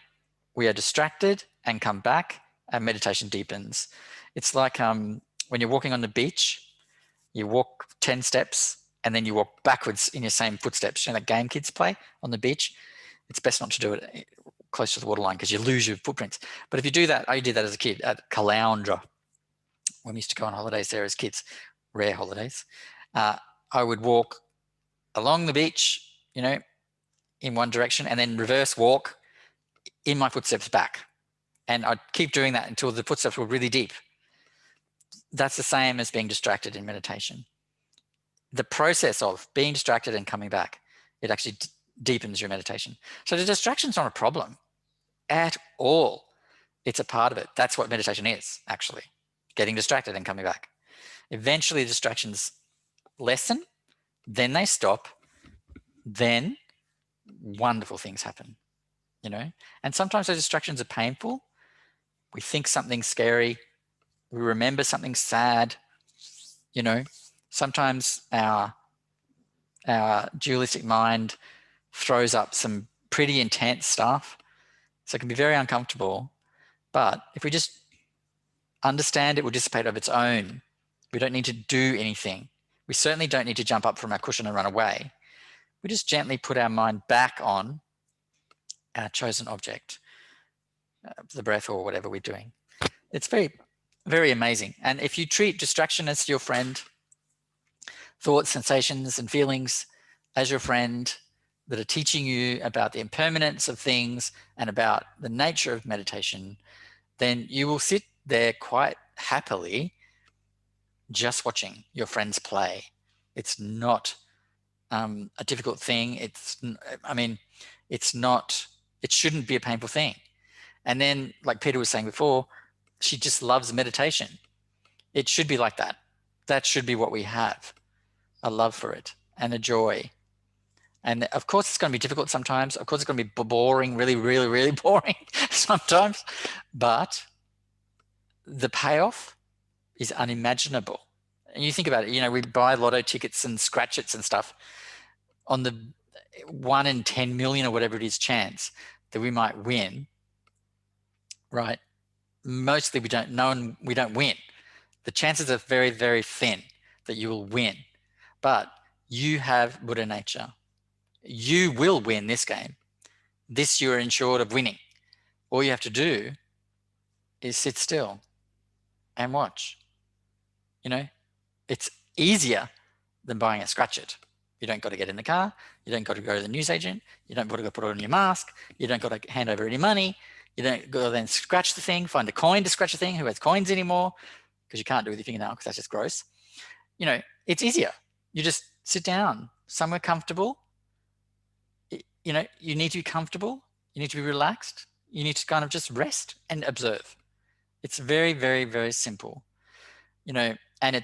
we are distracted and come back, our meditation deepens. It's like when you're walking on the beach, you walk 10 steps and then you walk backwards in your same footsteps. You know that game kids play on the beach? It's best not to do it close to the waterline because you lose your footprints. But if you do that, I did that as a kid at Caloundra when we used to go on holidays there as kids, rare holidays. I would walk along the beach, you know, in one direction and then reverse walk in my footsteps back. And I'd keep doing that until the footsteps were really deep. That's the same as being distracted in meditation. The process of being distracted and coming back, it actually deepens your meditation. So the distraction's not a problem at all. It's a part of it. That's what meditation is, actually, getting distracted and coming back. Eventually, distractions lessen, then they stop, then wonderful things happen, you know? And sometimes those distractions are painful. We think something scary, we remember something sad, you know? Sometimes our dualistic mind throws up some pretty intense stuff. So it can be very uncomfortable. But if we just understand it will dissipate of its own, we don't need to do anything. We certainly don't need to jump up from our cushion and run away. We just gently put our mind back on our chosen object, the breath or whatever we're doing. It's very, very amazing. And if you treat distraction as your friend, thoughts, sensations, and feelings as your friend that are teaching you about the impermanence of things and about the nature of meditation, then you will sit there quite happily just watching your friends play. It's not a difficult thing. It's not, it shouldn't be a painful thing. And then, like Peter was saying before, she just loves meditation. It should be like that. That should be what we have, a love for it and a joy. And of course, it's going to be difficult sometimes. Of course, it's going to be boring, really, really, really boring sometimes. But the payoff is unimaginable. And you think about it, you know, we buy lotto tickets and scratch-its and stuff on the 1 in 10 million or whatever it is chance that we might win, right? Mostly we don't know and we don't win. The chances are very, very thin that you will win. But you have Buddha nature. You will win this game. This you're insured of winning. All you have to do is sit still and watch. You know, it's easier than buying a scratch-it. You don't got to get in the car. You don't got to go to the newsagent. You don't got to go put on your mask. You don't got to hand over any money. You don't go then scratch the thing, find a coin to scratch the thing. Who has coins anymore? Because you can't do it with your fingernail because that's just gross. You know, it's easier. You just sit down somewhere comfortable. You know, you need to be comfortable. You need to be relaxed. You need to kind of just rest and observe. It's very, very, very simple. You know, and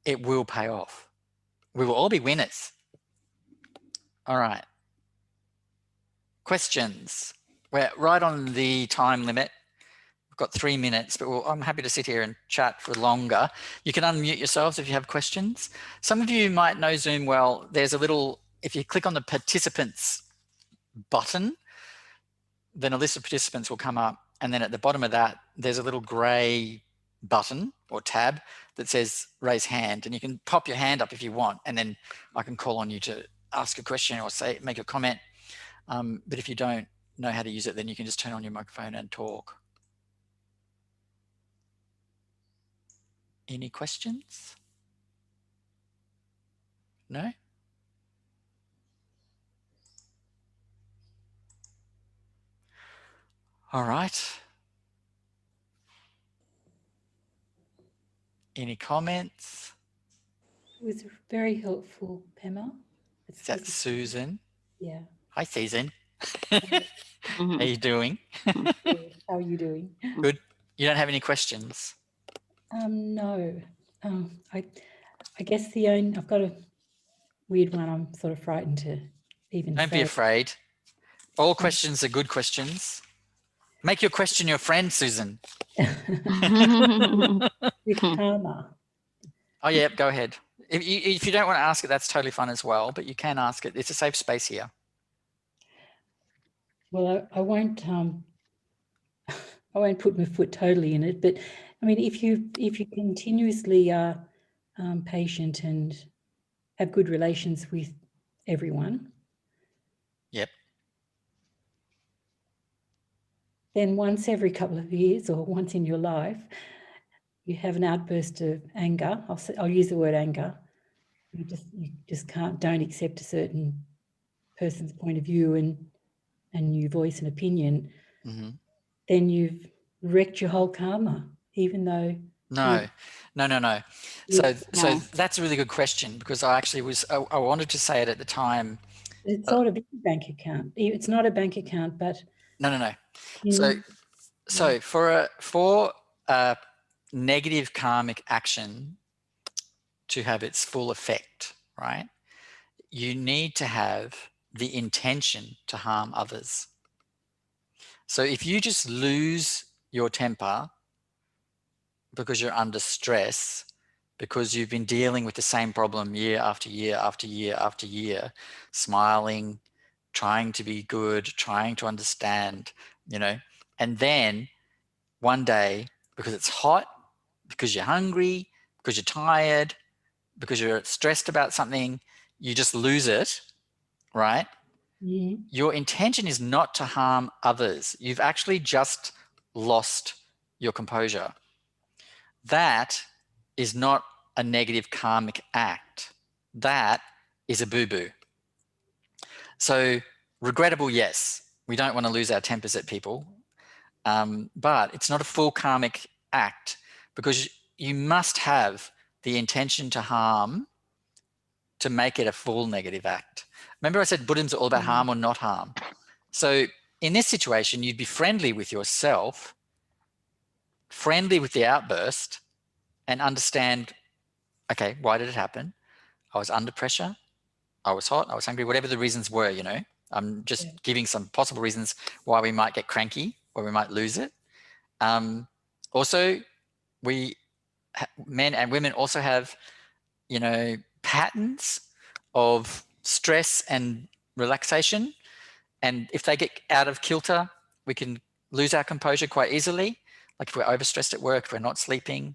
it will pay off. We will all be winners. All right. Questions. We're right on the time limit. We've got 3 minutes, but I'm happy to sit here and chat for longer. You can unmute yourselves if you have questions. Some of you might know Zoom well. There's a little, if you click on the participants button, then a list of participants will come up. And then at the bottom of that, there's a little gray button or tab that says raise hand. And you can pop your hand up if you want. And then I can call on you to ask a question or say, make a comment. But if you don't know how to use it, then you can just turn on your microphone and talk. Any questions? No? All right. Any comments? It was very helpful, Pema. Is that Susan? Yeah. Hi, Susan. How are you doing? Good. How are you doing? Good. You don't have any questions? No. I guess I've got a weird one. I'm sort of frightened to even Don't be say. afraid. All questions are good questions. Make your question your friend, Susan. With karma. Oh, yeah, go ahead. If you don't want to ask it, that's totally fine as well, but you can ask it. It's a safe space here. Well, I won't put my foot totally in it, but I mean, if you continuously are patient and have good relations with everyone, Yep. then once every couple of years or once in your life, you have an outburst of anger. I'll use the word anger. You just don't accept a certain person's point of view and you voice an opinion. Mm-hmm. Then you've wrecked your whole karma, even though No. So that's a really good question, because I wanted to say it at the time. it's sort of a bank account. It's not a bank account, but No. in, So for a negative karmic action to have its full effect, right, you need to have the intention to harm others. So if you just lose your temper because you're under stress, because you've been dealing with the same problem year after year after year after year, smiling, trying to be good, trying to understand, and then one day, because it's hot, because you're hungry, because you're tired, because you're stressed about something, you just lose it, right? Your intention is not to harm others. You've actually just lost your composure. That is not a negative karmic act. That is a boo-boo. So regrettable, yes. We don't want to lose our tempers at people. But it's not a full karmic act, because you must have the intention to harm to make it a full negative act. Remember I said Buddhism's all about harm or not harm. So in this situation, you'd be friendly with yourself, friendly with the outburst, and understand, okay, why did it happen? I was under pressure. I was hot. I was hungry, whatever the reasons were, I'm just giving some possible reasons why we might get cranky or we might lose it. Also, men and women also have, patterns of stress and relaxation. And if they get out of kilter, we can lose our composure quite easily. Like if we're overstressed at work, if we're not sleeping,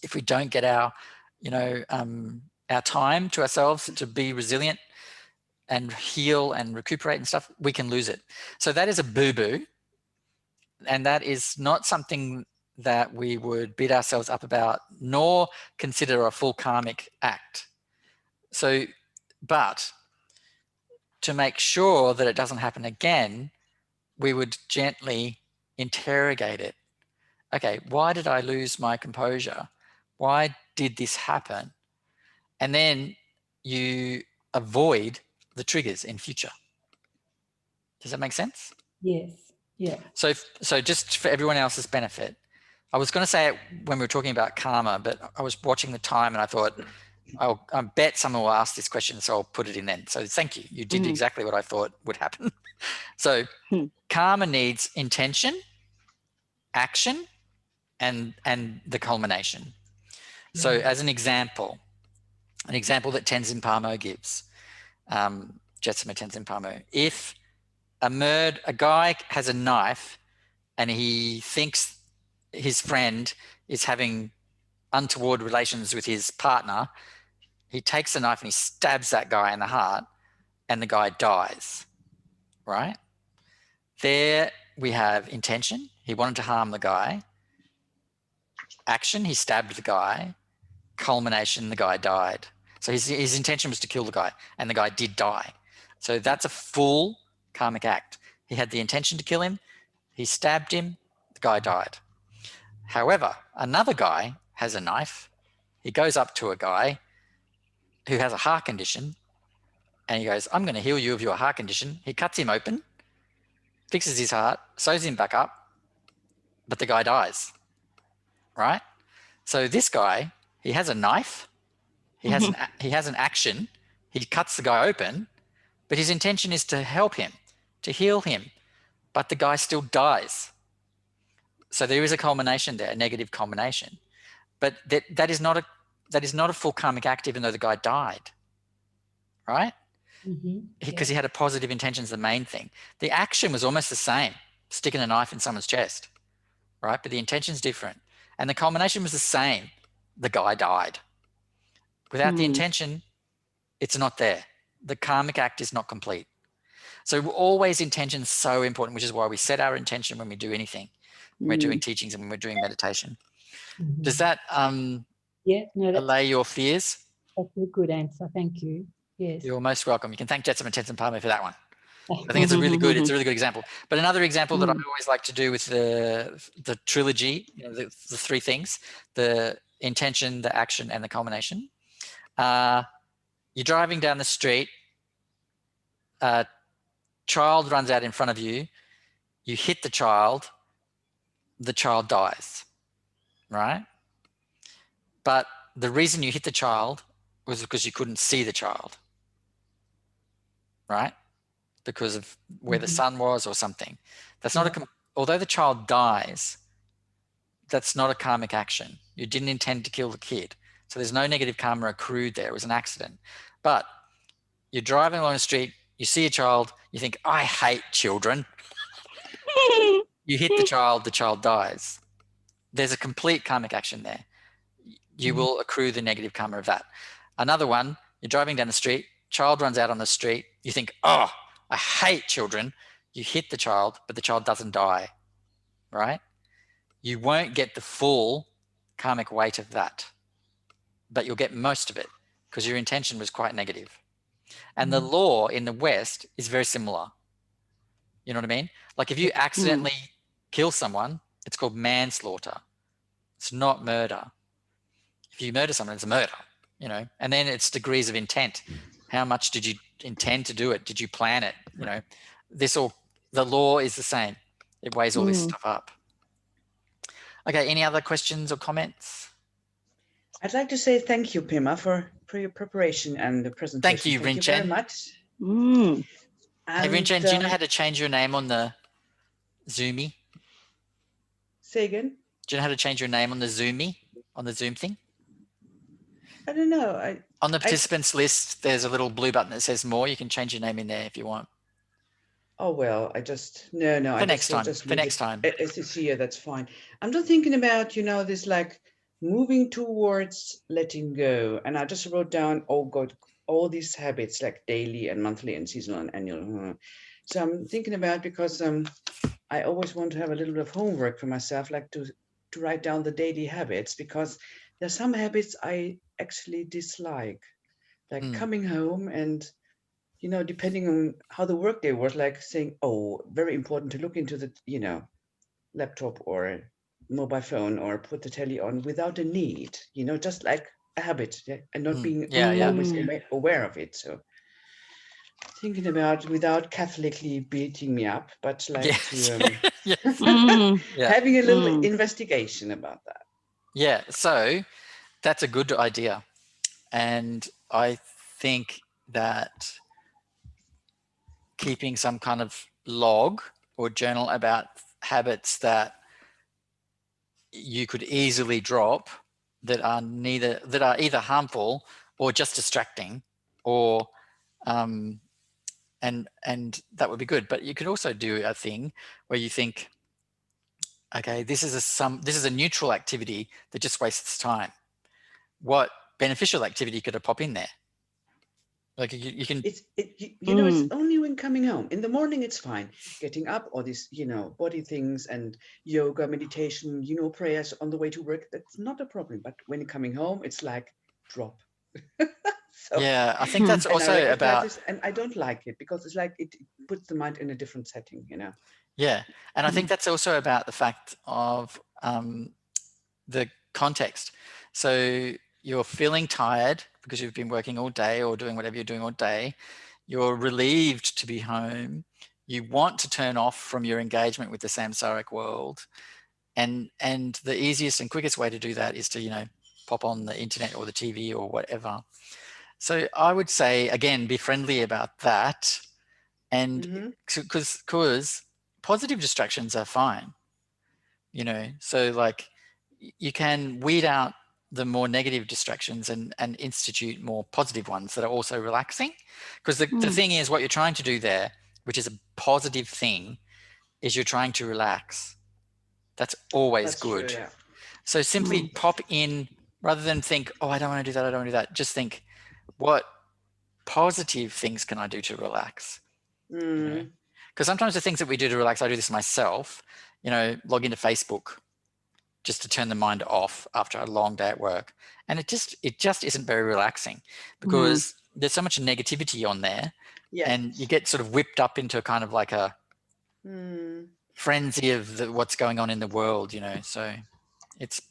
if we don't get our time to ourselves to be resilient and heal and recuperate and stuff, we can lose it. So that is a boo-boo. And that is not something that we would beat ourselves up about, nor consider a full karmic act. So, but to make sure that it doesn't happen again, we would gently interrogate it. Okay, why did I lose my composure? Why did this happen? And then you avoid the triggers in future. Does that make sense? yes, yeah. So just for everyone else's benefit, I was going to say it when we were talking about karma, but I was watching the time and I thought, I bet someone will ask this question, so I'll put it in then. So thank you. You did exactly what I thought would happen. So karma needs intention, action, and the culmination. So as an example that Tenzin Palmo gives, Jetsama Tenzin Palmo, if a guy has a knife and he thinks his friend is having untoward relations with his partner, he takes the knife and he stabs that guy in the heart and the guy dies, right? There we have intention. He wanted to harm the guy. Action, he stabbed the guy. Culmination, the guy died. So his intention was to kill the guy, and the guy did die. So that's a full karmic act. He had the intention to kill him. He stabbed him. The guy died. However, another guy has a knife. He goes up to a guy who has a heart condition, and he goes, I'm going to heal you of your heart condition. He cuts him open, fixes his heart, sews him back up, but the guy dies, right? So this guy, he has a knife. He has an action. He cuts the guy open, but his intention is to help him, to heal him, but the guy still dies. So there is a culmination there, a negative culmination. But that is not a full karmic act, even though the guy died, right? Because he had a positive intention is the main thing. The action was almost the same, sticking a knife in someone's chest, right? But the intention's different. And the culmination was the same. The guy died. Without the intention, it's not there. The karmic act is not complete. So always intention's so important, which is why we set our intention when we do anything, when we're doing teachings and when we're doing meditation. Does that allay your fears? That's a good answer. Thank you. Yes. You're most welcome. You can thank Jetsam and Tenzin Palme for that one. I think it's a really good example. But another example that I always like to do with the trilogy, the three things, the intention, the action, and the culmination. You're driving down the street, a child runs out in front of you, you hit the child dies, right? But the reason you hit the child was because you couldn't see the child, right? Because of where the sun was or something. That's not although the child dies, that's not a karmic action. You didn't intend to kill the kid. So there's no negative karma accrued there. It was an accident. But you're driving along the street, you see a child, you think, I hate children. You hit the child dies. There's a complete karmic action there. You will accrue the negative karma of that. Another one, you're driving down the street, child runs out on the street, you think, oh, I hate children. You hit the child, but the child doesn't die, right? You won't get the full karmic weight of that, but you'll get most of it because your intention was quite negative. And the law in the West is very similar. You know what I mean? Like if you accidentally kill someone, it's called manslaughter. It's not murder. If you murder someone, it's a murder, and then it's degrees of intent. How much did you intend to do it? Did you plan it? The law is the same. It weighs all this stuff up. Okay, any other questions or comments? I'd like to say thank you, Pema, for your preparation and the presentation. Thank you, Rinchen. Thank you very much. Hey, Rinchen, do you know how to change your name on the Zoomie? Say again? Do you know how to change your name on the Zoomie, on the Zoom thing? I don't know. On the participants list, there's a little blue button that says more. You can change your name in there if you want. Oh, well, no. For next time. As it's here, that's fine. I'm just thinking about, this like moving towards letting go. And I just wrote down, oh God, all these habits like daily and monthly and seasonal and annual. So I'm thinking about, because I always want to have a little bit of homework for myself, like to write down the daily habits, because there's some habits I actually dislike, like coming home and, depending on how the workday was, like saying, oh, very important to look into the, laptop or mobile phone or put the telly on without a need, just like a habit, and not being always aware of it. So thinking about, without Catholically beating me up, but like having a little investigation about that. Yeah, so that's a good idea. And I think that keeping some kind of log or journal about habits that you could easily drop that are either harmful or just distracting, or and that would be good. But you could also do a thing where you think, okay, this is a neutral activity that just wastes time. What beneficial activity could I pop in there? Like you can. It's only when coming home. In the morning, it's fine. Getting up, or this, body things and yoga, meditation, prayers on the way to work. That's not a problem. But when coming home, it's like drop. So, yeah, I think that's also about this, and I don't like it because it's like it puts the mind in a different setting, Yeah, and I think that's also about the fact of the context. So you're feeling tired because you've been working all day or doing whatever you're doing all day. You're relieved to be home. You want to turn off from your engagement with the samsaric world, and the easiest and quickest way to do that is to pop on the internet or the TV or whatever. So I would say, again, be friendly about that. And Mm-hmm. because positive distractions are fine, you know, so like you can weed out the more negative distractions and institute more positive ones that are also relaxing. Because the thing is, what you're trying to do there, which is a positive thing, is you're trying to relax. That's always That's good. true, yeah. So simply pop in, rather than think, oh, I don't want to do that, I don't want to do that. Just think, what positive things can I do to relax? You know, because sometimes the things that we do to relax, I do this myself, you know, log into Facebook just to turn the mind off after a long day at work. And it just isn't very relaxing, because there's so much negativity on there. Yes. And you get sort of whipped up into kind of like a frenzy of what's going on in the world, you know. So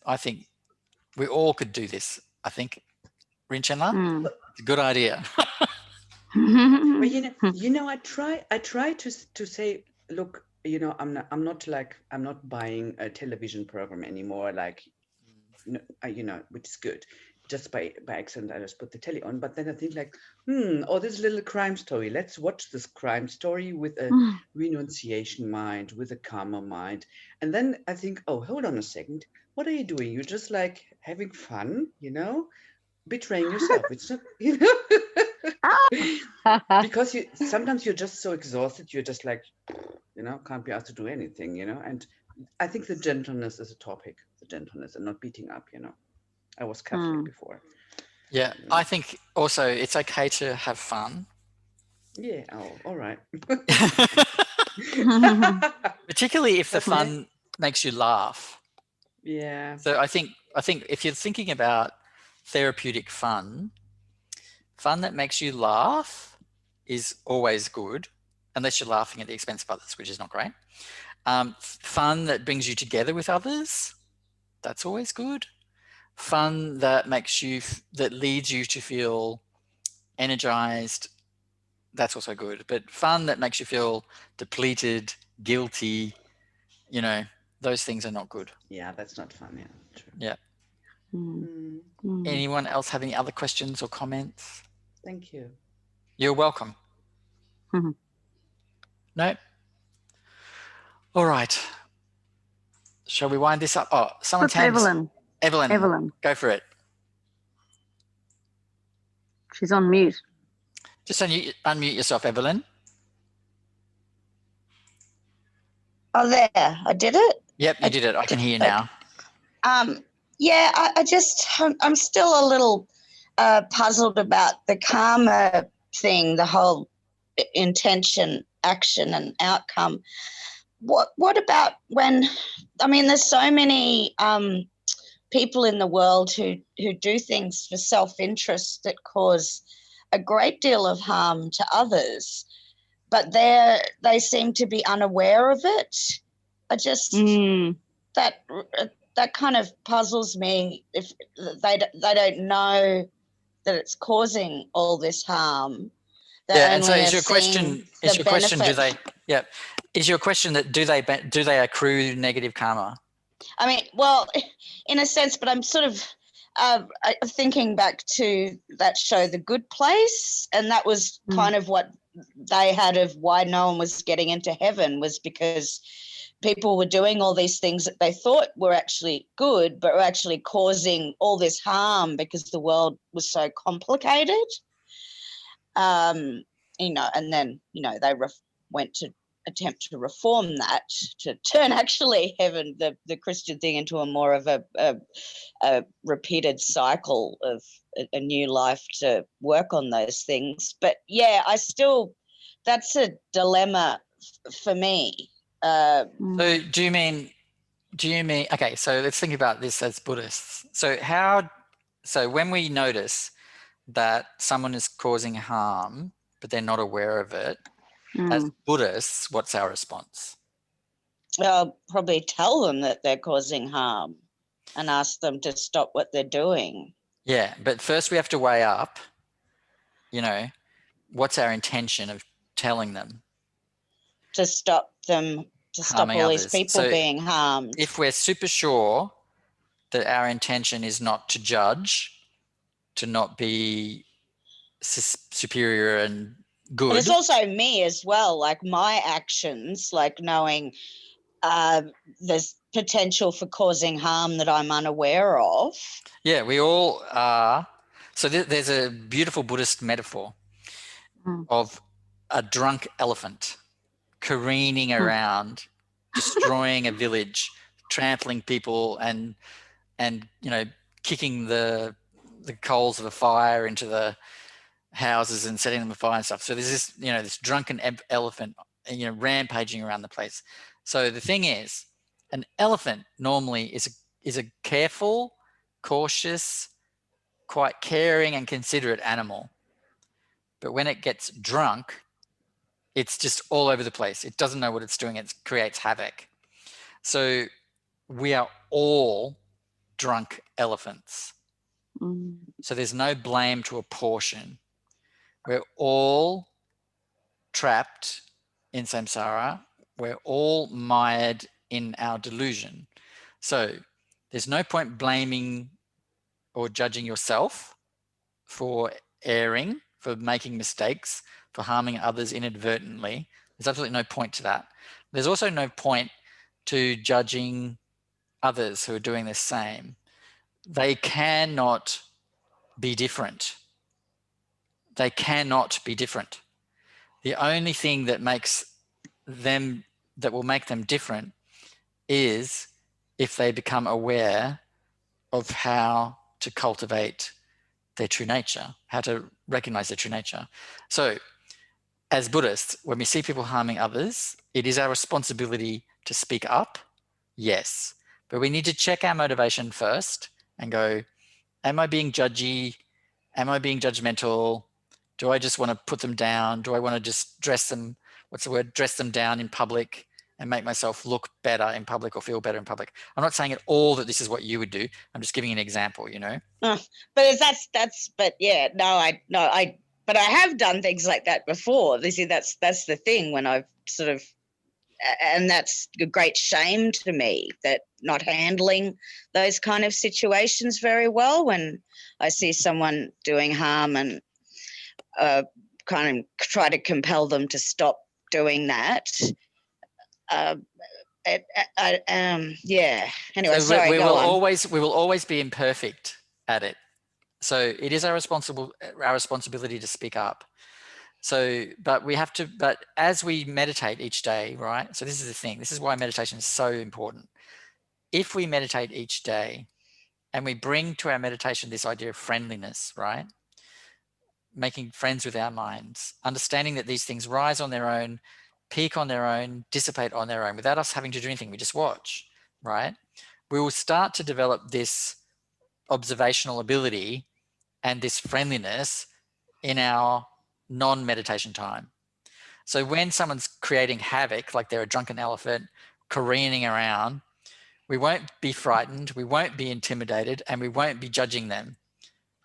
I think we all could do this. I think, Rinchenla, it's a good idea. But you know, I try to say, look, you know, I'm not buying a television program anymore, like, you know, which is good. Just by accident, I just put the telly on. But then I think like, oh, this little crime story. Let's watch this crime story with a renunciation mind, with a calmer mind. And then I think, oh, hold on a second. What are you doing? You're just like having fun, you know, betraying yourself. It's not, you know. Because sometimes you're just so exhausted, you're just like, you know, can't be asked to do anything, you know. And I think the gentleness is a topic, the gentleness, and not beating up, you know. I was Catholic before. Yeah, I think also it's okay to have fun. Yeah, oh, all right. Particularly if the fun makes you laugh. Yeah. So I think if you're thinking about therapeutic fun that makes you laugh is always good, unless you're laughing at the expense of others, which is not great. Fun that brings you together with others, that's always good. Fun that that leads you to feel energized, that's also good. But fun that makes you feel depleted, guilty, you know, those things are not good. Yeah, that's not fun. Yeah, true. Yeah. Anyone else have any other questions or comments? Thank you. You're welcome. No? All right. Shall we wind this up? Oh, someone's hand. Evelyn, go for it. She's on mute. Just unmute yourself, Evelyn. Oh, there. I did it? Yep, you did it. I can hear you now. Yeah, I'm still a little puzzled about the karma thing, the whole intention, action, and outcome. What about when, I mean, there's so many people in the world who do things for self-interest that cause a great deal of harm to others, but they seem to be unaware of it. I just that kind of puzzles me, if they don't know that it's causing all this harm. Yeah, and so is your question do they? Yeah, is your question that do they accrue negative karma? I mean, well, in a sense, but I'm sort of thinking back to that show, The Good Place, and that was kind of what they had of why no one was getting into heaven, was because people were doing all these things that they thought were actually good, but were actually causing all this harm because the world was so complicated. You know, and then, you know, they went to attempt to reform that, to turn actually heaven, the Christian thing, into a more of a repeated cycle of a new life to work on those things. But yeah, that's a dilemma for me. So do you mean, okay, so let's think about this as Buddhists. So when we notice that someone is causing harm, but they're not aware of it, as Buddhists, what's our response? I'll probably tell them that they're causing harm and ask them to stop what they're doing. Yeah, but first we have to weigh up, you know, what's our intention of telling them? To stop them, to stop all these people being harmed. If we're super sure that our intention is not to judge, to not be superior and good. But it's also me as well, like my actions, like knowing there's potential for causing harm that I'm unaware of. Yeah, we all are. So there's a beautiful Buddhist metaphor of a drunk elephant careening around, destroying a village, trampling people, and kicking the coals of a fire into the houses and setting them on fire and stuff. So there's this this drunken elephant rampaging around the place. So the thing is, an elephant normally is a careful, cautious, quite caring and considerate animal. But when it gets drunk, it's just all over the place. It doesn't know what it's doing. It creates havoc. So we are all drunk elephants. So there's no blame to apportion. We're all trapped in samsara. We're all mired in our delusion. So there's no point blaming or judging yourself for erring, for making mistakes, for harming others inadvertently. There's absolutely no point to that. There's also no point to judging others who are doing the same. They cannot be different. They cannot be different. The only thing that will make them different is if they become aware of how to cultivate their true nature, how to recognize their true nature. So as Buddhists, when we see people harming others, it is our responsibility to speak up, yes. But we need to check our motivation first and go, am I being judgy? Am I being judgmental? Do I just want to put them down? Do I want to just dress them down in public and make myself look better in public or feel better in public? I'm not saying at all that this is what you would do. I'm just giving an example, But I have done things like that before. You see, that's the thing when I've sort of, and that's a great shame to me, that not handling those kind of situations very well when I see someone doing harm and kind of try to compel them to stop doing that. Anyway, so sorry, we go on. We will always be imperfect at it. So it is our responsibility to speak up. So, but as we meditate each day, right? So this is the thing. This is why meditation is so important. If we meditate each day and we bring to our meditation this idea of friendliness, right? Making friends with our minds, understanding that these things rise on their own, peak on their own, dissipate on their own, without us having to do anything. We just watch, right? We will start to develop this observational ability and this friendliness in our non-meditation time. So when someone's creating havoc, like they're a drunken elephant careening around, we won't be frightened, we won't be intimidated, and we won't be judging them.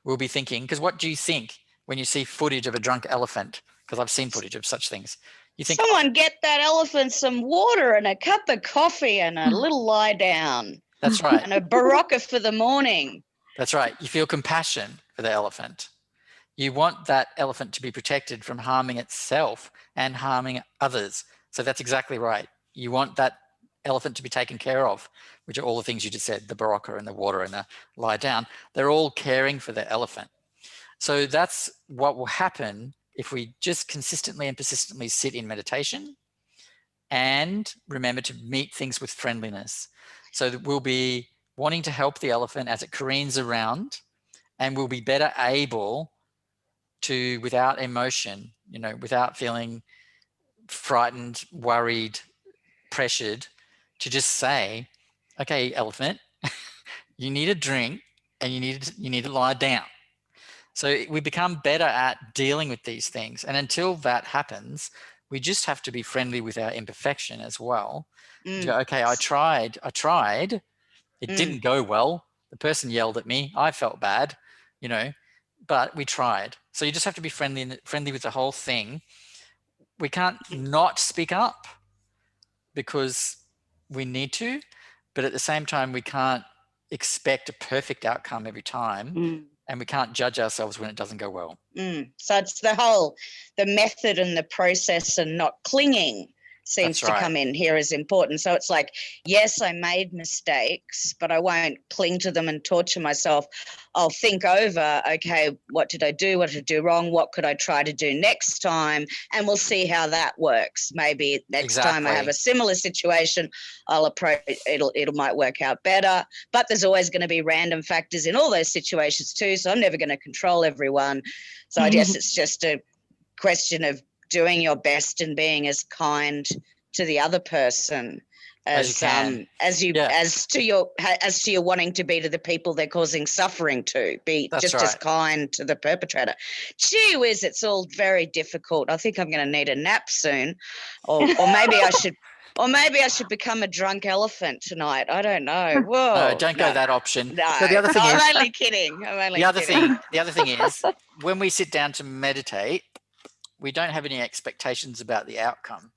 We'll be thinking, because what do you think when you see footage of a drunk elephant? Because I've seen footage of such things. You think, someone get that elephant some water and a cup of coffee and a little lie down. That's right. And a barocca for the morning. That's right. You feel compassion for the elephant. You want that elephant to be protected from harming itself and harming others. So that's exactly right. You want that elephant to be taken care of, which are all the things you just said, the barocca and the water and the lie down. They're all caring for the elephant. So that's what will happen if we just consistently and persistently sit in meditation and remember to meet things with friendliness. So that we'll be wanting to help the elephant as it careens around, and we'll be better able to, without emotion, without feeling frightened, worried, pressured, to just say, okay, elephant, you need a drink and you need to lie down. So we become better at dealing with these things. And until that happens, we just have to be friendly with our imperfection as well. Okay, I tried. It didn't go well. The person yelled at me. I felt bad, but we tried. So you just have to be friendly with the whole thing. We can't not speak up because we need to, but at the same time, we can't expect a perfect outcome every time. and we can't judge ourselves when it doesn't go well. So it's the method and the process and not clinging seems to come in here is important. So it's like, yes, I made mistakes, but I won't cling to them and torture myself. I'll think over, okay, what did I do? What did I do wrong? What could I try to do next time? And we'll see how that works. Maybe next time I have a similar situation, I'll approach it might work out better. But there's always going to be random factors in all those situations too. So I'm never going to control everyone. So I guess it's just a question of doing your best and being as kind to the other person as to your wanting to be to the people they're causing suffering to. Be as kind to the perpetrator. Gee whiz, it's all very difficult. I think I'm going to need a nap soon, or maybe I should. Or maybe I should become a drunk elephant tonight. I don't know. Whoa! No, don't go that option. No, so the other thing I'm only kidding. The other thing is, when we sit down to meditate, we don't have any expectations about the outcome.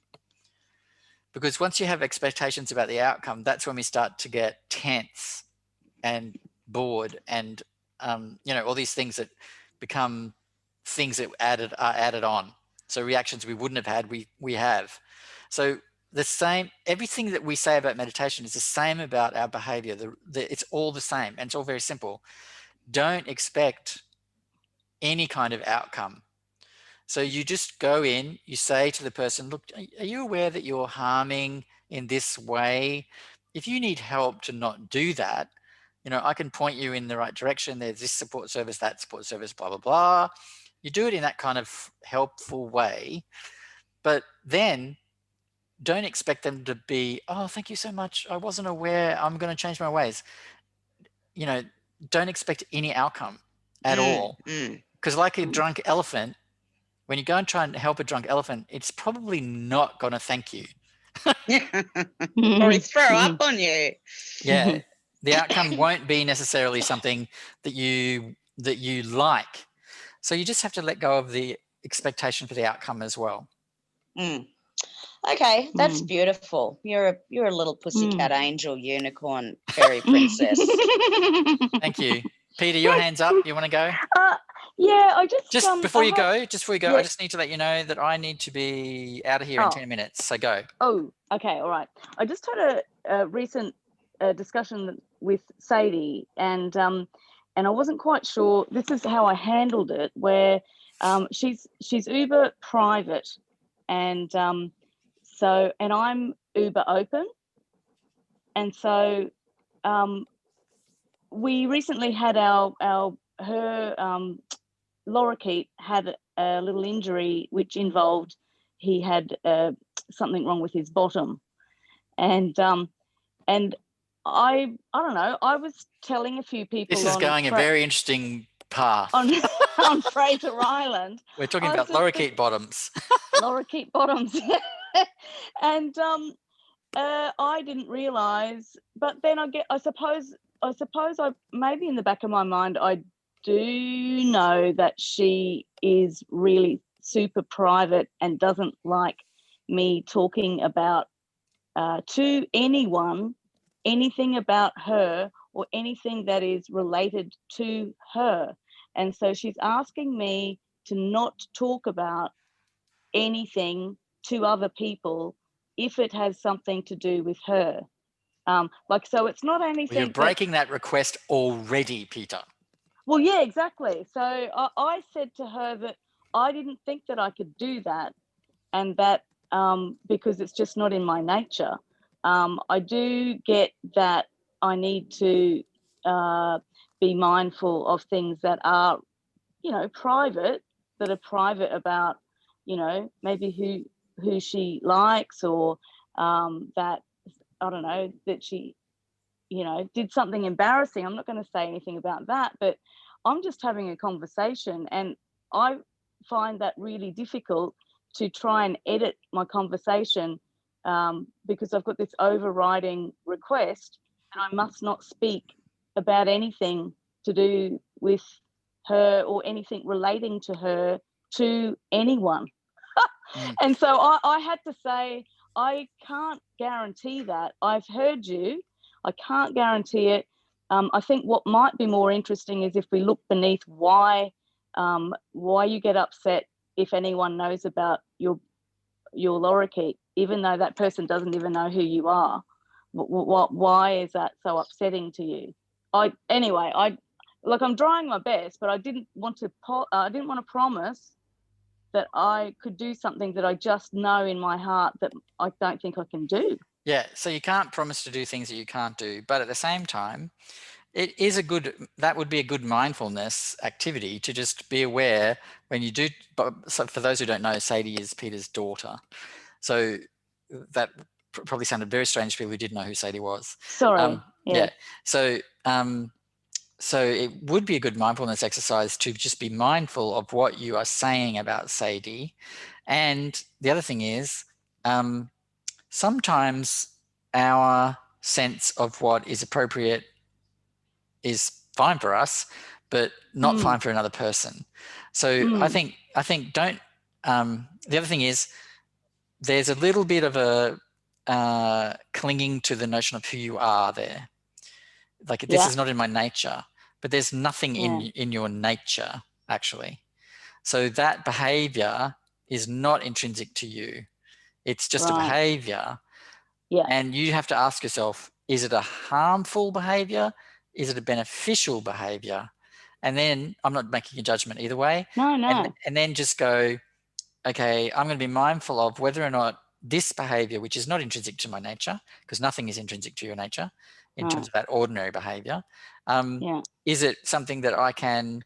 Because once you have expectations about the outcome, that's when we start to get tense and bored and, all these things that become things that are added on. So reactions we wouldn't have had, we have. So everything that we say about meditation is the same about our behavior. It's all the same, and it's all very simple. Don't expect any kind of outcome. So you just go in, you say to the person, look, are you aware that you're harming in this way? If you need help to not do that, I can point you in the right direction. There's this support service, that support service, blah, blah, blah. You do it in that kind of helpful way, but then don't expect them to be, oh, thank you so much. I wasn't aware. I'm going to change my ways. Don't expect any outcome at all. Because like a drunk elephant, when you go and try and help a drunk elephant, it's probably not going to thank you. Or he throw up on you. Yeah. The outcome won't be necessarily something that you like. So you just have to let go of the expectation for the outcome as well. Okay, that's beautiful. You're a little pussycat angel, unicorn, fairy princess. Thank you. Peter, your hand's up. You want to go? Yeah, I before you go, I just need to let you know that I need to be out of here in 10 minutes. So go. Oh, okay, all right. I just had a recent discussion with Sadie, and I wasn't quite sure. This is how I handled it, where she's uber private, and and I'm uber open, and so we recently had her lorikeet had a little injury which involved he had something wrong with his bottom, and I don't know, I was telling a few people this is going a very interesting path on Fraser Island. We're talking about lorikeet bottoms. Lorikeet bottoms. And I didn't realize, but then I suppose I maybe in the back of my mind I do know that she is really super private and doesn't like me talking about to anyone anything about her or anything that is related to her. And so she's asking me to not talk about anything to other people if it has something to do with her. So it's not anything. Well, you're breaking that request already, Peter. Well, yeah, exactly. So I said to her that I didn't think that I could do that, and that because it's just not in my nature. I do get that I need to be mindful of things that are, private, that are private about, maybe who she likes, or that, I don't know, that she, did something embarrassing. I'm not going to say anything about that, but I'm just having a conversation, and I find that really difficult to try and edit my conversation because I've got this overriding request and I must not speak about anything to do with her or anything relating to her to anyone. And so I had to say, I can't guarantee that. I've heard you. I can't guarantee it. I think what might be more interesting is if we look beneath why you get upset if anyone knows about your lorikeet, even though that person doesn't even know who you are. Why is that so upsetting to you? I'm trying my best, but I didn't want to promise that I could do something that I just know in my heart that I don't think I can do. Yeah, so you can't promise to do things that you can't do, but at the same time, that would be a good mindfulness activity to just be aware when you do. But so for those who don't know, Sadie is Peter's daughter. So that probably sounded very strange to people who didn't know who Sadie was. Sorry. Yeah. So it would be a good mindfulness exercise to just be mindful of what you are saying about Sadie. And the other thing is, sometimes our sense of what is appropriate is fine for us, but not fine for another person. So I think don't. The other thing is, there's a little bit of a clinging to the notion of who you are there. Like, this is not in my nature, but there's nothing in your nature actually. So that behavior is not intrinsic to you. It's just a behavior. Yeah. And you have to ask yourself, is it a harmful behavior? Is it a beneficial behavior? And then I'm not making a judgment either way. No. And then just go, okay, I'm going to be mindful of whether or not this behavior, which is not intrinsic to my nature, because nothing is intrinsic to your nature in terms of that ordinary behavior, is it something that I can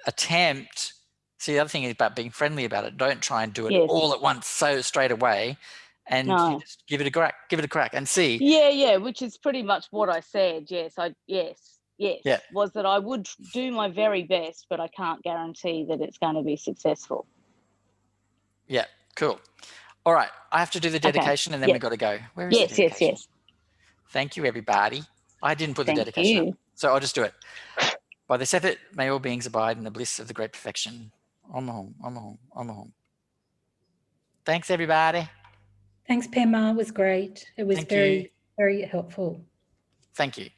attempt? See, the other thing is about being friendly about it. Don't try and do it all at once, so straight away, and you just give it a crack and see. Yeah, which is pretty much what I said. Yes, was that I would do my very best, but I can't guarantee that it's going to be successful. Yeah, cool. All right, I have to do the dedication and then we've got to go. Where is the dedication? Yes. Thank you, everybody. I didn't put the dedication up, so I'll just do it. By this effort, may all beings abide in the bliss of the great perfection. Om Hum, Om Hum, Om Hum. Thanks, everybody. Thanks, Pema. It was great. It was very, very helpful. Thank you.